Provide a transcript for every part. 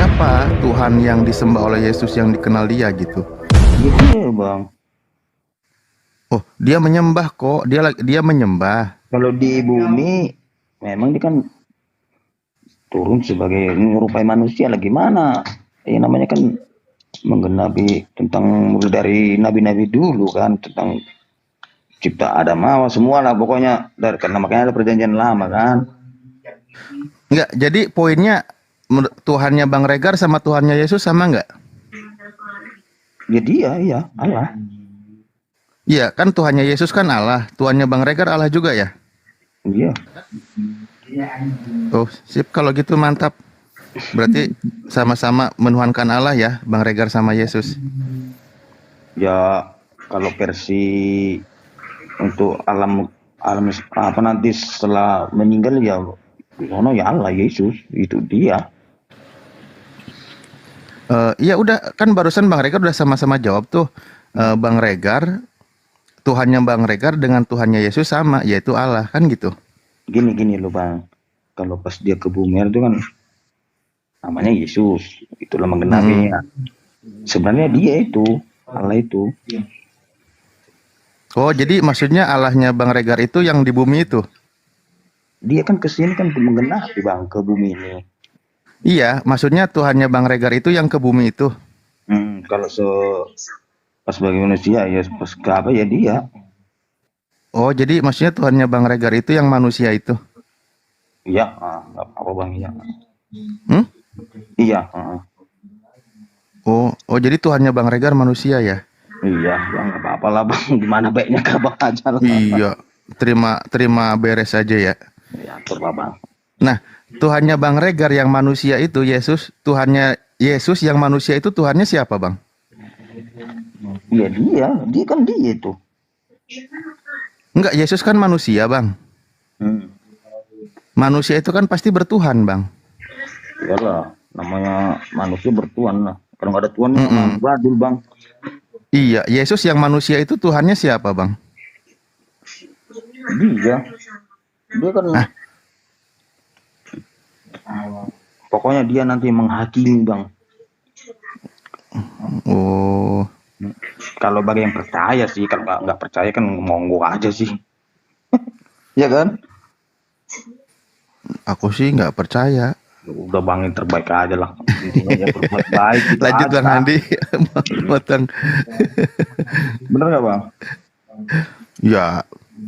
siapa Tuhan yang disembah oleh Yesus yang dikenal dia gitu? Gitu ya bang. Oh, dia menyembah kok. Dia menyembah. Kalau di bumi memang dia kan turun sebagai menyerupai manusia lah gimana? Ya namanya kan menggenapi tentang mulai dari nabi-nabi dulu kan tentang cipta Adam Hawa semua lah pokoknya dari karena makanya ada perjanjian lama kan. Enggak, jadi poinnya Tuhannya Bang Regar sama Tuhannya Yesus sama nggak? Ya dia iya Allah. Iya, kan Tuhannya Yesus kan Allah. Tuhannya Bang Regar Allah juga ya? Iya. Oh, sip kalau gitu mantap. Berarti sama-sama menuhankan Allah ya, Bang Regar sama Yesus. Ya kalau versi untuk alam alam apa nanti setelah meninggal ya ono ya Allah Yesus itu dia. Iya udah kan barusan Bang Regar udah sama-sama jawab tuh. Bang Regar, Tuhannya Bang Regar dengan Tuhannya Yesus sama, yaitu Allah kan gitu. Gini loh bang, kalau pas dia ke bumi itu kan namanya Yesus, itulah menggenapi. Sebenarnya dia itu Allah itu. Oh, jadi maksudnya Allahnya Bang Regar itu yang di bumi itu? Dia kan kesini kan menggenapi bang ke bumi ini. Iya, maksudnya Tuhannya Bang Regar itu yang ke bumi itu. Kalau pas sebagai manusia ya pas ke apa ya dia. Oh, jadi maksudnya Tuhannya Bang Regar itu yang manusia itu? Iya, nggak apa bang iya. Hmm? Iya. Oh, jadi Tuhannya Bang Regar manusia ya? Iya, bang nggak apa-apa lah bang. Gimana baiknya kabar aja lah. Iya, terima beres aja ya. Ya, terima bang. Nah, Tuhannya Bang Regar yang manusia itu Yesus, Tuhannya Yesus yang manusia itu Tuhannya siapa, Bang? Iya dia kan dia itu. Enggak, Yesus kan manusia, Bang. Manusia itu kan pasti bertuhan, Bang. Iyalah, namanya manusia bertuhan lah. Kalau nggak ada Tuhan, badul bang. Iya, Yesus yang manusia itu Tuhannya siapa, Bang? Dia kan. Pokoknya dia nanti menghakimi bang. Oh. Kalau bagi yang percaya sih, kalau nggak percaya kan monggo aja sih. Ya kan? Aku sih nggak percaya. Udah bang yang terbaik aja lah. Intinya berbuat baik. Lanjut Bang Andi. Bener nggak bang?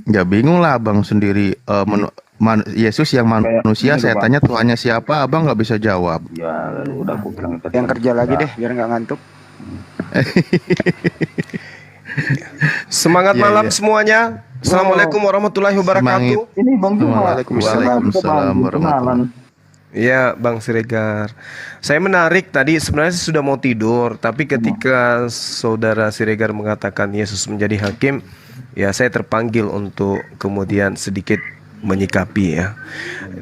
Ya bingung lah Bang sendiri. Yesus yang manusia, saya tanya Tuhannya siapa, Abang nggak bisa jawab. Ya udah aku bilang tadi. Yang kerja lagi deh biar nggak ngantuk. Semangat malam semuanya. Assalamualaikum warahmatullahi wabarakatuh. Ini Bang Juma. Waalaikumsalam warahmatullahi. Ya, Bang Siregar. Saya menarik tadi sebenarnya saya sudah mau tidur, tapi ketika saudara Siregar mengatakan Yesus menjadi hakim, ya saya terpanggil untuk kemudian sedikit menyikapi ya.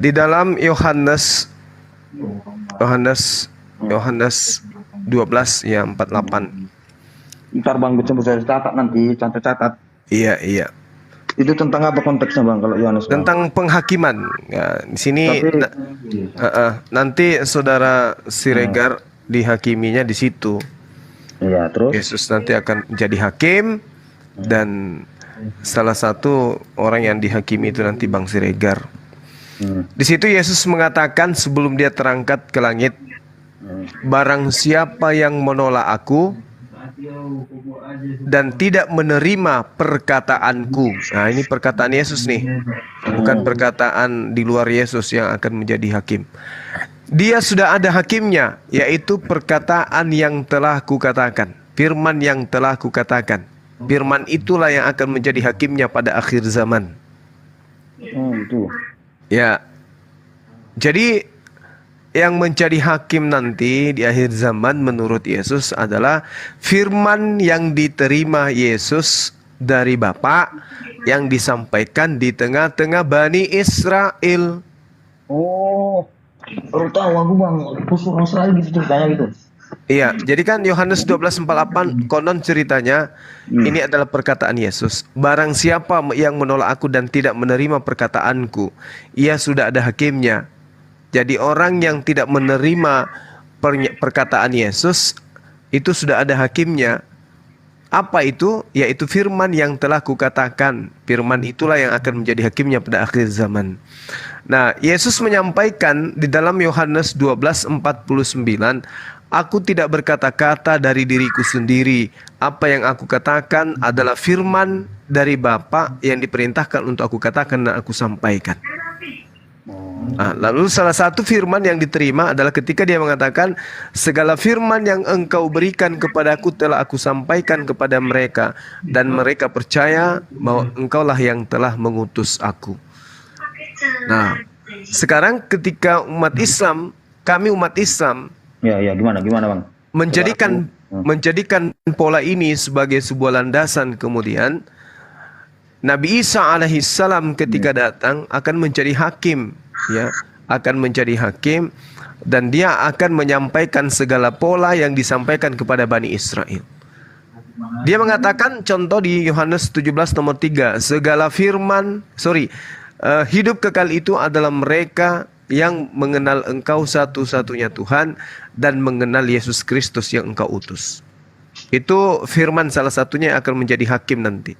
Di dalam Yohanes 12 ya 48. Ntar bang saya catat nanti, catat. Iya. Itu tentang apa konteksnya bang kalau Yohanes? Tentang penghakiman. Ya, di sini nanti saudara Siregar dihakiminya di situ. Iya, terus Yesus nanti akan menjadi hakim dan salah satu orang yang dihakimi itu nanti Bang Siregar. Di situ Yesus mengatakan sebelum dia terangkat ke langit, barang siapa yang menolak aku dan tidak menerima perkataanku. Nah, ini perkataan Yesus nih, bukan perkataan di luar Yesus yang akan menjadi hakim. Dia sudah ada hakimnya, yaitu perkataan yang telah kukatakan, firman yang telah kukatakan. Firman itulah yang akan menjadi hakimnya pada akhir zaman. itu. Ya, jadi yang menjadi hakim nanti di akhir zaman menurut Yesus adalah firman yang diterima Yesus dari Bapa yang disampaikan di tengah-tengah Bani Israel. Oh, baru tahu aku bang. Khusus Israel gitu ceritanya gitu. Iya, jadi kan Yohanes 12:48 konon ceritanya ini adalah perkataan Yesus. Barang siapa yang menolak aku dan tidak menerima perkataanku, ia sudah ada hakimnya. Jadi orang yang tidak menerima perkataan Yesus itu sudah ada hakimnya. Apa itu? Yaitu firman yang telah kukatakan. Firman itulah yang akan menjadi hakimnya pada akhir zaman. Nah, Yesus menyampaikan di dalam Yohanes 12:49, aku tidak berkata-kata dari diriku sendiri. Apa yang aku katakan adalah firman dari Bapa yang diperintahkan untuk aku katakan dan aku sampaikan. Nah, lalu salah satu firman yang diterima adalah ketika dia mengatakan, segala firman yang engkau berikan kepadaku telah aku sampaikan kepada mereka, dan mereka percaya bahwa engkaulah yang telah mengutus aku. Nah, sekarang ketika kami umat Islam Ya, gimana Bang? menjadikan pola ini sebagai sebuah landasan, kemudian Nabi Isa alaihissalam ketika datang akan menjadi hakim, ya, akan menjadi hakim, dan dia akan menyampaikan segala pola yang disampaikan kepada Bani Israel. Dia mengatakan, contoh di Yohanes 17 nomor 3, hidup kekal itu adalah mereka yang mengenal engkau satu-satunya Tuhan dan mengenal Yesus Kristus yang engkau utus. Itu firman salah satunya yang akan menjadi hakim nanti.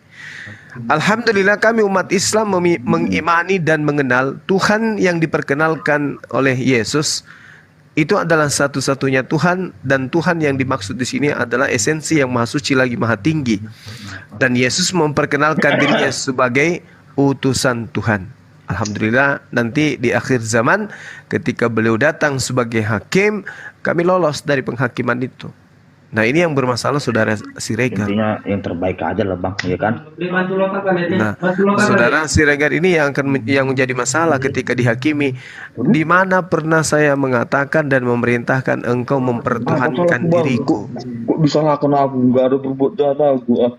Alhamdulillah kami umat Islam mengimani dan mengenal Tuhan yang diperkenalkan oleh Yesus itu adalah satu-satunya Tuhan, dan Tuhan yang dimaksud di sini adalah esensi yang maha suci lagi maha tinggi. Dan Yesus memperkenalkan dirinya sebagai utusan Tuhan. Alhamdulillah nanti di akhir zaman ketika beliau datang sebagai hakim, kami lolos dari penghakiman itu. Nah, ini yang bermasalah saudara Siregar. Intinya yang terbaik aja lah Bang, ya kan? Nah, saudara Siregar ini yang menjadi masalah ketika dihakimi. Di mana pernah saya mengatakan dan memerintahkan engkau mempertuhankan diriku? Kok disalahkan aku? Enggak ada berbuat jahat aku.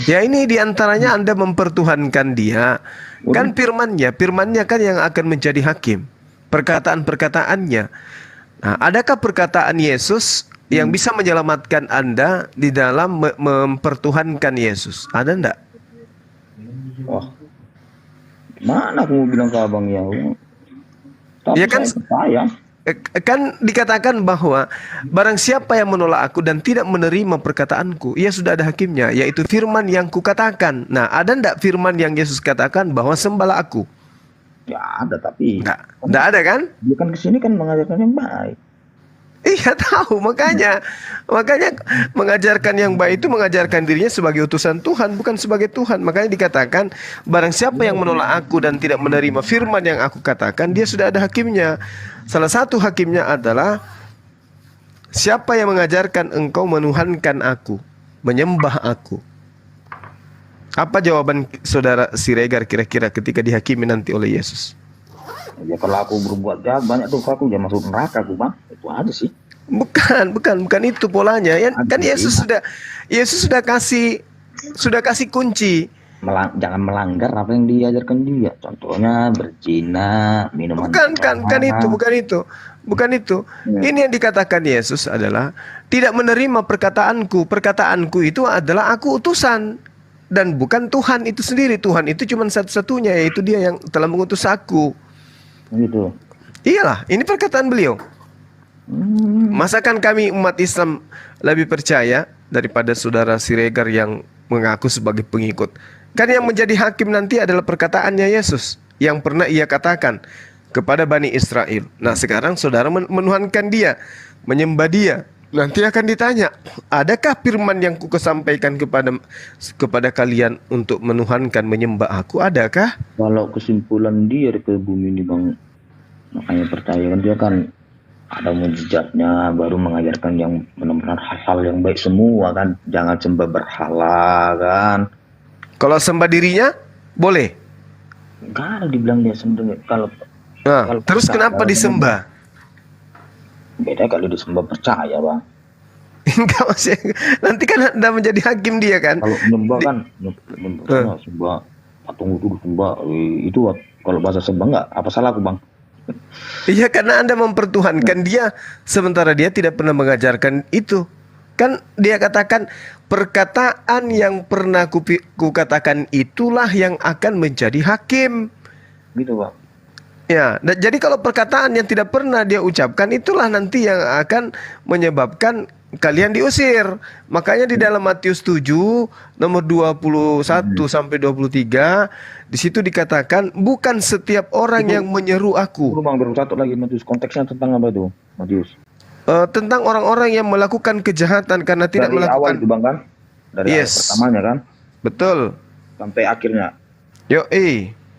Ya, ini diantaranya Anda mempertuhankan dia. Kan firmannya kan yang akan menjadi hakim. Perkataan-perkataannya. Nah, adakah perkataan Yesus yang bisa menyelamatkan Anda di dalam mempertuhankan Yesus? Ada enggak? Wah, mana aku mau bilang ke abang ya? Tapi Ya kan, saya percaya. kan dikatakan bahwa barang siapa yang menolak aku dan tidak menerima perkataanku, ia sudah ada hakimnya, yaitu firman yang kukatakan. Nah, ada enggak firman yang Yesus katakan bahwa sembahlah aku? Ya ada, tapi Enggak ada kan? dia kan kesini kan mengajarkan yang baik. Iya tahu, makanya mengajarkan yang baik itu mengajarkan dirinya sebagai utusan Tuhan, bukan sebagai Tuhan. Makanya dikatakan barang siapa yang menolak aku dan tidak menerima firman yang aku katakan, dia sudah ada hakimnya. Salah satu hakimnya adalah siapa yang mengajarkan engkau menuhankan aku, menyembah aku. Apa jawaban saudara Siregar kira-kira ketika dihakimi nanti oleh Yesus? Ya kalau aku berbuat jahat banyak tuh aku jangan masuk neraka aku Bang. Itu aja sih. Bukan itu polanya. Kan Yesus sudah kasih kunci. Jangan melanggar apa yang diajarkan dia. Contohnya berzina, minuman. Bukan itu. Ya. Ini yang dikatakan Yesus adalah tidak menerima perkataanku. Perkataanku itu adalah aku utusan dan bukan Tuhan itu sendiri. Tuhan itu cuma satu-satunya, yaitu Dia yang telah mengutus aku. Gitu. Iyalah, ini perkataan beliau. Masakan kami umat Islam lebih percaya daripada saudara Siregar yang mengaku sebagai pengikut? Kan yang menjadi hakim nanti adalah perkataannya Yesus yang pernah ia katakan kepada Bani Israel. Nah, sekarang saudara menuhankan dia, menyembah dia. Nanti akan ditanya, adakah firman yang kukesampaikan kepada kalian untuk menuhankan, menyembah aku? Adakah? Kalau kesimpulan dia dari bumi ini Bang, makanya percaya kan dia kan ada mujizatnya, baru mengajarkan yang benar-benar hal-hal yang baik semua kan. Jangan sembah berhala kan. Kalau sembah dirinya boleh. Enggak ada dibilang dia sembah. Kalau Terus kenapa disembah? Beda kalau disembah percaya Bang. Enggak, maksudnya nanti kan Anda menjadi hakim dia kan. Kalau menyembah kan sembah patung itu disembah itu kalau bahasa sembah enggak apa salah aku Bang? Iya, karena Anda mempertuhankan dia sementara dia tidak pernah mengajarkan itu. Kan dia katakan perkataan yang pernah kukatakan itulah yang akan menjadi hakim. Gitu Bang. Ya, jadi kalau perkataan yang tidak pernah dia ucapkan itulah nanti yang akan menyebabkan kalian diusir. Makanya di dalam Matius 7 nomor 21 sampai 23 di situ dikatakan bukan setiap orang yang menyeru aku. Dulu Bang, baru satu lagi Matius, konteksnya tentang apa itu Matius? Tentang orang-orang yang melakukan kejahatan karena tidak Dari awal melakukan. itu Bang kan? Dari ayat Yes. pertamanya kan Betul. sampai akhirnya. Yo,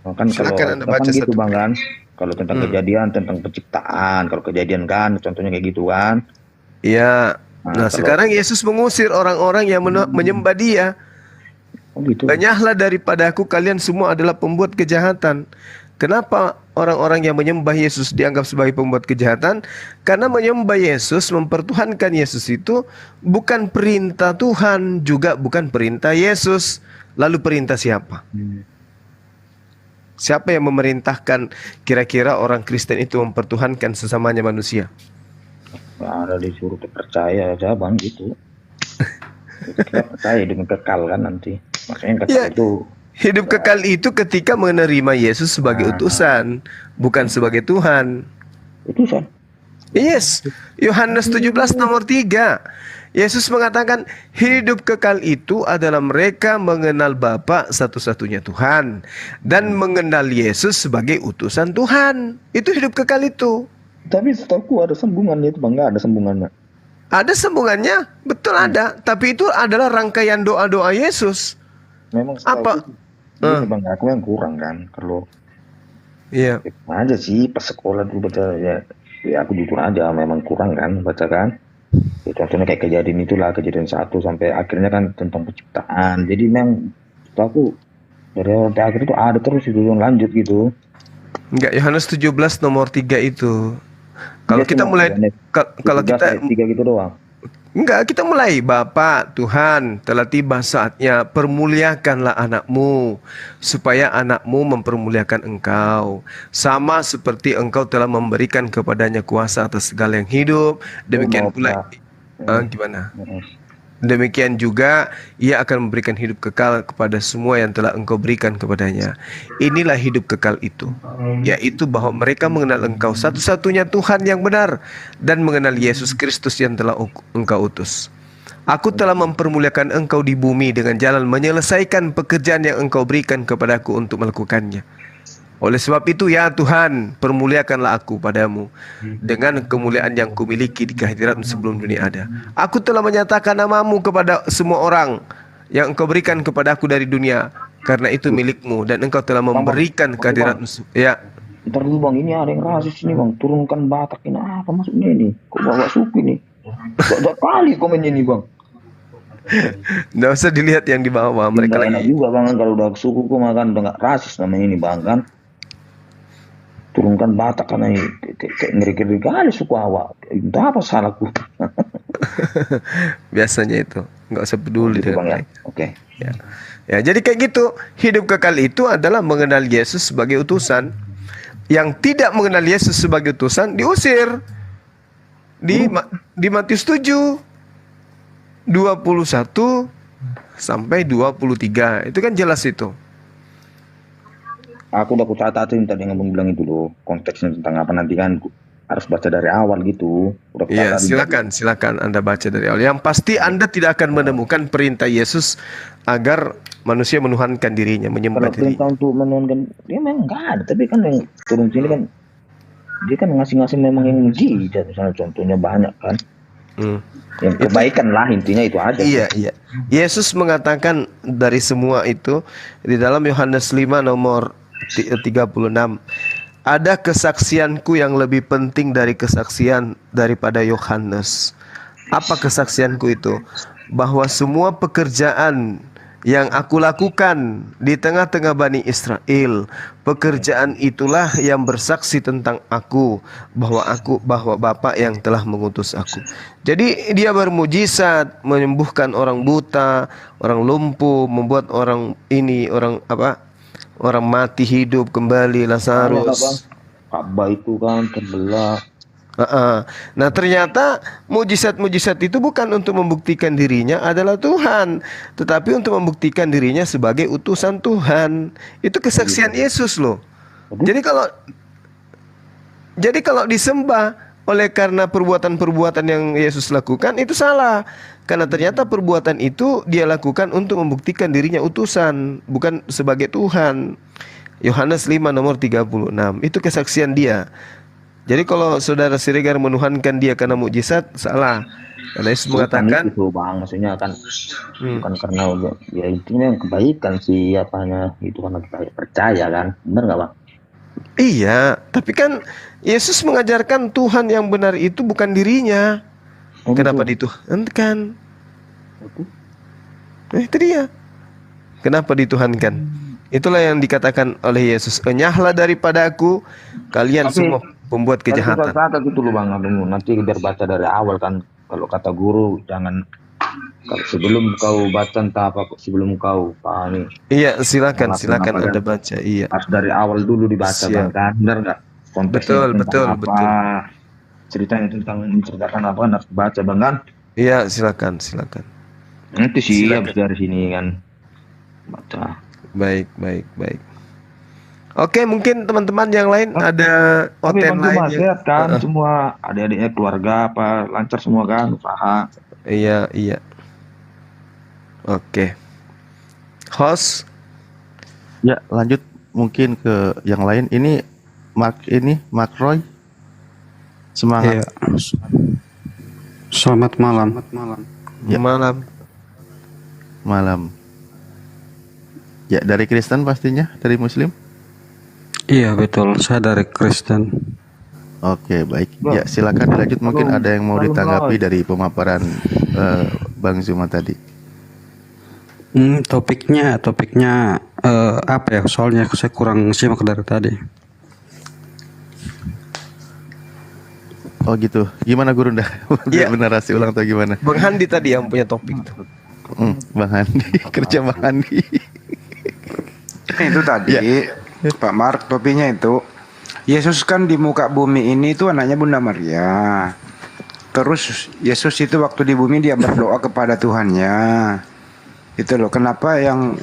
Kan kalau silakan Anda kan baca gitu satu. Bang kan. Kalau tentang kejadian, tentang penciptaan, kalau kejadian kan contohnya kayak gitu kan. Iya. Nah, Nah, kalau- sekarang Yesus mengusir orang-orang yang menyembah Dia. Oh gitu. Banyaklah daripada aku kalian semua adalah pembuat kejahatan. Kenapa orang-orang yang menyembah Yesus dianggap sebagai pembuat kejahatan? Karena menyembah Yesus, mempertuhankan Yesus itu bukan perintah Tuhan, juga bukan perintah Yesus. Lalu perintah siapa? Siapa yang memerintahkan kira-kira orang Kristen itu mempertuhankan sesamanya manusia? Nggak ada disuruh percaya aja Bang gitu. Kita percaya dengan kekal kan nanti. Maksudnya kekal Ya. itu Hidup kekal itu ketika menerima Yesus sebagai utusan, bukan sebagai Tuhan. utusan. Yes, Yohanes 17 nomor 3. Yesus mengatakan hidup kekal itu adalah mereka mengenal Bapa satu-satunya Tuhan dan mengenal Yesus sebagai utusan Tuhan. Itu hidup kekal itu. Tapi setahu ada sambungannya itu Bang, nggak ada sambungannya. Ada sambungannya, betul ada. Tapi itu adalah rangkaian doa-doa Yesus. Memang Apa? Ini Bang, aku yang kurang kan. Kalau Iya. aja sih pas sekolah dulu baca ya aku jujur aja memang kurang kan baca kan. Ya, contohnya kayak kejadian itulah, kejadian 1 sampai akhirnya kan tentang penciptaan. Jadi memang setahu aku dari awal sampai akhir itu ada terus itu yang lanjut gitu. Enggak, Yohanes 17 nomor 3 itu. Kalau Dia kita cuma mulai Yohanes kalau 17 kita ayat 3 gitu doang. enggak, kita mulai. Bapa, Tuhan, telah tiba saatnya permuliakanlah anakmu, supaya anakmu mempermuliakan engkau. Sama seperti engkau telah memberikan kepadanya kuasa atas segala yang hidup. Demikian pula, gimana? Demikian juga ia akan memberikan hidup kekal kepada semua yang telah engkau berikan kepadanya. Inilah hidup kekal itu, yaitu bahwa mereka mengenal engkau satu-satunya Tuhan yang benar dan mengenal Yesus Kristus yang telah engkau utus. Aku telah mempermuliakan engkau di bumi dengan jalan menyelesaikan pekerjaan yang engkau berikan kepadaku untuk melakukannya. Oleh sebab itu ya Tuhan, permuliakanlah aku padamu dengan kemuliaan yang kumiliki di kehadiratmu sebelum dunia ada. Aku telah menyatakan namamu kepada semua orang yang engkau berikan kepadaku dari dunia, karena itu milikmu dan engkau telah memberikan kehadiratmu. Ya, Ntar dulu Bang, ini ada yang rasis ini Bang, turunkan Batak ini apa maksudnya ini? Kok bawa suku ini? Gak kali komennya ini Bang. nggak usah dilihat yang di bawah, mereka Nggak enak lagi. juga Bang, kalau udah suku kok makan udah nggak rasis namanya ini Bang kan. Turunkan Batak karena kayak ngeri-ngeri kali suku awak. Entah apa salahku. Biasanya itu nggak usah peduli Gitu dengan Bang ya. mereka. Oke. Ya, jadi kayak gitu. Hidup kekal itu adalah mengenal Yesus sebagai utusan. Yang tidak mengenal Yesus sebagai utusan diusir. Di Matius 7 21 sampai 23. Itu kan jelas itu. Aku udah kucatatin tadi yang abang bilang itu loh, konteksnya tentang apa nanti kan harus baca dari awal gitu. Udah Iya, kucatatin. silakan Anda baca dari awal. Yang pasti Anda tidak akan menemukan perintah Yesus agar manusia menuhankan dirinya, menyembah Kalau perintah dirinya. untuk menurunkan dia memang nggak ada, tapi kan yang turun sini kan dia kan ngasih-ngasih memang yang mujizat, misalnya contohnya banyak kan. Hmm. Yang kebaikan lah intinya itu aja. Iya. Yesus mengatakan dari semua itu di dalam Yohanes 5 nomor 36. Ada kesaksianku yang lebih penting dari kesaksian daripada Yohanes. Apa kesaksianku itu? Bahwa semua pekerjaan yang aku lakukan di tengah-tengah Bani Israel, pekerjaan itulah yang bersaksi tentang aku, bahwa Bapa yang telah mengutus aku. Jadi dia bermujizat, menyembuhkan orang buta, orang lumpuh, membuat orang mati hidup kembali, Lazarus. Ka'bah itu kan terbelah. Nah ternyata mujizat-mujizat itu bukan untuk membuktikan dirinya adalah Tuhan, tetapi untuk membuktikan dirinya sebagai utusan Tuhan. Itu kesaksian Yesus loh. Jadi kalau Jadi kalau disembah oleh karena perbuatan-perbuatan yang Yesus lakukan itu salah. Karena ternyata perbuatan itu dia lakukan untuk membuktikan dirinya utusan, bukan sebagai Tuhan. Yohanes 5 nomor 36. Itu kesaksian dia. Jadi kalau saudara Siregar menuhankan dia karena mukjizat, salah. Karena Yesus mengatakan, itu bang, maksudnya kan bukan karena ya intinya kebaikan sih apanya itu karena kita percaya kan, benar nggak bang? iya, tapi kan Yesus mengajarkan Tuhan yang benar itu bukan dirinya. Oh, Kenapa gitu. dituhankan? Itu dia. Kenapa dituhankan? Itulah yang dikatakan oleh Yesus. Enyahlah daripada aku, kalian Tapi, semua pembuat kejahatan. Kata gitu loh bang, aduh, nanti biar baca dari awal kan. Kalau kata guru jangan sebelum kau baca entah apa sebelum kau pahami. Iya, silakan Kenapa Anda kan? baca. Iya. Harus dari awal dulu dibaca Siap. bang, kan benar nggak? Konteksnya tentang apa? Betul. Ceritanya tentang menceritakan apa kan harus baca bang kan? Iya, silakan. Nanti sih Silakan. habis dari sini kan baca. Baik. Oke, mungkin teman-teman yang lain ada Tapi konten bang lain cuma yang sehat kan, semua adik-adiknya keluarga apa lancar semua kan, usaha. Iya. Oke. Host, Ya, lanjut mungkin ke yang lain. Ini Mark Roy. Semangat. Iya. Selamat malam. Ya. malam. Ya, dari Kristen pastinya, dari Muslim. Iya betul, saya dari Kristen. Oke, baik. Ya, silakan dilanjut. Mungkin ada yang mau ditanggapi dari pemaparan Bang Zuma tadi. Topiknya apa ya? Soalnya saya kurang simak dari tadi. Oh gitu. Gimana Gurunda? Iya. Benar narasi ulang atau gimana? Bang Handi tadi yang punya topik tuh. Bang Handi, kerja Bang Handi. Itu tadi Pak Mark topiknya itu Yesus kan di muka bumi ini itu anaknya Bunda Maria. Terus Yesus itu waktu di bumi dia berdoa kepada Tuhannya. Itu loh kenapa yang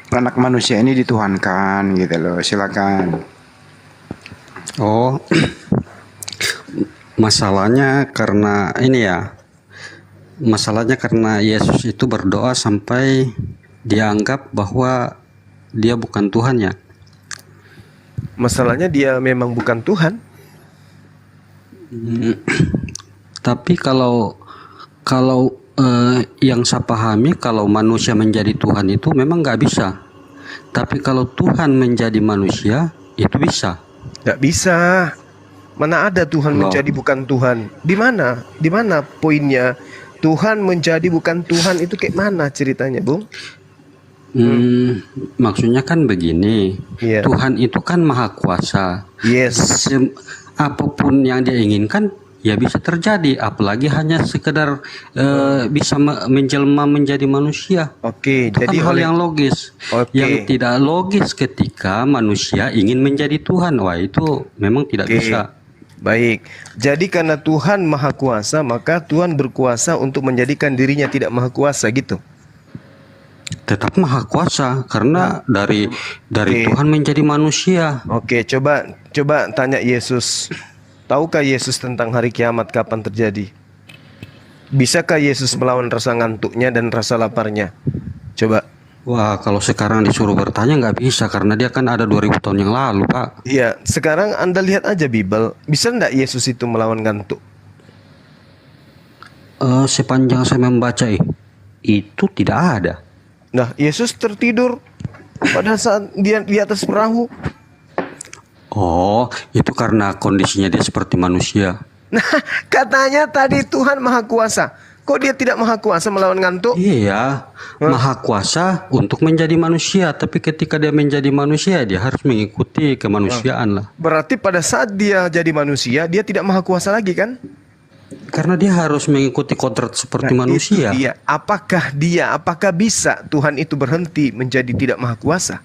anak manusia ini dituhankan gitu loh. Silakan. Oh, masalahnya karena ini ya. Masalahnya karena Yesus itu berdoa sampai dianggap bahwa dia bukan Tuhan ya. Masalahnya dia memang bukan Tuhan. Tapi kalau yang saya pahami kalau manusia menjadi Tuhan itu memang nggak bisa. Tapi kalau Tuhan menjadi manusia itu bisa. Gak bisa. Mana ada Tuhan Loh. menjadi bukan Tuhan? Di mana? Di mana poinnya? Tuhan menjadi bukan Tuhan itu kayak mana ceritanya, Bung? Maksudnya kan begini, Iya. Tuhan itu kan maha kuasa. Yes. Apapun yang dia inginkan ya bisa terjadi. Apalagi hanya sekedar bisa menjelma menjadi manusia. Oke, Itu jadi kan hal yang logis. Oke. Yang tidak logis ketika manusia ingin menjadi Tuhan. Wah itu memang tidak Oke. bisa. Baik. Jadi karena Tuhan Maha Kuasa, maka Tuhan berkuasa untuk menjadikan dirinya tidak maha kuasa gitu. Tetap maha kuasa karena dari Oke. Tuhan menjadi manusia. Oke, coba tanya Yesus. Tahukah Yesus tentang hari kiamat kapan terjadi? Bisakah Yesus melawan rasa ngantuknya dan rasa laparnya? Coba. Wah kalau sekarang disuruh bertanya nggak bisa karena dia kan ada 2000 tahun yang lalu Pak. Iya, sekarang Anda lihat aja Bible. Bisa enggak Yesus itu melawan ngantuk? Sepanjang saya membaca itu tidak ada. Nah, Yesus tertidur pada saat dia di atas perahu. Oh itu karena kondisinya dia seperti manusia. Nah, katanya tadi Tuhan Maha Kuasa. Kok dia tidak Maha Kuasa melawan ngantuk? Iya, maha kuasa untuk menjadi manusia. Tapi ketika dia menjadi manusia dia harus mengikuti kemanusiaan lah. Berarti pada saat dia jadi manusia, dia tidak Maha Kuasa lagi kan? Karena dia harus mengikuti kodrat seperti Nah, manusia. itu dia. Apakah bisa Tuhan itu berhenti menjadi tidak Maha Kuasa?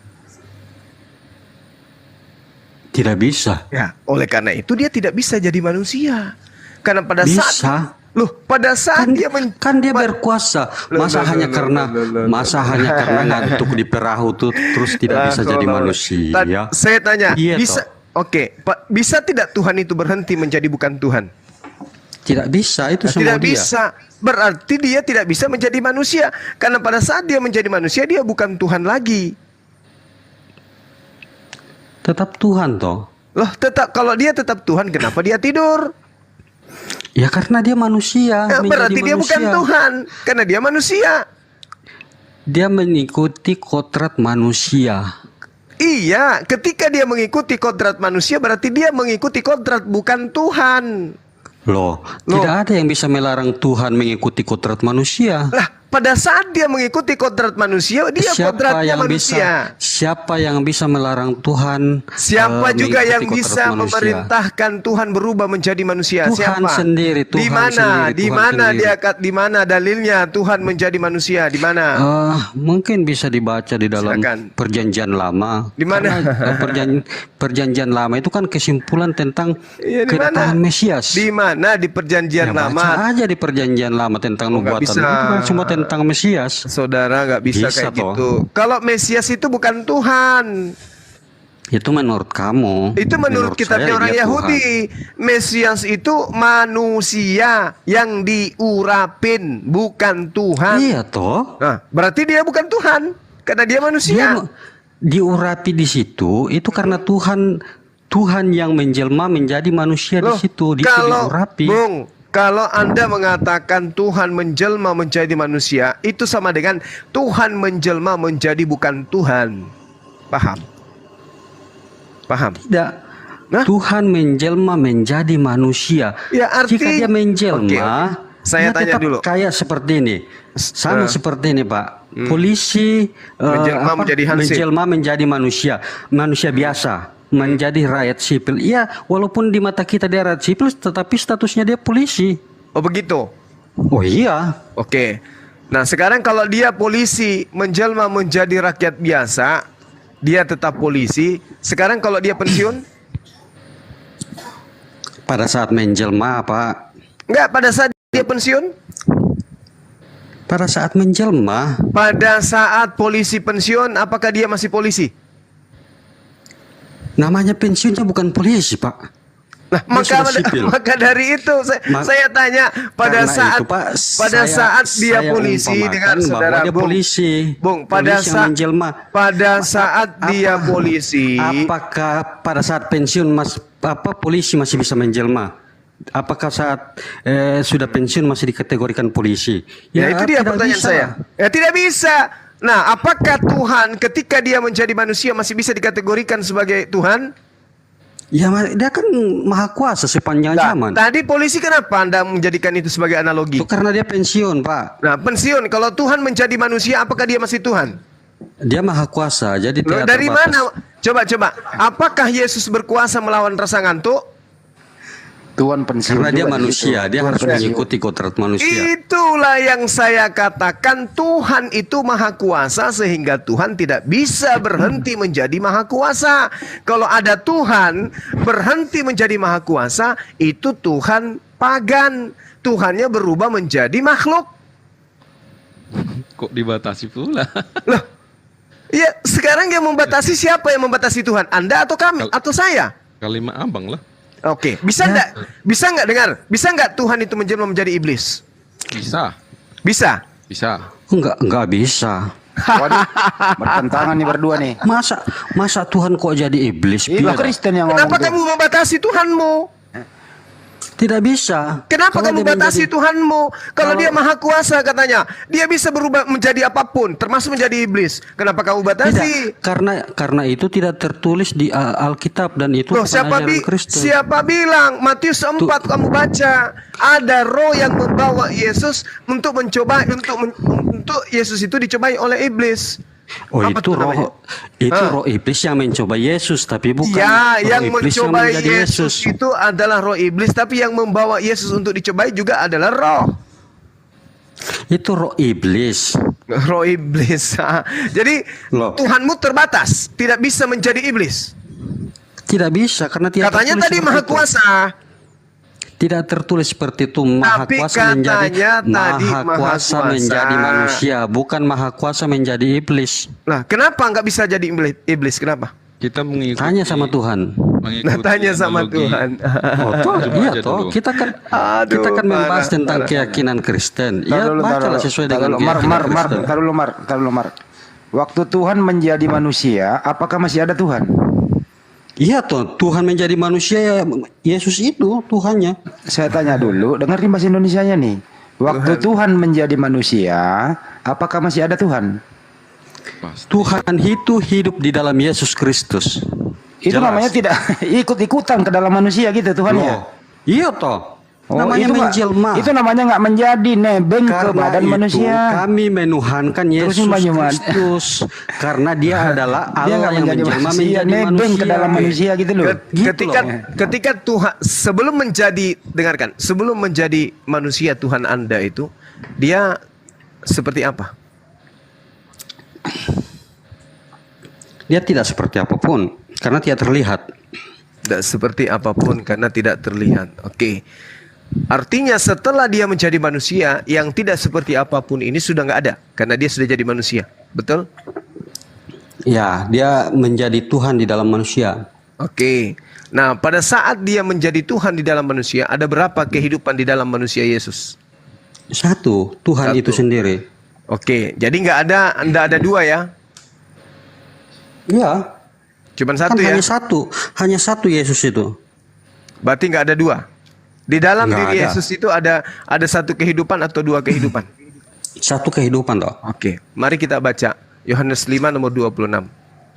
Tidak bisa. Ya, oleh karena itu dia tidak bisa jadi manusia. Karena pada Bisa. pada saat Kan dia berkuasa. Masa hanya karena ngantuk di perahu tuh terus tidak bisa jadi manusia. Saya tanya, Iya, bisa toh. Oke, Pak, bisa tidak Tuhan itu berhenti menjadi bukan Tuhan? Tidak bisa, itu semua Tidak dia. bisa. Berarti dia tidak bisa menjadi manusia. Karena pada saat dia menjadi manusia, dia bukan Tuhan lagi. Tetap Tuhan toh. Loh, kalau dia tetap Tuhan, kenapa dia tidur? Ya karena dia manusia. menjadi Berarti dia bukan manusia. Tuhan. Karena dia manusia. Dia mengikuti kodrat manusia. Iya, ketika dia mengikuti kodrat manusia, berarti dia mengikuti kodrat, bukan Tuhan. Loh, tidak ada yang bisa melarang Tuhan mengikuti kodrat manusia. Lah, pada saat dia mengikuti kodrat manusia, dia kodratnya manusia. Siapa yang bisa melarang Tuhan? Siapa juga mengikuti yang kodrat bisa manusia? memerintahkan Tuhan berubah menjadi manusia? Tuhan Siapa? sendiri, Tuhan di mana? sendiri, Di Tuhan mana sendiri. di mana dalilnya Tuhan menjadi manusia? Di mana? Mungkin bisa dibaca di dalam Silakan. Perjanjian Lama. Di mana? Karena, perjanjian Lama itu kan kesimpulan tentang Iya, di kedatangan mana? Mesias. Di mana di perjanjian Ya, lama? baca aja di Perjanjian Lama tentang Oh, nggak nubuatan. bisa. Itu kan semua tentang Mesias. Saudara nggak bisa, Bisa, kayak toh. gitu. Kalau Mesias itu bukan Tuhan. Itu menurut kamu. Itu menurut kitabnya saya orang dia Yahudi. Tuhan. Mesias itu manusia yang diurapin, bukan Tuhan. Iya toh. Nah, berarti dia bukan Tuhan karena dia Dia manusia. diurapi di situ itu karena Tuhan yang menjelma menjadi manusia Loh, di situ. Dia kalau diurapi. Bung, kalau Anda mengatakan Tuhan menjelma menjadi manusia, itu sama dengan Tuhan menjelma menjadi bukan Tuhan. Paham? Paham? Tidak. Nah? Tuhan menjelma menjadi manusia. Ya, Jika dia menjelma, Oke. Saya dia tanya tetap dulu. kayak seperti ini. Sama seperti ini, Pak. Polisi Menjelma menjadi hansip. menjelma menjadi manusia biasa, menjadi rakyat sipil. Iya, walaupun di mata kita dia rakyat sipil, tetapi statusnya dia polisi. Oh begitu. Oh iya. Oke. Nah sekarang kalau dia polisi menjelma menjadi rakyat biasa, dia tetap polisi. Sekarang kalau dia pensiun, Pada saat menjelma apa? enggak, pada saat dia pensiun, Pada saat menjelma, pada saat polisi pensiun, apakah dia masih polisi? namanya pensiunnya bukan polisi, Pak. Nah, Dia sudah sipil. maka dari itu saya tanya pada Karena saat itu, Pak, saat dia saya polisi umpamakan dengan bahwa saudara dia Bung. polisi. Bung, pada Polisi yang saat menjelma. saat dia polisi, Apakah pada saat pensiun polisi masih bisa menjelma? Apakah saat sudah pensiun masih dikategorikan polisi? ya itu dia tidak pertanyaan bisa. saya. Ya tidak bisa. Nah, apakah Tuhan ketika dia menjadi manusia masih bisa dikategorikan sebagai Tuhan? Ya, dia kan maha kuasa sepanjang Nah, zaman. tadi polisi kenapa Anda menjadikan itu sebagai analogi? Itu karena dia pensiun, Pak. Nah, pensiun. Kalau Tuhan menjadi manusia, apakah dia masih Tuhan? Dia maha kuasa, jadi Loh, tidak dari terbatas. mana? Coba. Apakah Yesus berkuasa melawan rasa ngantuk? Tuhan pensiun Karena dia juga di manusia, situ. dia Tuhan harus pensiun. mengikuti kodrat manusia. Itulah yang saya katakan, Tuhan itu maha kuasa sehingga Tuhan tidak bisa berhenti menjadi maha kuasa. Kalau ada Tuhan berhenti menjadi maha kuasa, itu Tuhan pagan. Tuhannya berubah menjadi makhluk. Kok dibatasi pula? Loh, ya sekarang yang membatasi siapa yang membatasi Tuhan? Anda atau kami atau saya? Kalimat abang lah. Oke, bisa nggak dengar? Bisa nggak Tuhan itu menjelma menjadi iblis? Bisa. Bisa. Bisa. Enggak bisa. Waduh, bertentangan nih berdua nih. Masa Tuhan kok jadi iblis? Itu Biar- Kristen yang Kenapa ngomong tuh. kamu membatasi Tuhanmu? Tidak bisa. Kenapa Kalau kamu dia batasi menjadi- Tuhanmu? Kalau dia maha kuasa katanya, dia bisa berubah menjadi apapun, termasuk menjadi iblis. Kenapa kamu batasi? Tidak, karena itu tidak tertulis di Alkitab dan itu Loh, bukan ajaran Kristen. siapa bilang? Matius 4 kamu baca, ada roh yang membawa Yesus untuk mencoba untuk Yesus itu dicobai oleh iblis. Oh, Apa itu tuh namanya? roh iblis yang mencoba Yesus, tapi bukan Ya, roh yang iblis yang mencobai menjadi Yesus itu adalah roh iblis, tapi yang membawa Yesus untuk dicobai juga adalah roh. Itu roh iblis. Roh iblis. Jadi Loh. Tuhanmu terbatas, tidak bisa menjadi iblis. Tidak bisa karena tidak Katanya tertulis tadi seperti maha itu. kuasa. Tidak tertulis seperti itu. Maha Tapi kuasa menjadi katanya tadi maha maha kuasa kuasa. menjadi manusia, bukan maha kuasa menjadi iblis. Nah, kenapa nggak bisa jadi iblis? Kenapa? Kita mengikuti Tanya sama Tuhan. Mengikuti tanya sama analogi. Tuhan. Oh, toh, Coba iya aja toh. dulu. Kita kan Aduh, membahas parah, tentang parah. keyakinan Kristen. Tar Ya dulu, tar bacalah dulu. sesuai Tar dengan dulu. Mar, keyakinan Mar, Kristen. tar dulu, Mar, tar dulu, Mar. Waktu Tuhan menjadi manusia, apakah masih ada Tuhan? Iya toh, Tuhan menjadi manusia ya, Yesus itu Tuhannya. Saya tanya dulu, dengerin bahasa Indonesianya nih. Waktu Tuhan menjadi manusia, apakah masih ada Tuhan? Pasti. Tuhan itu hidup di dalam Yesus Kristus. Itu Jelas. namanya tidak ikut-ikutan ke dalam manusia gitu Tuhannya. Loh, iya toh. Oh, Namanya itu nggak- menjelma. Itu namanya nggak menjadi nebeng ke Karena badan itu manusia. kami menuhankan Yesus Terusnya Banyuman. Kristus karena dia adalah Dia Allah nggak yang menjadi menjelma manusia, menjadi nebeng manusia. ke dalam manusia gitu loh. Gitu Ketika loh. ketika Tuhan sebelum menjadi, dengarkan, sebelum menjadi manusia Tuhan Anda itu dia seperti apa? Dia tidak seperti apapun karena tidak terlihat. Tidak seperti apapun karena tidak terlihat. Oke. Artinya setelah dia menjadi manusia yang tidak seperti apapun ini sudah nggak ada karena dia sudah jadi manusia. Betul? Ya, dia menjadi Tuhan di dalam manusia. Oke. Nah, pada saat dia menjadi Tuhan di dalam manusia, ada berapa kehidupan di dalam manusia Yesus? Satu, Tuhan Satu. itu sendiri. Oke. Jadi nggak ada dua ya? Ya, Cuman kan satu ya? hanya satu Yesus itu. Berarti nggak ada dua. Di dalam Nggak diri ada. Yesus itu ada satu kehidupan atau dua kehidupan. Satu kehidupan toh. Oke, mari kita baca Yohanes 5 nomor 26.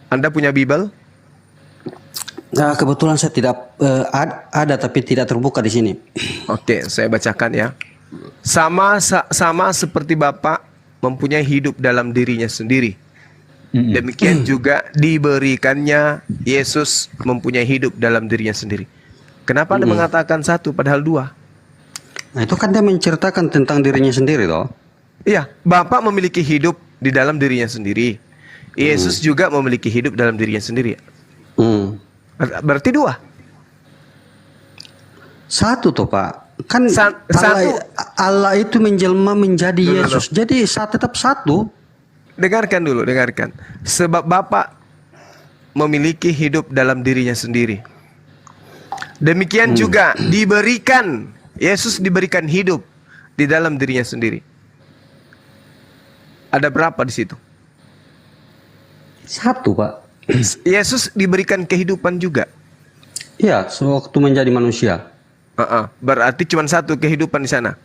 Anda punya Bible? Nah, kebetulan saya tidak ada tapi tidak terbuka di sini. Oke, saya bacakan ya. Sama seperti Bapa mempunyai hidup dalam dirinya sendiri. Demikian juga diberikannya Yesus mempunyai hidup dalam dirinya sendiri. Kenapa Anda mengatakan satu padahal dua? Nah, itu kan dia menceritakan tentang dirinya sendiri toh. Iya, Bapa memiliki hidup di dalam dirinya sendiri. Yesus juga memiliki hidup dalam dirinya sendiri. Hmm. Berarti dua. Satu toh Pak. Kan Satu. Allah itu menjelma menjadi Loh. Yesus. Jadi tetap satu. Dengarkan dulu, dengarkan. Sebab Bapa memiliki hidup dalam dirinya sendiri. Demikian juga diberikan, Yesus diberikan hidup di dalam dirinya sendiri. Ada berapa di situ? Satu Pak. Yesus diberikan kehidupan juga. Iya, sewaktu menjadi manusia. Berarti cuma satu kehidupan di sana.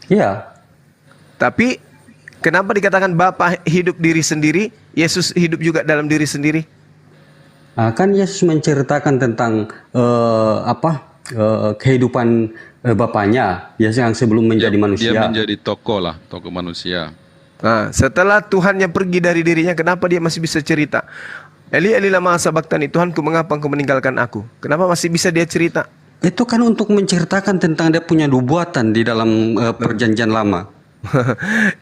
Iya. Tapi kenapa dikatakan Bapa hidup diri sendiri, Yesus hidup juga dalam diri sendiri? Nah, kan Yesus menceritakan tentang kehidupan Bapaknya, yang sebelum menjadi manusia. Dia menjadi tokoh lah, tokoh manusia. Nah, setelah Tuhannya pergi dari dirinya, kenapa dia masih bisa cerita? Eli, Eli lama sabaktani, Tuhanku mengapa engkau meninggalkan aku? Kenapa masih bisa dia cerita? Itu kan untuk menceritakan tentang dia punya nubuatan di dalam perjanjian lama.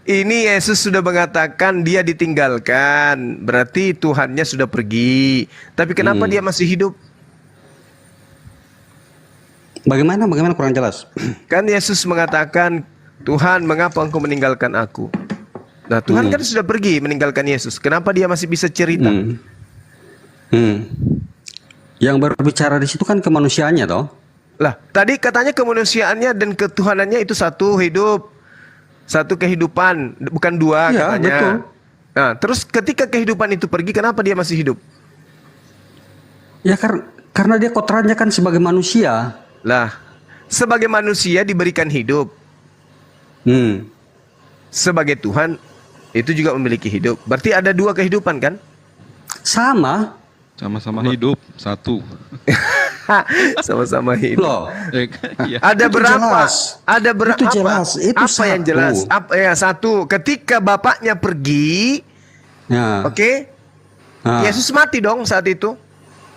Ini Yesus sudah mengatakan dia ditinggalkan, berarti Tuhannya sudah pergi. Tapi kenapa dia masih hidup? Bagaimana kurang jelas? Kan Yesus mengatakan, Tuhan mengapa engkau meninggalkan aku? Nah, Tuhan kan sudah pergi meninggalkan Yesus. Kenapa dia masih bisa cerita? Yang berbicara di situ kan kemanusiaannya toh. Lah, tadi katanya kemanusiaannya dan ketuhanannya itu satu hidup. Satu kehidupan, bukan dua Iya, katanya. betul. Nah, terus ketika kehidupan itu pergi, kenapa dia masih hidup? Ya karena dia kodratnya kan sebagai manusia. Lah, sebagai manusia diberikan hidup. Sebagai Tuhan, itu juga memiliki hidup. Berarti ada dua kehidupan kan? Sama. Sama-sama hidup, satu. Sama-sama hidup. Loh. Iya. Ada Itu berapa? jelas. Ada berapa? Itu jelas. Itu apa yang satu. jelas? Apa ya satu? Ketika bapaknya pergi, Ya. oke? Nah. Yesus mati dong saat itu.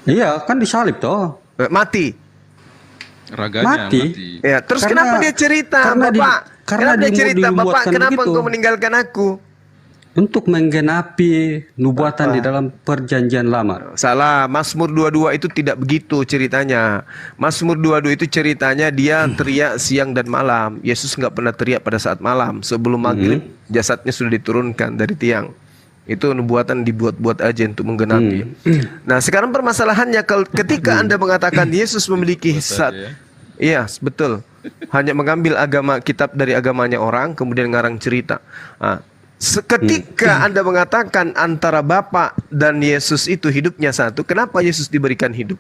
Iya, kan disalib toh. Mati. Raganya Mati. mati. Ya, terus Karena- kenapa dia cerita, karena di- Bapak? karena Kenapa dia di- cerita, Bapak? dibuatkan Kenapa begitu. engkau meninggalkan aku? Untuk menggenapi nubuatan di dalam perjanjian lama. Salah, Mazmur 22 itu tidak begitu ceritanya. Mazmur 22 itu ceritanya dia teriak siang dan malam. Yesus nggak pernah teriak pada saat malam. Sebelum maghrib, jasadnya sudah diturunkan dari tiang. Itu nubuatan dibuat-buat aja untuk menggenapi. Nah, sekarang permasalahannya ketika Anda mengatakan Yesus memiliki iya, betul. Hanya mengambil kitab dari agamanya orang, kemudian ngarang cerita. Nah, ketika Anda mengatakan antara Bapa dan Yesus itu hidupnya satu, kenapa Yesus diberikan hidup?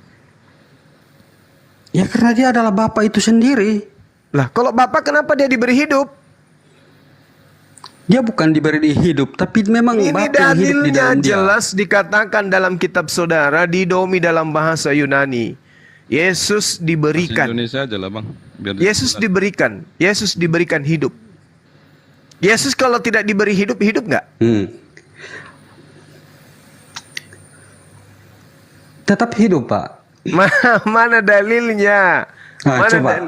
Ya karena dia adalah Bapa itu sendiri. Lah, kalau Bapa kenapa dia diberi hidup? Dia bukan diberi hidup, tapi memang Ini Bapa yang hidup di dalilnya dalam dia. jelas dikatakan dalam kitab saudara, didomi dalam bahasa Yunani. Yesus Bahasa diberikan. Indonesia aja lah bang. Biar Yesus diberikan. Yesus diberikan hidup. Yesus kalau tidak diberi hidup, hidup nggak? Tetap hidup, Pak. Mana dalilnya? Nah, coba.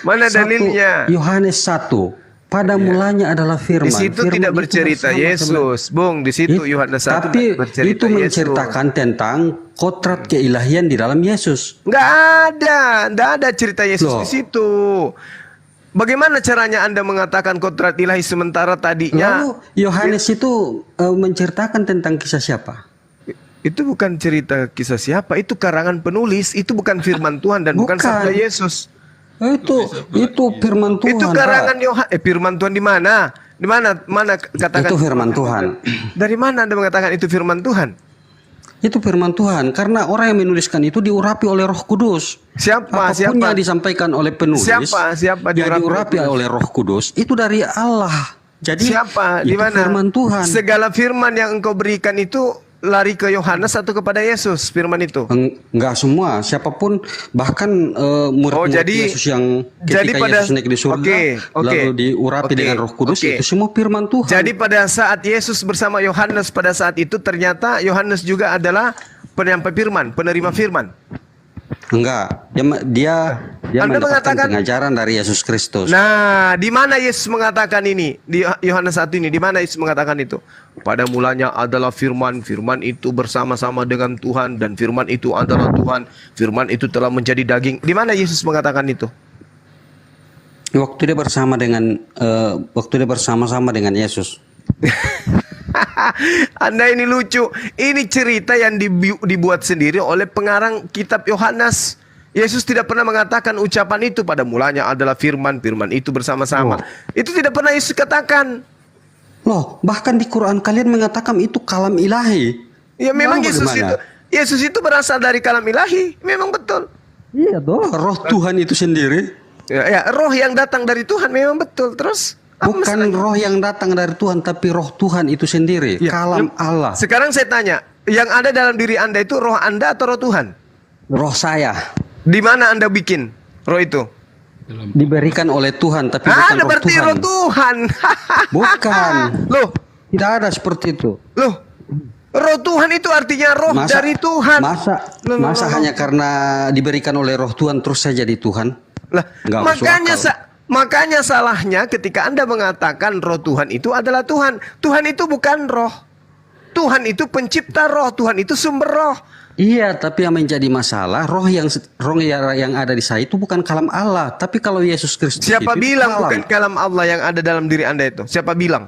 Mana dalilnya? Yohanes 1. Pada mulanya adalah firman. Di situ Firman tidak itu bercerita bersama Yesus, Bung. Di situ Yohanes 1 tapi bercerita itu menceritakan tentang kodrat keilahian di dalam Yesus. Nggak ada cerita Yesus Loh. di situ. Bagaimana caranya Anda mengatakan kodrat ilahi sementara tadinya? Lalu Yohanes itu menceritakan tentang kisah siapa? Itu bukan cerita kisah siapa, itu karangan penulis, itu bukan firman Tuhan dan bukan Bukan. sabda Yesus. Itu firman Tuhan. Itu Pak. karangan Yohanes. Firman Tuhan di mana? Di mana? Mana katakan? Itu firman Tuhan. Dari mana Anda mengatakan itu firman Tuhan? Itu firman Tuhan karena orang yang menuliskan itu diurapi oleh Roh Kudus. Siapa? Apapun Siapa? yang disampaikan oleh penulis, Siapa yang diurapi oleh Roh Kudus itu dari Allah. Jadi Siapa? Di itu mana? firman Tuhan. Segala firman yang engkau berikan itu lari ke Yohanes atau kepada Yesus firman itu? Enggak semua, siapapun bahkan murid-murid jadi- Yesus yang jadi ketika pada- Yesus naik di surga Oke. lalu diurapi Oke. dengan Roh Kudus Oke. itu semua firman Tuhan. Jadi pada saat Yesus bersama Yohanes pada saat itu ternyata Yohanes juga adalah penyampai firman, penerima firman. enggak, dia Anda mendapatkan mengatakan- pengajaran dari Yesus Kristus. Nah, di mana Yesus mengatakan ini? Di Yohanes 1 ini, di mana Yesus mengatakan itu? Pada mulanya adalah firman, firman itu bersama-sama dengan Tuhan dan firman itu adalah Tuhan. Firman itu telah menjadi daging. Di mana Yesus mengatakan itu? Waktu dia bersama-sama dengan Yesus. Anda ini lucu. Ini cerita yang dibuat sendiri oleh pengarang kitab Yohanes. Yesus tidak pernah mengatakan ucapan itu. Pada mulanya adalah firman, firman itu bersama-sama. Itu tidak pernah Yesus katakan. Loh, bahkan di Quran kalian mengatakan itu kalam ilahi. Ya memang Lalu bagaimana? Yesus itu berasal dari kalam ilahi. Memang betul. Iya toh. Roh Tuhan itu sendiri. Ya, roh yang datang dari Tuhan memang betul. Terus apa Bukan masalahnya? roh yang datang dari Tuhan, tapi roh Tuhan itu sendiri. Ya, Kalam Allah. Sekarang saya tanya, yang ada dalam diri Anda itu roh Anda atau roh Tuhan? Roh saya Di mana Anda bikin roh itu? diberikan oleh Tuhan, tapi bukan Ada roh berarti Tuhan. roh Tuhan. Bukan. Loh, Tidak ada seperti itu. loh. Roh Tuhan itu artinya roh dari Tuhan. Masa hanya karena diberikan oleh roh Tuhan terus saya jadi Tuhan? Lah, Nggak masuk makanya akal. makanya salahnya ketika Anda mengatakan roh Tuhan itu adalah Tuhan. Tuhan itu bukan roh. Tuhan itu pencipta roh, Tuhan itu sumber roh. Iya, tapi yang menjadi masalah roh yang ada di saya itu bukan kalam Allah, tapi kalau Yesus Kristus Siapa itu bilang kalam. bukan kalam Allah yang ada dalam diri Anda itu? Siapa bilang?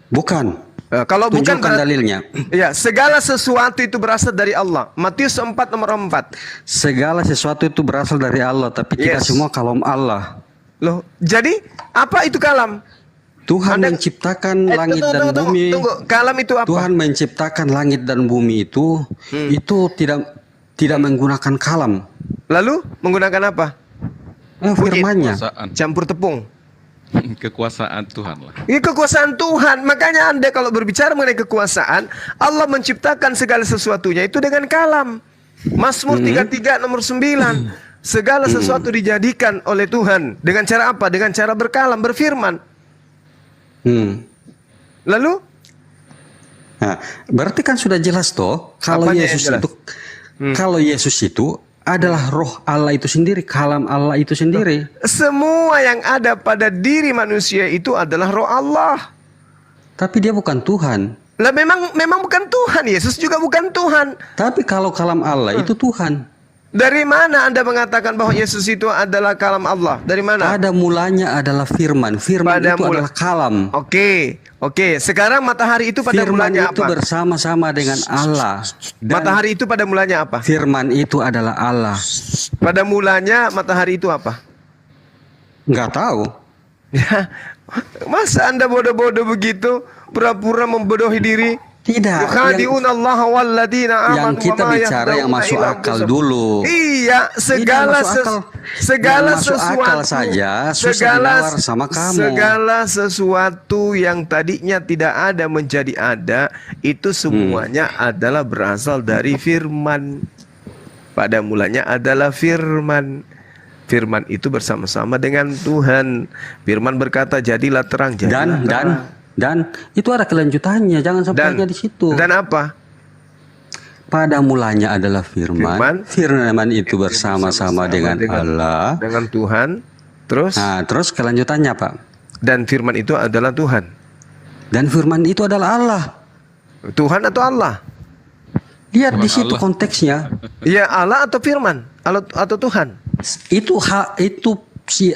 Bukan. Kalau bukan Tunjukkan dalilnya. Ya, segala sesuatu itu berasal dari Allah. Matius 4 nomor 4. Segala sesuatu itu berasal dari Allah, tapi kita Yes. semua kalam Allah. Loh, jadi apa itu kalam? Tuhan Anda- menciptakan langit dan bumi. Tunggu. Kalam itu apa? Tuhan menciptakan langit dan bumi itu tidak menggunakan kalam. Lalu menggunakan apa? Firman-Nya. Kekuasaan. Campur tepung. Kekuasaan Tuhan lah. Ini kekuasaan Tuhan. Makanya Anda kalau berbicara mengenai kekuasaan, Allah menciptakan segala sesuatunya itu dengan kalam. Mazmur 33 nomor 9. Segala sesuatu dijadikan oleh Tuhan. Dengan cara apa? Dengan cara berkalam, berfirman. Lalu? Nah, berarti kan sudah jelas toh kalau Apanya yang Yesus jelas? itu kalau Yesus itu adalah roh Allah itu sendiri, kalam Allah itu sendiri. Semua yang ada pada diri manusia itu adalah roh Allah. Tapi dia bukan Tuhan. Lah memang bukan Tuhan. Yesus juga bukan Tuhan. Tapi kalau kalam Allah itu Tuhan. Dari mana Anda mengatakan bahwa Yesus itu adalah kalam Allah? Dari mana? Pada mulanya adalah firman. Firman Pada itu mula- adalah kalam. Oke. Sekarang matahari itu pada Firman mulanya itu apa? bersama-sama dengan Allah. Dan Matahari itu pada mulanya apa? firman itu adalah Allah. Pada mulanya matahari itu apa? Nggak tahu. Ya, masa Anda bodoh-bodoh begitu, pura-pura membodohi diri? Tidak. Yukhadi'un Allah walladzina amanu Yang kita wa ma bicara yang yakhda'una masuk illa akal anfusahum. dulu. Iya, segala Tidak masuk akal. segala Yang masuk akal sesuatu saja susah dinawar sama kamu. Segala sesuatu yang tadinya tidak ada menjadi ada, itu semuanya adalah berasal dari firman. Pada mulanya adalah firman. Firman itu bersama-sama dengan Tuhan. Firman berkata, jadilah terang, jadilah terang. Dan itu ada kelanjutannya, jangan sampai hanya di situ. Dan apa? Pada mulanya adalah firman. Firman. Firman itu bersama-sama dengan Allah. Dengan Tuhan. Terus? Nah, terus kelanjutannya, Pak. Dan firman itu adalah Tuhan. Dan firman itu adalah Allah. Tuhan atau Allah? Lihat di situ Allah. konteksnya. Ya, Allah atau firman? Allah atau Tuhan? Itu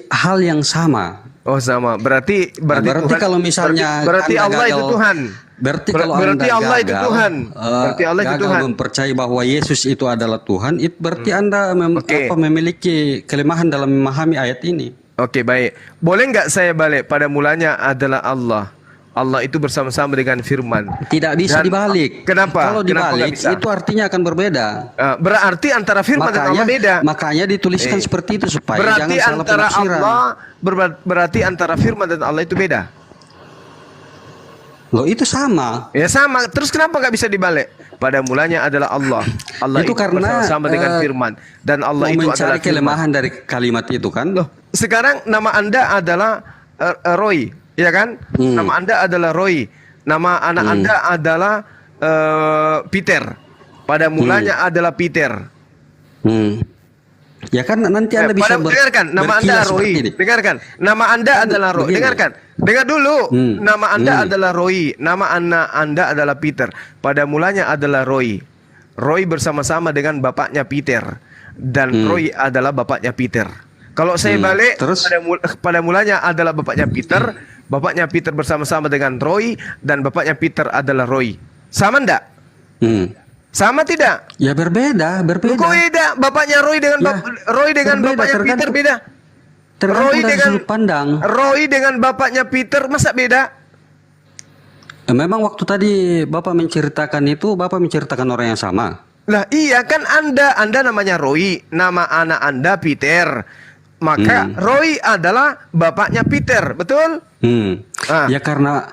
hal yang sama. Oh, sama. Berarti Berarti Tuhan, kalau misalnya berarti Anda Allah itu gagal- Tuhan. Berarti Ber- kalau berarti Anda Allah itu gagal, Tuhan. Berarti Allah itu gagal Tuhan. mempercayai bahwa Yesus itu adalah Tuhan, itu berarti Anda Oke. memiliki kelemahan dalam memahami ayat ini. Oke, baik. Boleh nggak saya balik? Pada mulanya adalah Allah. Allah itu bersama-sama dengan firman. Tidak bisa Dan- dibalik. Kenapa? Kalau Kenapa nggak dibalik bisa? itu artinya akan berbeda. Berarti antara firman dan Allah beda. Makanya dituliskan seperti itu supaya Berarti jangan salah antara penafsiran. Allah berarti antara firman dan Allah itu beda. Loh, itu sama. Ya sama. Terus kenapa nggak bisa dibalik? Pada mulanya adalah Allah. Allah Itu karena, bersama dengan firman dan Allah Mau itu mencari adalah firman. kelemahan dari kalimat itu kan? Loh, sekarang nama Anda adalah Roy, ya kan? Nama Anda adalah Roy. Nama anak Anda adalah Peter. Pada mulanya adalah Peter. Hmm. Ya kan nanti Anda bisa Dengarkan, nama Anda berkilas seperti Roy. ini. Dengarkan, nama Anda adalah Roy. begini. Dengarkan, dengar dulu. Nama Anda adalah Roy. Nama anak Anda adalah Peter. Pada mulanya adalah Roy. Roy bersama-sama dengan bapaknya Peter. Dan Roy adalah bapaknya Peter. Kalau saya balik, Terus? pada mulanya adalah bapaknya Peter. Bapaknya Peter bersama-sama dengan Roy. Dan bapaknya Peter adalah Roy. Sama enggak? Hmm. Sama tidak? Ya berbeda. Kok beda? Bapaknya Roy dengan Ya, Roy dengan berbeda, bapaknya Peter tergantung- beda. Tergantung Roy dari dengan sudut pandang. Roy dengan bapaknya Peter masa beda? Memang waktu tadi Bapak menceritakan orang yang sama. Lah iya kan Anda namanya Roy, nama anak Anda Peter. Maka Roy adalah bapaknya Peter, betul? Ah. Ya karena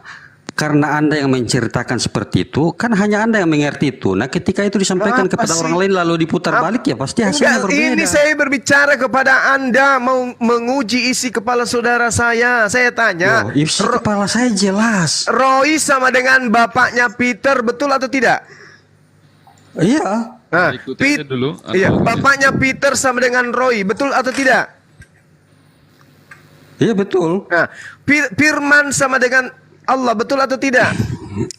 Anda yang menceritakan seperti itu, kan hanya Anda yang mengerti itu. Nah, ketika itu disampaikan Apa kepada sih? orang lain lalu diputar balik, ya pasti hasilnya Enggak, berbeda. ini saya berbicara kepada Anda, mau menguji isi kepala saudara saya. Saya tanya, Loh, isi kepala saya jelas. Roy sama dengan bapaknya Peter, betul atau tidak? Iya. Nah, Ikuti aja dulu, atau- iya, bapaknya Peter sama dengan Roy, betul atau tidak? Iya betul. Nah, firman sama dengan Allah, betul atau tidak?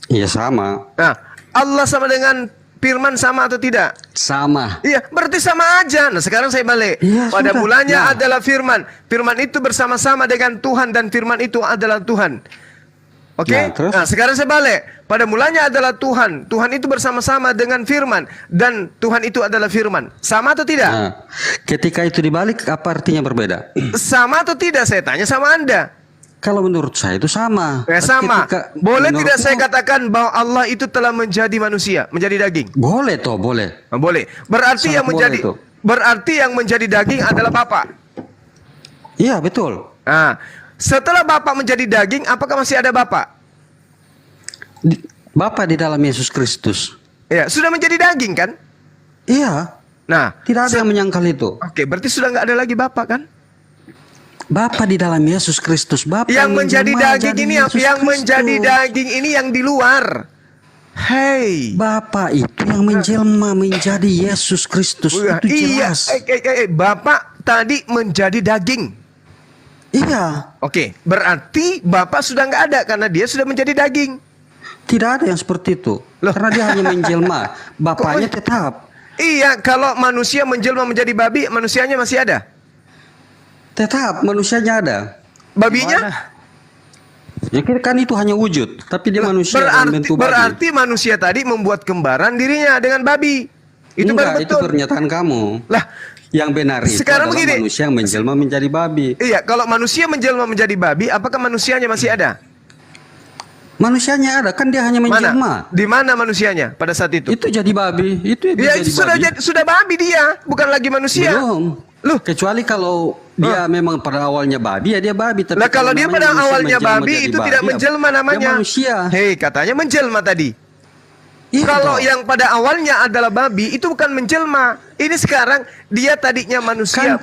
Iya sama. Nah, Allah sama dengan firman sama atau tidak? Sama. Iya, berarti sama aja. Nah, sekarang saya balik. Iya, Pada sudah. mulanya Nah. adalah firman. Firman itu bersama-sama dengan Tuhan dan firman itu adalah Tuhan. Oke? Nah, terus? Nah, sekarang saya balik. Pada mulanya adalah Tuhan. Tuhan itu bersama-sama dengan firman dan Tuhan itu adalah firman. Sama atau tidak? Nah, ketika itu dibalik, apa artinya berbeda? Sama atau tidak? Saya tanya sama Anda. Kalau menurut saya itu sama. Ya, sama. Ketika- Boleh tidak saya menurutmu- katakan bahwa Allah itu telah menjadi manusia, menjadi daging? Boleh toh, boleh. Nah, boleh. Berarti Sangat yang menjadi boleh itu. berarti yang menjadi daging adalah Bapa. Iya betul. Nah, setelah Bapa menjadi daging, apakah masih ada Bapa? Bapa di dalam Yesus Kristus. Ya, sudah menjadi daging kan? Iya. Nah, Tidak ada yang menyangkal itu. oke, berarti sudah nggak ada lagi Bapa kan? Bapa di dalam Yesus Kristus. Bapa Yang menjadi menjelma daging jadi ini, Yesus yang Kristus. menjadi daging ini yang di luar. Hey. Bapa itu yang menjelma menjadi Yesus Kristus. Wah, Itu iya, jelas. Bapak tadi menjadi daging. Iya. Oke, berarti Bapak sudah nggak ada karena dia sudah menjadi daging. Tidak ada yang seperti itu. Loh. Karena dia hanya menjelma. Bapaknya tetap. Iya, kalau manusia menjelma menjadi babi, manusianya masih ada. Tetap manusianya ada. Babinya? Ya kan itu hanya wujud, tapi dia manusia dalam bentuk babi. Berarti manusia tadi membuat kembaran dirinya dengan babi. Itu baru Enggak, itu betul. pernyataan kamu. Lah, Yang benar itu sekarang adalah begini. manusia yang menjelma menjadi babi. iya, kalau manusia menjelma menjadi babi, apakah manusianya masih ada? Manusianya ada, kan dia hanya menjelma. Mana? Di mana manusianya pada saat itu? Itu jadi babi, itu Ya, jadi babi. sudah babi dia, bukan lagi manusia. Belum. Loh. Kecuali kalau dia memang pada awalnya babi, ya dia babi. Tapi Lah kalau dia pada namanya manusia awalnya menjelma babi jadi itu babi, tidak ya menjelma dia namanya. manusia. Hei, katanya menjelma tadi. Itu Kalau toh. yang pada awalnya adalah babi itu bukan menjelma. Ini sekarang dia tadinya manusia.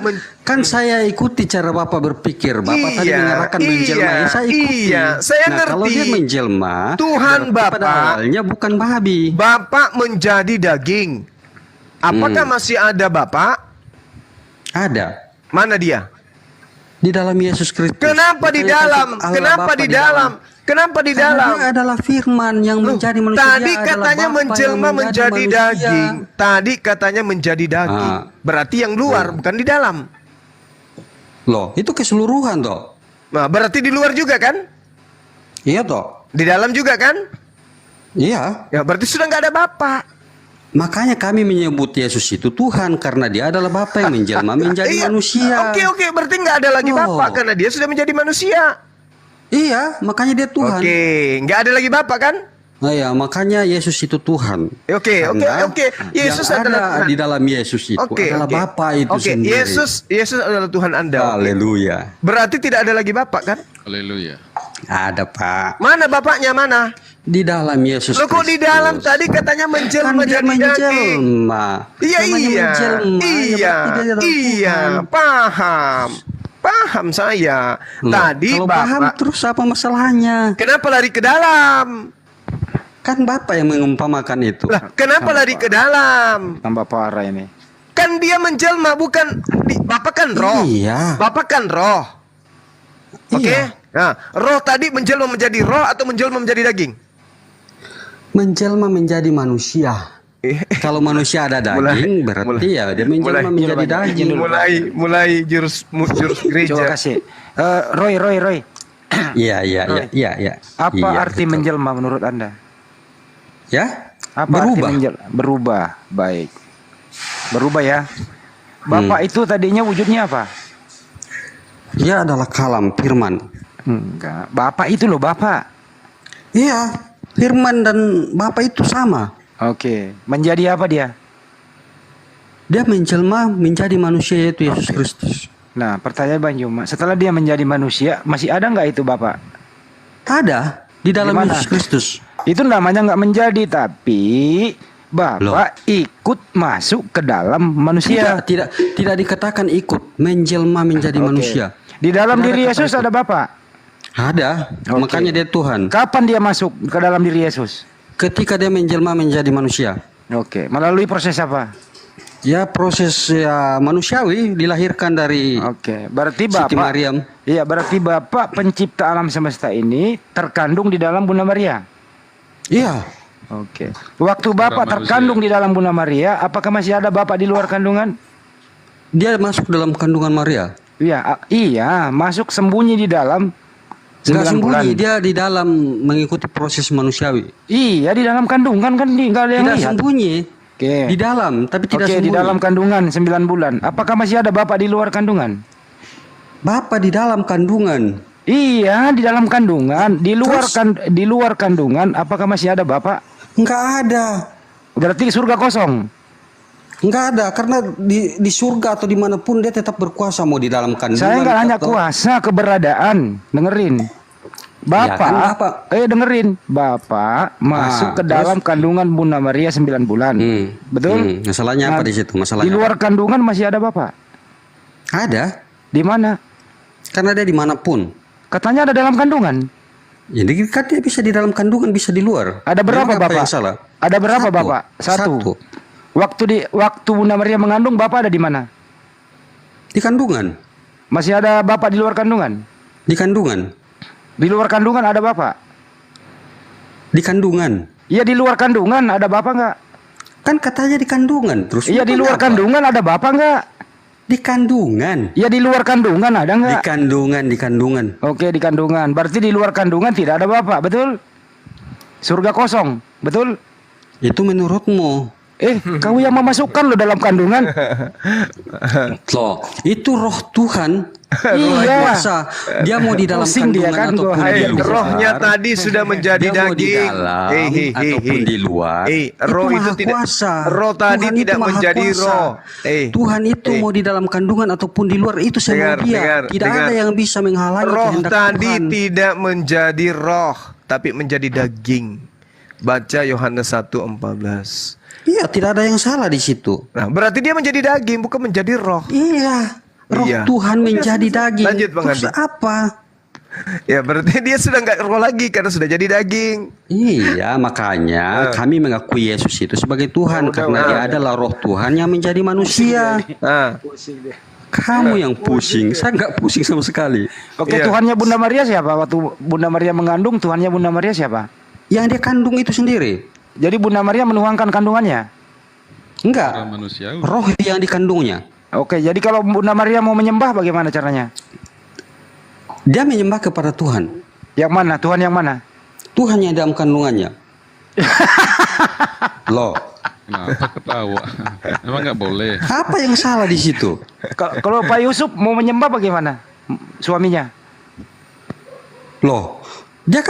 kan saya ikuti cara Bapak berpikir. Bapak tadi mengatakan menjelma, ya saya ikuti. Iya, saya nah, ngerti. kalau dia menjelma, Tuhan berarti pada Bapak, awalnya bukan babi. Bapak menjadi daging. Apakah masih ada Bapak? Ada Mana dia? di dalam Yesus Kristus. Kenapa di Makanya dalam? Allah Kenapa Bapa di dalam? Kenapa di Karena dalam? dia adalah firman yang Loh, menjadi manusia. tadi Dia adalah katanya Bapa menjelma yang menjadi manusia. daging. Tadi katanya menjadi daging. Ah. Berarti yang luar, bukan di dalam. Loh, itu keseluruhan toh. Nah, berarti di luar juga kan? Iya toh. Di dalam juga kan? Iya. Ya, berarti sudah nggak ada Bapak. Makanya kami menyebut Yesus itu Tuhan karena dia adalah Bapa yang menjelma menjadi Iya. manusia. Oke, berarti nggak ada lagi Oh. Bapak karena dia sudah menjadi manusia. Iya, makanya dia Tuhan. Oke, nggak ada lagi Bapak kan? Nah, ya, makanya Yesus itu Tuhan. Oke. Karena Yesus yang adalah ada Tuhan. di dalam Yesus itu adalah Bapa itu Oke, sendiri. Yesus adalah Tuhan Anda. Oke. Haleluya. Berarti tidak ada lagi Bapak kan? Haleluya. Ada Pak. Mana Bapaknya mana? Di dalam Yesus Loh kok di Kristus. dalam tadi katanya Kan menjelma dia jadi daging. menjelma. Iya, Namanya menjelma, ya berarti dia adalah Tuhan. Paham saya. Loh, Tadi kalau paham Bapak, terus apa masalahnya? kenapa lari ke dalam? Kan Bapak yang mengumpamakan itu. Lah, kenapa lari ke dalam? Tambah parah ini. Kan dia menjelma bukan Bapak kan roh. Iya. Bapak kan roh. Oke? Iya. Nah, roh tadi menjelma menjadi roh atau menjelma menjadi daging? Menjelma menjadi manusia. Kalau manusia ada daging, berarti ya dia menjelma menjadi daging. mulai jurus gereja. Coba kasih. Roy. Iya. Apa Iya, arti betul. menjelma menurut Anda? Ya? Apa arti Berubah. berubah? Baik. Berubah ya. Bapak itu tadinya wujudnya apa? Dia adalah kalam, firman. Enggak. Bapak itu loh, Bapak. Iya, firman dan Bapak itu sama. Oke. Menjadi apa dia? Dia menjelma menjadi manusia yaitu Yesus Kristus. Nah, pertanyaan Bang Juma, setelah dia menjadi manusia, masih ada nggak itu Bapak? Ada di dalam Di mana? Yesus Kristus. Itu namanya nggak menjadi, tapi Bapak ikut masuk ke dalam manusia. Tidak dikatakan ikut menjelma menjadi Oke. manusia. Di dalam Tidak diri ada kata Yesus ikut. ada Bapak. Ada, Oke. makanya dia Tuhan. Kapan dia masuk ke dalam diri Yesus? Ketika dia menjelma menjadi manusia. Oke. Melalui proses apa? Ya proses ya manusiawi dilahirkan dari Oke. Berarti Siti Bapak. Maryam. Iya, berarti Bapak pencipta alam semesta ini terkandung di dalam Bunda Maria. Iya. Oke. Waktu Bapak manusia. terkandung di dalam Bunda Maria, apakah masih ada Bapak di luar kandungan? Dia masuk dalam kandungan Maria. Iya, masuk sembunyi di dalam Enggak 9 sembunyi, bulan. dia di dalam mengikuti proses manusiawi. Iya, di dalam kandungan kan nggak ada yang Tidak lihat. sembunyi. Oke. Di dalam, tapi tidak Oke, sembunyi. di dalam kandungan 9 bulan. Apakah masih ada Bapak di luar kandungan? Bapak di dalam kandungan. Iya, di dalam kandungan, di luar kandungan, apakah masih ada Bapak? Enggak ada. Berarti surga kosong. Enggak ada, karena di surga atau dimanapun dia tetap berkuasa, mau di dalam kandungan. Saya nggak hanya atau- kuasa keberadaan, dengerin. Bapak, Ya, kan Bapak. dengerin. Bapak masuk ke terus? dalam kandungan Bunda Maria 9 bulan. Betul? Masalahnya apa Nah, di situ? Masalahnya Di luar apa? kandungan masih ada Bapak. Ada, Di mana? karena dia dimanapun. Katanya ada dalam kandungan. Jadi kan dia bisa di dalam kandungan, bisa di luar. Ada berapa Memang apa Bapak? yang salah? Ada berapa Satu. Bapak? Satu. Satu. Waktu Bunda Maria mengandung Bapak ada di mana? Di kandungan. Masih ada Bapak di luar kandungan? Di kandungan. Di luar kandungan ada Bapak? Di kandungan. Iya, di luar kandungan ada Bapak nggak? Kan katanya di kandungan. Terus Iya, di luar apa? kandungan ada bapak nggak? Di kandungan. Iya, di luar kandungan ada Di nggak? kandungan, di kandungan. Oke, di kandungan. Berarti di luar kandungan tidak ada bapak, betul? Surga kosong, betul? Itu menurutmu. Kamu yang memasukkan lo dalam kandungan. Loh, itu roh Tuhan. Iya. Kuasa. Dia mau di dalam Pusing dia kandungan kan, ataupun gua di hayal. luar. Rohnya tadi sudah menjadi Dia mau di daging. dalam ataupun di luar. Roh itu maha tidak kuasa. roh tadi Tuhan tidak itu maha menjadi kuasa. roh. Tuhan itu mau di dalam kandungan ataupun di luar itu semua dia. Tidak dengar. ada yang bisa menghalangi Roh kehendak tadi Tuhan. tidak menjadi roh, tapi menjadi daging. Baca Yohanes 1:14. Iya, tidak ada yang salah di situ. Nah, berarti dia menjadi daging, bukan menjadi roh. Iya, roh Iya. Tuhan menjadi daging. Lanjut, Bang Terus Andi. apa? Ya, berarti dia sudah nggak roh lagi karena sudah jadi daging. Iya, makanya kami mengakui Yesus itu sebagai Tuhan karena dia adalah roh Tuhan yang menjadi manusia. Nah, Kamu yang pusing, saya nggak pusing sama sekali. Oke, Iya. Tuhannya Bunda Maria siapa? Waktu Bunda Maria mengandung, Tuhannya Bunda Maria siapa? Yang dia kandung itu sendiri, Jadi Bunda Maria menuangkan kandungannya. Orang enggak, manusiawi. roh yang dikandungnya. Oke, jadi kalau Bunda Maria mau menyembah bagaimana caranya? Dia menyembah kepada Tuhan, Yang mana? Tuhan yang mana? Tuhan yang dalam kandungannya. Loh, Kenapa ketawa? Emang nggak boleh. apa yang salah di situ? Kalau Pak Yusuf mau menyembah bagaimana? Suaminya? Loh, dia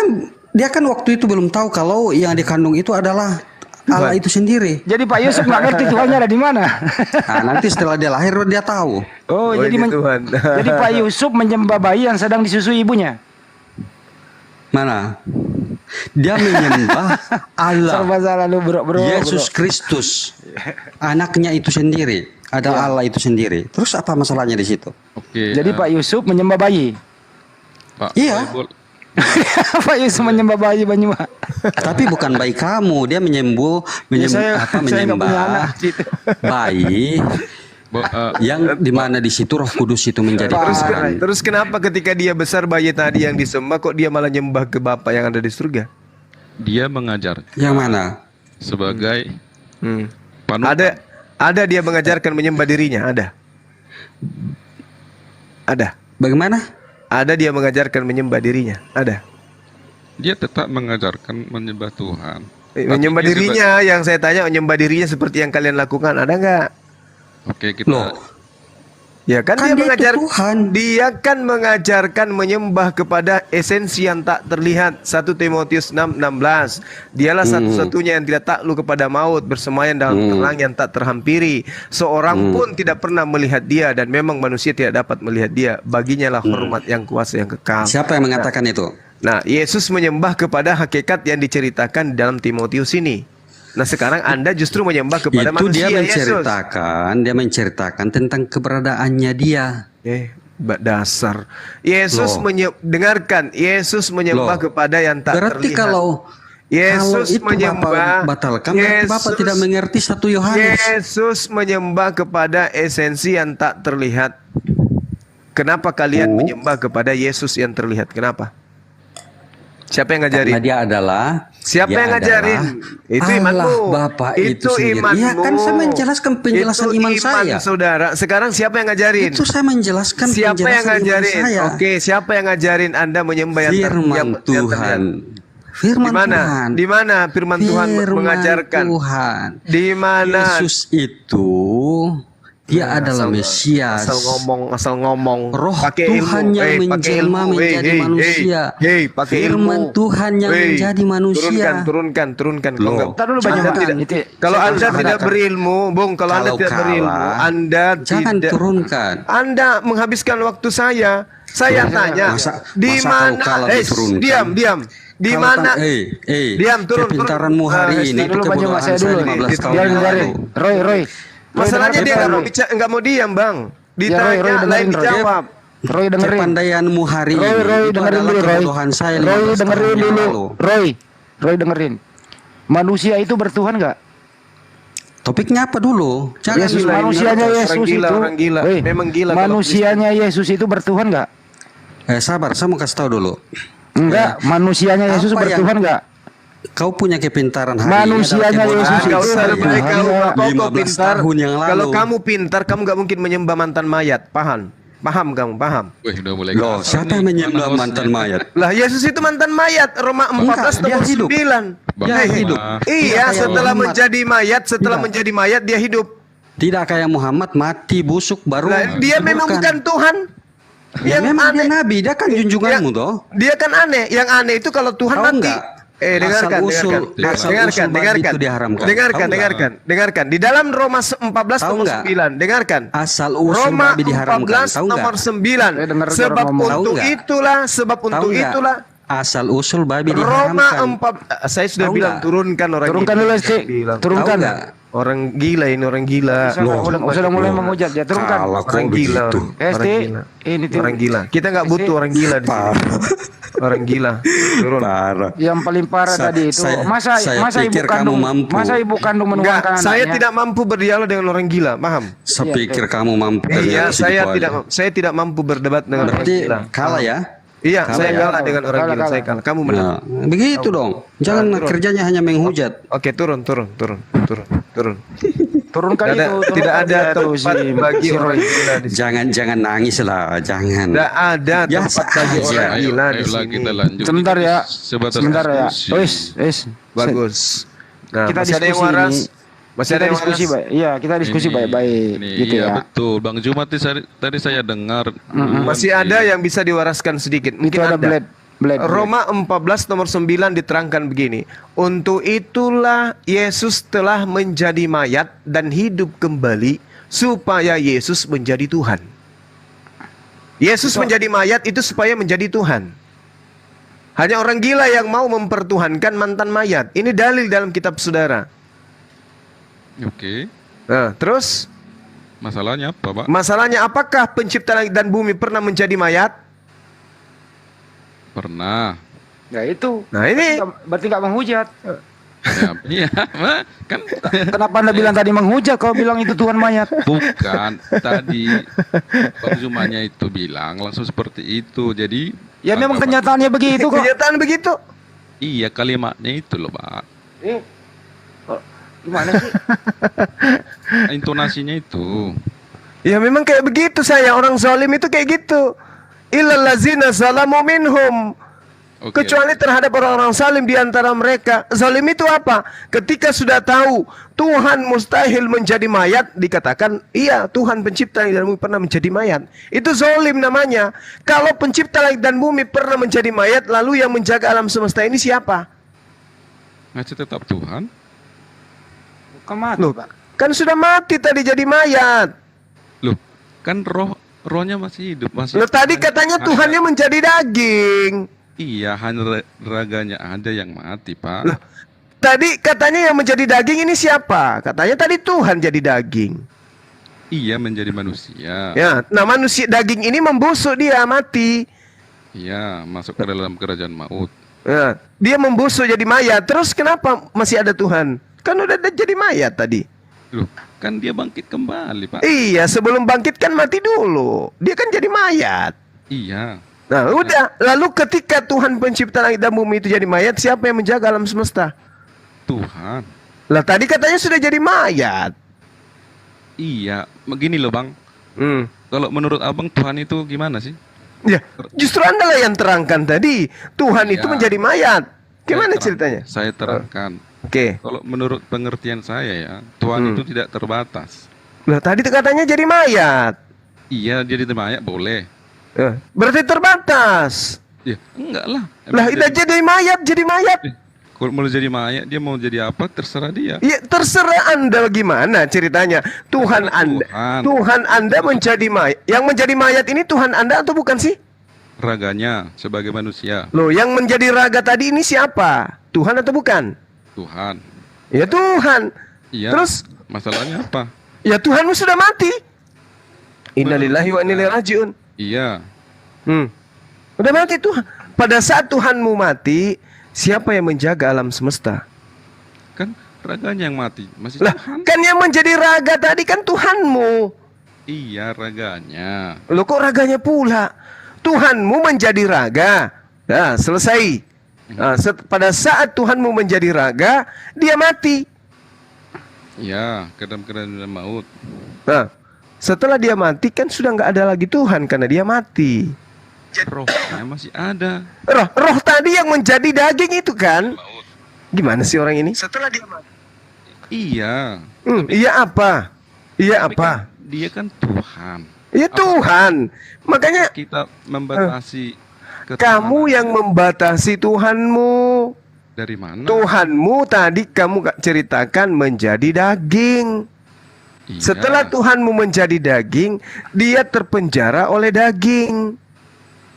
kan waktu itu belum tahu kalau yang dikandung itu adalah Allah itu sendiri. Jadi Pak Yusuf nggak ngerti Tuhannya ada di mana? Nah, nanti setelah dia lahir dia tahu. Oh, jadi ini Tuhan. jadi Pak Yusuf menyembah bayi yang sedang disusui ibunya. Mana? Dia menyembah Allah. Serba salah lu, bro. Yesus Kristus, anaknya itu sendiri, adalah Allah itu sendiri. Terus apa masalahnya di situ? Oke. Jadi Pak Yusuf menyembah bayi. Pak, Iya. Pak Yusuf menyembah bayi Banyuma. Tapi bukan bayi kamu, dia menyembah nggak punya anak, gitu. bayi yang dimana di situ Roh Kudus itu menjadi Tuhan. Terus kenapa ketika dia besar bayi tadi yang disembah kok dia malah nyembah ke Bapa yang ada di surga? dia mengajar Yang mana? sebagai Hmm. panutan. Ada dia mengajarkan menyembah dirinya, ada. Ada. Bagaimana? Ada dia mengajarkan menyembah dirinya, ada. Dia tetap mengajarkan menyembah Tuhan. Menyembah Tapi dia dirinya, yang saya tanya menyembah dirinya seperti yang kalian lakukan, ada nggak? Oke, kita Loh, Ya kan, Kan dia dia itu mengajar, Tuhan. dia kan mengajarkan menyembah kepada esensi yang tak terlihat. 1 Timotius 6:16. Dialah satu-satunya yang tidak takluk kepada maut, bersemayam dalam terang yang tak terhampiri. Seorang pun tidak pernah melihat dia dan memang manusia tidak dapat melihat dia. Baginya lah hormat yang kuasa yang kekal. siapa yang mengatakan itu? Nah, Yesus menyembah kepada hakikat yang diceritakan di dalam Timotius ini. Nah, sekarang Anda justru menyembah kepada Itu manusia dia Yesus. dia menceritakan tentang keberadaannya dia. Dasar. Yesus Loh. dengarkan, Yesus menyembah Loh. kepada yang tak Berarti terlihat. kalau Yesus itu menyembah, Bapak batalkan, berarti Bapak tidak mengerti 1 Yohanes. Yesus menyembah kepada esensi yang tak terlihat. Kenapa kalian menyembah kepada Yesus yang terlihat? Kenapa? Siapa yang ngajarin? Karena dia adalah Siapa dia yang ngajarin? adalah Itu Allah, imanmu. Bapak itu sendiri. imanmu. Iya kan saya menjelaskan penjelasan Itu iman saya. Saudara. Sekarang siapa yang ngajarin? Itu saya menjelaskan Siapa yang penjelasan iman ngajarin? saya. Oke, siapa yang ngajarin Anda menyembah yang Firman yang Tuhan. terlihat? Firman Di mana? Tuhan. Di mana firman Tuhan mengajarkan? Tuhan. Di mana? Yesus itu dia adalah Mesias. Asal ngomong. Roh Pakai Tuhan ilmu. yang Pakai menjelma ilmu. menjadi manusia. Pakai Firman ilmu. Tuhan yang menjadi manusia. Turunkan. Kalau Loh. enggak- Ntar dulu Banyuma. Kalau Saya Anda harus tidak mengatakan. berilmu, Bung, kalau Anda Kalau tidak kalah, berilmu, Anda Jangan tidak turunkan. Anda menghabiskan waktu saya. Saya tanya, di masa kalau mana? kalah diturunkan? Diam. Di Kalau mana? diam turun. kepintaranmu hari Ah, ini Dulu itu Banyuma, kebodohan saya saya dulu. 15 tahun Biar yang dengerin. lalu. Roy. Masalahnya dia nggak mau diam, Bang. Ditanya, Roy, dengerin, lain Roy. dijawab. Roy dengerin. Kepandaianmu hari ini Roy itu dengerin adalah dulu Roy. kebodohan saya 15 Roy tahun dengerin yang dulu. lalu. Roy dengerin. Manusia itu bertuhan nggak? Topiknya apa dulu? Jangan Yesus, gila, manusianya orang Yesus gila, itu. orang gila. Weh, Memang gila kalau manusianya Yesus itu bertuhan nggak? sabar, saya mau kasih tahu dulu. Enggak, manusianya Yesus Apa yang- bertuhan nggak? kau punya kepintaran hari Manusianya ini adalah Yesus kebodohan. Gak usah itu lebay kau, kau 15 pintar. tahun yang lalu. Kalau kamu pintar, kamu gak mungkin menyembah mantan mayat. Paham? Paham kamu? Paham? Wih, udah mulai Loh, kasar siapa nih. yang menyembah Mana mantan hostnya? mayat? Lah Yesus itu mantan mayat. Roma 14 Enggak, dia nomor hidup. 9. Bang, Dia Bang. hidup. Iya, Tidak kayak setelah Muhammad. menjadi mayat, menjadi mayat dia hidup. Tidak kayak Muhammad mati busuk baru. Lah, dia memang bukan Tuhan. Ya, Yang memang dia aneh, nabi, dia kan junjunganmu toh. dia kan aneh. Yang aneh itu kalau Tuhan Tahu mati. enggak? Dengarkan, Asal-usul dengarkan, babi dengarkan, itu diharamkan. dengarkan, Tahu dengarkan, dengarkan. Di dalam Roma 14 Tahu nomor enggak? 9, dengarkan. Asal usul Roma babi diharamkan. 14 Tahu enggak? nomor 9. Saya dengar Sebab orang ngomong. Tahu untuk enggak? itulah, sebab Tahu untuk enggak? itulah Asal usul babi Roma diharamkan. 4, saya sudah Tahu bilang enggak? turunkan orang Turunkan ini. dulu Cik. Bilang. Turunkan. Tahu enggak? Orang gila ini, orang gila. Sudah mulai menghujat ya. Turunkan. Kalau Orang kau gila. begitu. Orang Esti, gila. ini tuh Orang gila. Kita nggak butuh orang gila di sini. Orang gila. Turun. Parah. yang paling parah Sa- tadi itu. saya- Masa saya ibu pikir kamu kandung mampu. masa ibu kandung Enggak, menuangkan saya anaknya? tidak mampu berdialog dengan orang gila, paham? Saya pikir kamu mampu. Iya, ternyata saya segitu tidak aja. saya tidak mampu berdebat dengan orang Berarti gila. kalah ya? Iya, Kalah saya ya? kalah dengan orang Kalah, gila, saya kalah. Kamu menang. Nah, begitu dong. Jangan turun. kerjanya hanya menghujat. Oke, turun. Turunkan Tidak ada, itu. turunkan tidak ada dia tuh, tempat si- bagi si orang Roy. gila di sini. Jangan nangis lah, jangan. Tidak ada Biasa tempat bagi aja. orang Ayo, gila di ayolah sini. kita lanjut. Sebentar ya. Sebatas Sebentar ya. diskusi. Wis. Bagus. Nah, Kita masih ada yang diskusi waras. ini. Masih ada Kita yang diskusi waras. baik. Iya, kita diskusi Ini- baik-baik ini, gitu iya ya. betul, Bang Jumat tadi saya dengar. Masih ada yang bisa diwaraskan sedikit. Itu Mungkin ada ada. blade. Roma 14 nomor 9 diterangkan begini. Untuk itulah Yesus telah menjadi mayat dan hidup kembali supaya Yesus menjadi Tuhan. Yesus menjadi mayat itu supaya menjadi Tuhan. Hanya orang gila yang mau mempertuhankan mantan mayat. Ini dalil dalam kitab saudara. Oke. Nah, terus Masalahnya apa, Pak? masalahnya apakah pencipta langit dan bumi pernah menjadi mayat? Pernah. Ya itu. Nah, ini Berarti nggak menghujat. Ya, iya, Pak. Kan Kenapa Anda bilang tadi menghujat kalau bilang itu Tuhan mayat? bukan tadi Bang Jumanya itu bilang langsung seperti itu. Jadi Ya memang anggapan- kenyataannya begitu kok. kenyataan begitu. Iya, kalimatnya itu loh, Pak. Gimana sih? Intonasinya itu. Ya memang kayak begitu saya. Orang zalim itu kayak gitu. Illal ladzina zalamu minhum. Oke. Kecuali terhadap orang-orang zalim di antara mereka. Zalim itu apa? Ketika sudah tahu Tuhan mustahil menjadi mayat, dikatakan, iya Tuhan pencipta langit dan bumi pernah menjadi mayat. Itu zalim namanya. Kalau pencipta langit dan bumi pernah menjadi mayat, lalu yang menjaga alam semesta ini siapa? Masih tetap Tuhan. Bukan mati, Loh, Pak. kan sudah mati tadi jadi mayat. Loh, kan rohnya masih hidup, masih. Loh, tadi katanya Tuhannya menjadi daging. Iya, hanya raganya ada yang mati, Pak. Loh, tadi katanya yang menjadi daging ini siapa? Katanya tadi Tuhan jadi daging. Iya, menjadi manusia. Ya, nah manusia daging ini membusuk, dia mati. Iya, masuk ke dalam kerajaan maut. Ya, dia membusuk jadi mayat. Terus kenapa masih ada Tuhan? Kan udah jadi mayat tadi. Loh, kan dia bangkit kembali, Pak. Iya, sebelum bangkit kan mati dulu. Dia kan jadi mayat. Iya. Nah, udah. Lalu ketika Tuhan pencipta langit dan bumi itu jadi mayat, siapa yang menjaga alam semesta? Tuhan. Lah tadi katanya sudah jadi mayat. Iya, begini loh, Bang. Kalau menurut Abang Tuhan itu gimana sih? Ya, justru Anda lah yang terangkan tadi. Tuhan itu Ya. menjadi mayat. Gimana Saya ceritanya? Saya terangkan. Oke. Kalau menurut pengertian saya ya, Tuhan itu tidak terbatas. Lah tadi katanya jadi mayat. Iya, jadi mayat boleh. Berarti terbatas. Ya, enggak lah. Lah itu jadi mayat, jadi mayat. Kalau mau jadi mayat, dia mau jadi apa terserah dia. Ya terserah Anda gimana ceritanya. Tuhan Anda, Tuhan Anda menjadi mayat. Yang menjadi mayat ini Tuhan Anda atau bukan sih? Raganya sebagai manusia, Loh, yang menjadi raga tadi ini siapa? Tuhan atau bukan? Tuhan. Ya Tuhan. Iya. Terus Masalahnya apa? ya Tuhanmu sudah mati. Innalillahi wa inna ilaihi rajiun. Iya. Udah mati Tuhan. Pada saat Tuhanmu mati, siapa yang menjaga alam semesta? Kan raganya yang mati. Masih Lah, Tuhan. kan yang menjadi raga tadi kan Tuhanmu. Iya, raganya. Loh kok raganya pula? Tuhanmu menjadi raga. Nah, selesai. Nah, pada saat Tuhanmu menjadi raga, dia mati. Ya, kedam-kedam maut. Nah, setelah dia mati kan sudah nggak ada lagi Tuhan karena dia mati. Rohnya masih ada. Roh tadi yang menjadi daging itu kan? Maut. Gimana sih orang ini? Setelah dia mati. Iya. Iya apa? Iya Tapi apa? kan dia kan Tuhan. Iya Tuhan. Makanya Kita membatasi kamu yang membatasi Tuhanmu. dari mana? Tuhanmu tadi kamu ceritakan menjadi daging. Iya. Setelah Tuhanmu menjadi daging, dia terpenjara oleh daging.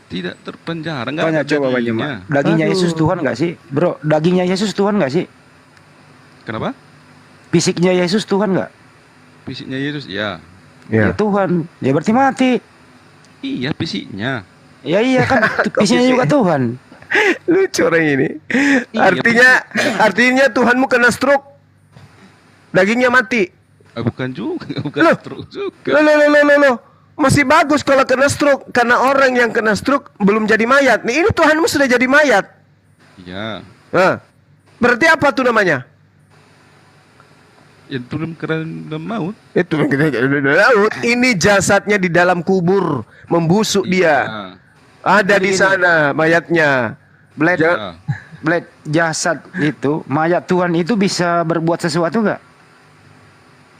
Tidak terpenjara, enggak Tanya ada coba Pak dagingnya. Jemaat. Dagingnya Aduh. Yesus Tuhan nggak sih? Bro, dagingnya Yesus Tuhan nggak sih? Kenapa? Fisiknya Yesus Tuhan nggak? Fisiknya Yesus, ya. Ya Tuhan. Ya berarti mati. Iya, fisiknya. Ya iya kan, fisiknya juga Tuhan. Lucu orang ini. Iya, Artinya Tuhanmu kena stroke. Dagingnya mati. Bukan juga, bukan Loh. stroke juga. Loh. Masih bagus kalau kena stroke karena orang yang kena stroke belum jadi mayat. Nih ini Tuhanmu sudah jadi mayat. Iya. Nah, berarti apa tuh namanya? Yang turun ke dalam maut. Itu laut. Ini jasadnya di dalam kubur, membusuk dia. Iya. Ada di sana mayatnya. Bled, Iya. Bled, jasad itu, mayat Tuhan itu bisa berbuat sesuatu nggak?